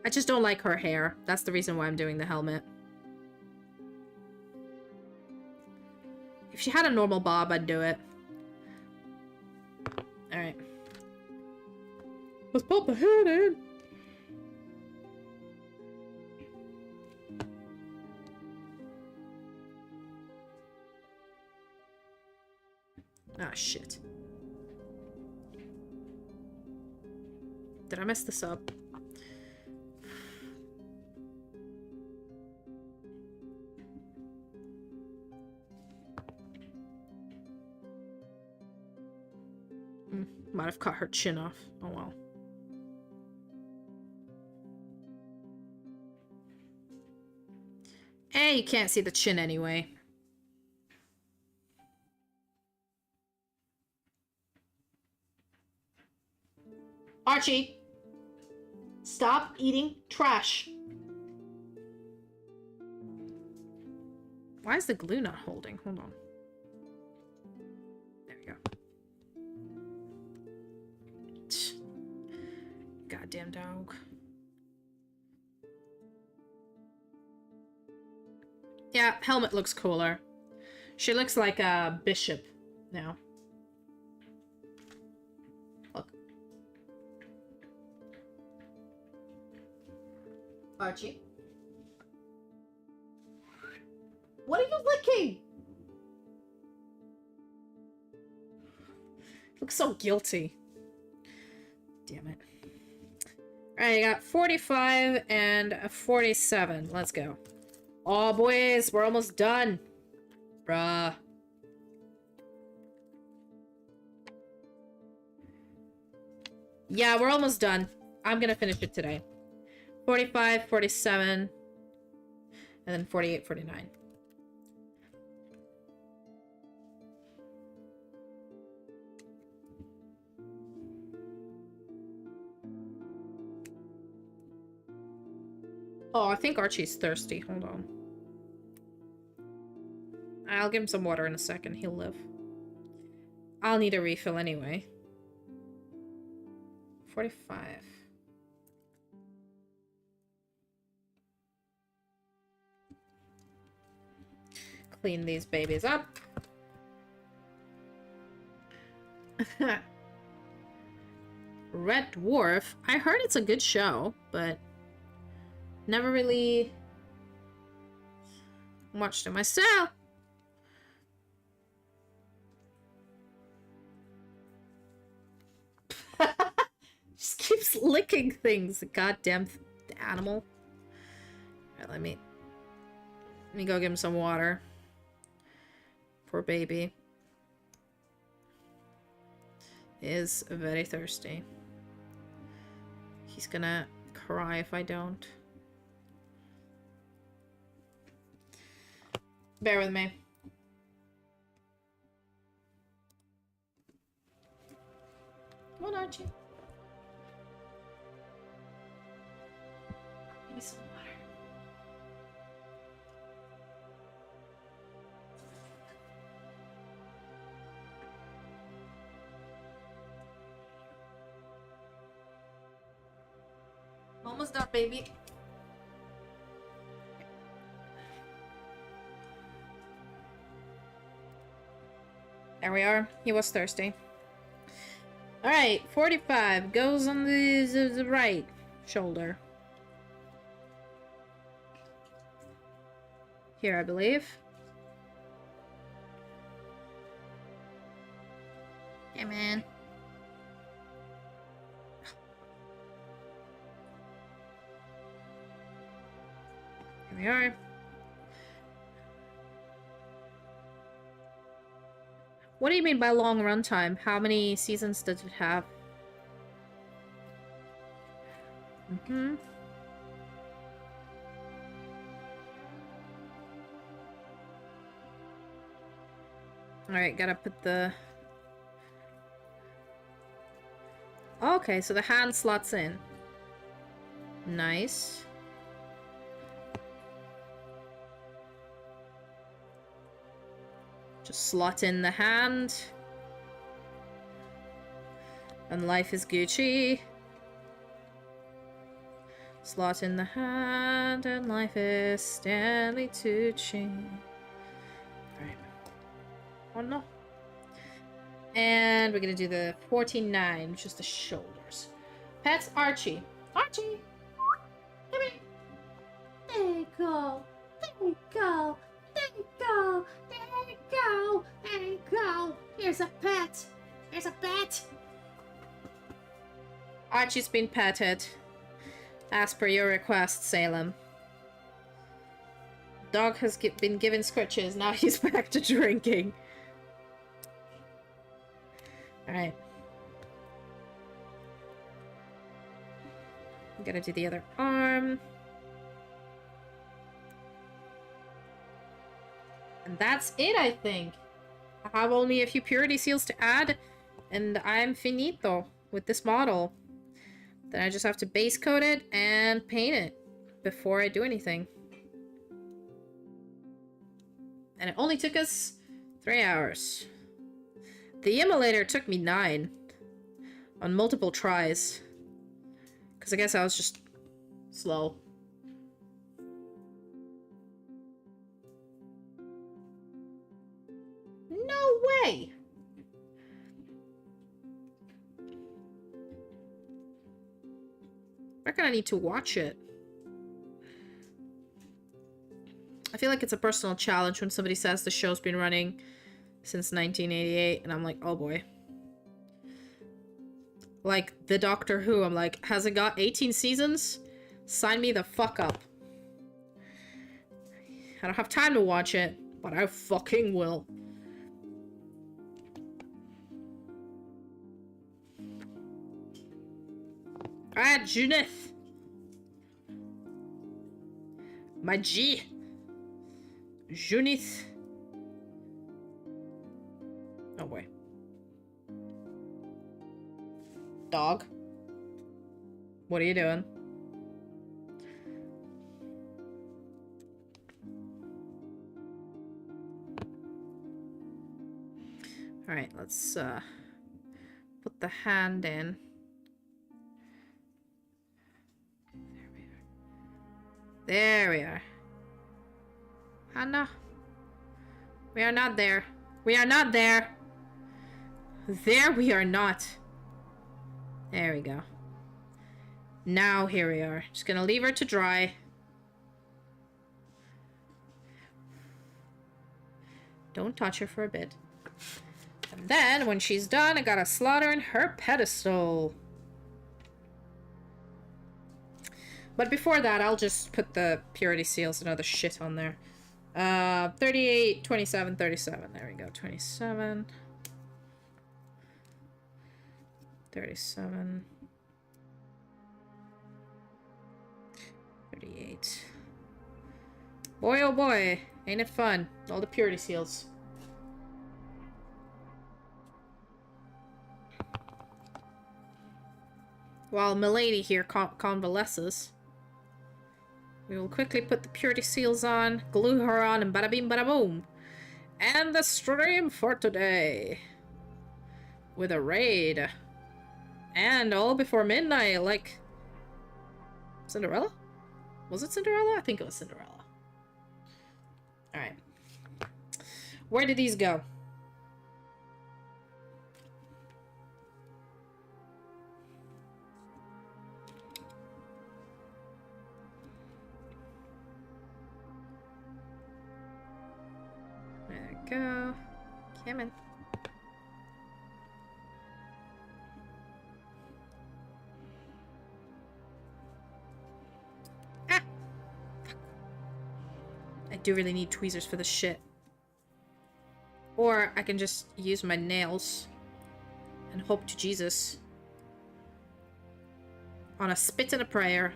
I just don't like her hair. That's the reason why I'm doing the helmet. If she had a normal bob, I'd do it. Alright. Let's pop the head in. Ah, shit. Did I mess this up? Might have cut her chin off. Oh well. You can't see the chin anyway. Archie! Stop eating trash. Why is the glue not holding? Hold on. There we go. Goddamn dog. Yeah, helmet looks cooler. She looks like a bishop now. Look. Archie? What are you licking? Looks so guilty. Damn it. Alright, I got 45 and a 47. Let's go. Oh, boys, we're almost done. Bruh. Yeah, we're almost done. I'm gonna finish it today. 45, 47, and then 48, 49. Oh, I think Archie's thirsty. Hold on. I'll give him some water in a second. He'll live. I'll need a refill anyway. 45. Clean these babies up. Red Dwarf. I heard it's a good show, but never really watched it myself. Just keeps licking things, the goddamn animal. Alright, let me go give him some water. Poor baby. He is very thirsty. He's gonna cry if I don't. Bear with me. Come on, Archie. Give me some water. Almost done, baby. There we are. He was thirsty. Alright, 45 goes on the right shoulder. Here, I believe. Yeah, man. Here we are. What do you mean by long runtime? How many seasons does it have? Alright, gotta put the... Okay, so the hand slots in. Nice. Just slot in the hand. And life is Gucci. Slot in the hand and life is Stanley Tucci. Alright. Oh no. And we're gonna do the 49, which is the shoulders. Pets Archie. Archie! Come here. There you go. There you go. There you go. There you go. There you go. Here's a pet. Here's a pet. Archie's been petted. As per your request, Salem. Dog has been given scritches. Now he's back to drinking. Alright. I'm gonna do the other arm. And that's it, I think. I have only a few purity seals to add, and I'm finito with this model. Then I just have to base coat it and paint it before I do anything. And it only took us 3 hours. The emulator took me 9 on multiple tries. Because I guess I was just slow. way! I reckon I need to watch it. I feel like it's a personal challenge when somebody says the show's been running since 1988, and I'm like, oh boy. Like, the Doctor Who, I'm like, has it got 18 seasons? Sign me the fuck up. I don't have time to watch it, but I fucking will. Alright, Junith. My G. Junith. Oh boy. Dog. What are you doing? Alright, let's put the hand in. There we are. Hannah. We are not there. We are not there. There we are not. There we go. Now here we are. Just gonna leave her to dry. Don't touch her for a bit. And then when she's done, I gotta slaughter in her pedestal. But before that, I'll just put the purity seals and other shit on there. 38, 27, 37. There we go. 27. 37. 38. Boy, oh boy. Ain't it fun? All the purity seals. While Milady here convalesces, we will quickly put the purity seals on, glue her on, and bada bing bada boom. And the stream for today. With a raid. And all before midnight, like... Cinderella? Was it Cinderella? I think it was Cinderella. Alright. Where did these go? There we go. Come in. Ah! Fuck. I do really need tweezers for this shit. Or I can just use my nails and hope to Jesus on a spit and a prayer.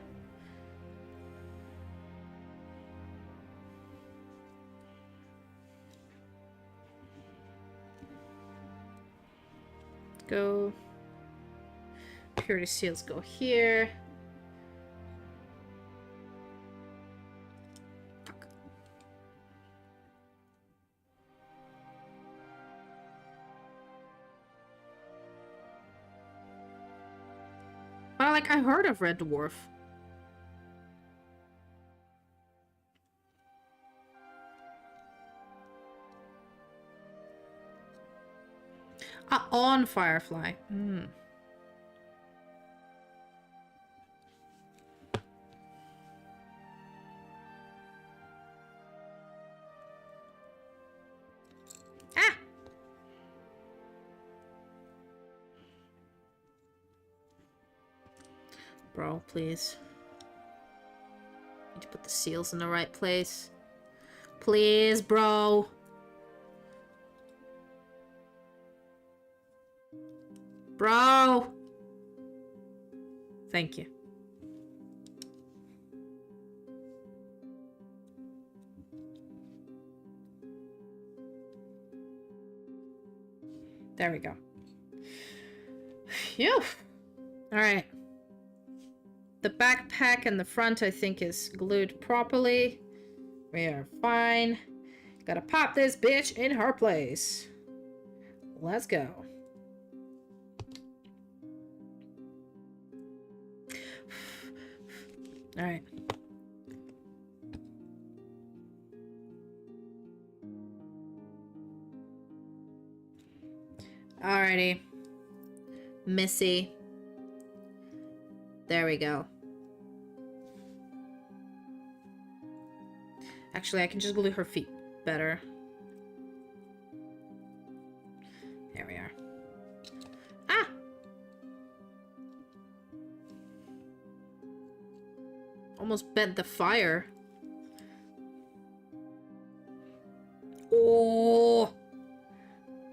Go. Purity seals go here. Fuck. Well, like, I heard of Red Dwarf. Ah, on Firefly. Hmm. Ah! Bro, please. Need to put the seals in the right place. Please, bro. Bro! Thank you. There we go. Phew! Alright. The backpack and the front, I think, is glued properly. We are fine. Gotta pop this bitch in her place. Let's go. Alright. Alrighty. Missy. There we go. Actually, I can just glue her feet better. There we are. Ah! Almost bent the fire. Oh!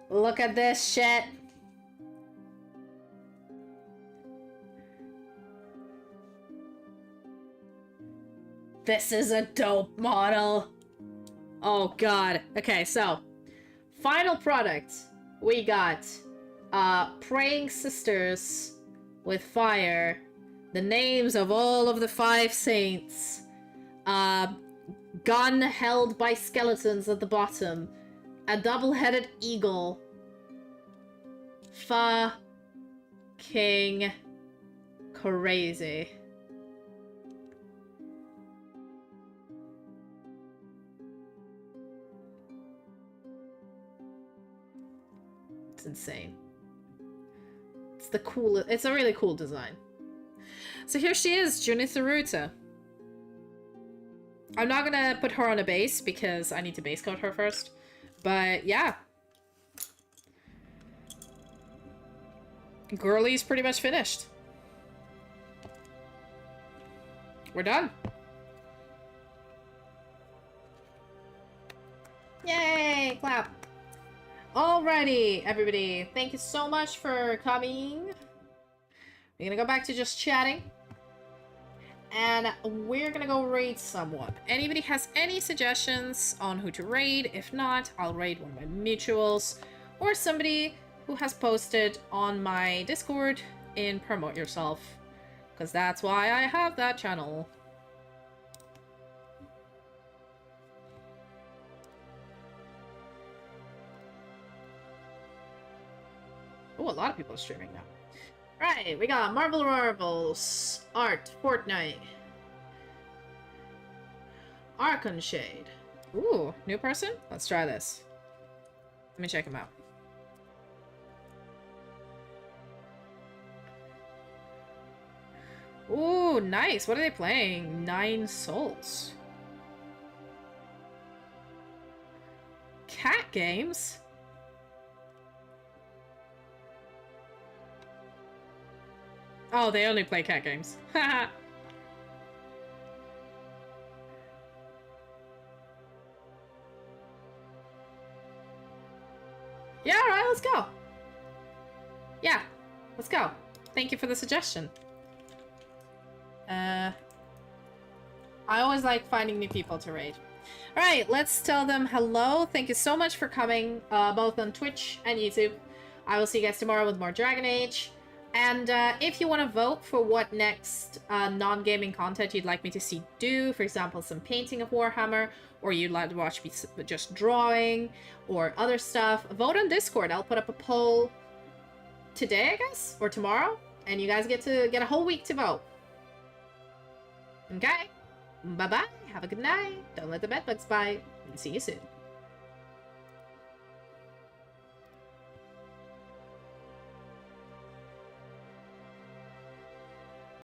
Look at this shit. This is a dope model. Oh god. Okay, so final product. We got praying sisters with fire. The names of all of the 5 saints. Gun held by skeletons at the bottom. A double-headed eagle. Fucking crazy. It's insane. It's the coolest. It's a really cool design. So here she is, Junith Eruita. I'm not gonna put her on a base because I need to base coat her first. But yeah. Girlie's pretty much finished. We're done. Yay! Clap. Alrighty, everybody. Thank you so much for coming. We're gonna go back to just chatting. And we're gonna go raid someone. Anybody has any suggestions on who to raid? If not, I'll raid one of my mutuals. Or somebody who has posted on my Discord in Promote Yourself. Because that's why I have that channel. Oh, a lot of people are streaming now. Right, we got Marvels, Art, Fortnite, Archon Shade. Ooh, new person? Let's try this. Let me check him out. Ooh, nice. What are they playing? 9 Souls. Cat games? Oh, they only play cat games. Haha. Yeah, alright, let's go. Yeah, let's go. Thank you for the suggestion. I always like finding new people to raid. Alright, let's tell them hello. Thank you so much for coming, both on Twitch and YouTube. I will see you guys tomorrow with more Dragon Age. And if you want to vote for what next non-gaming content you'd like me to see do, for example, some painting of Warhammer, or you'd like to watch me just drawing, or other stuff, vote on Discord. I'll put up a poll today, I guess, or tomorrow, and you guys get a whole week to vote. Okay? Bye-bye. Have a good night. Don't let the bedbugs bite. And see you soon.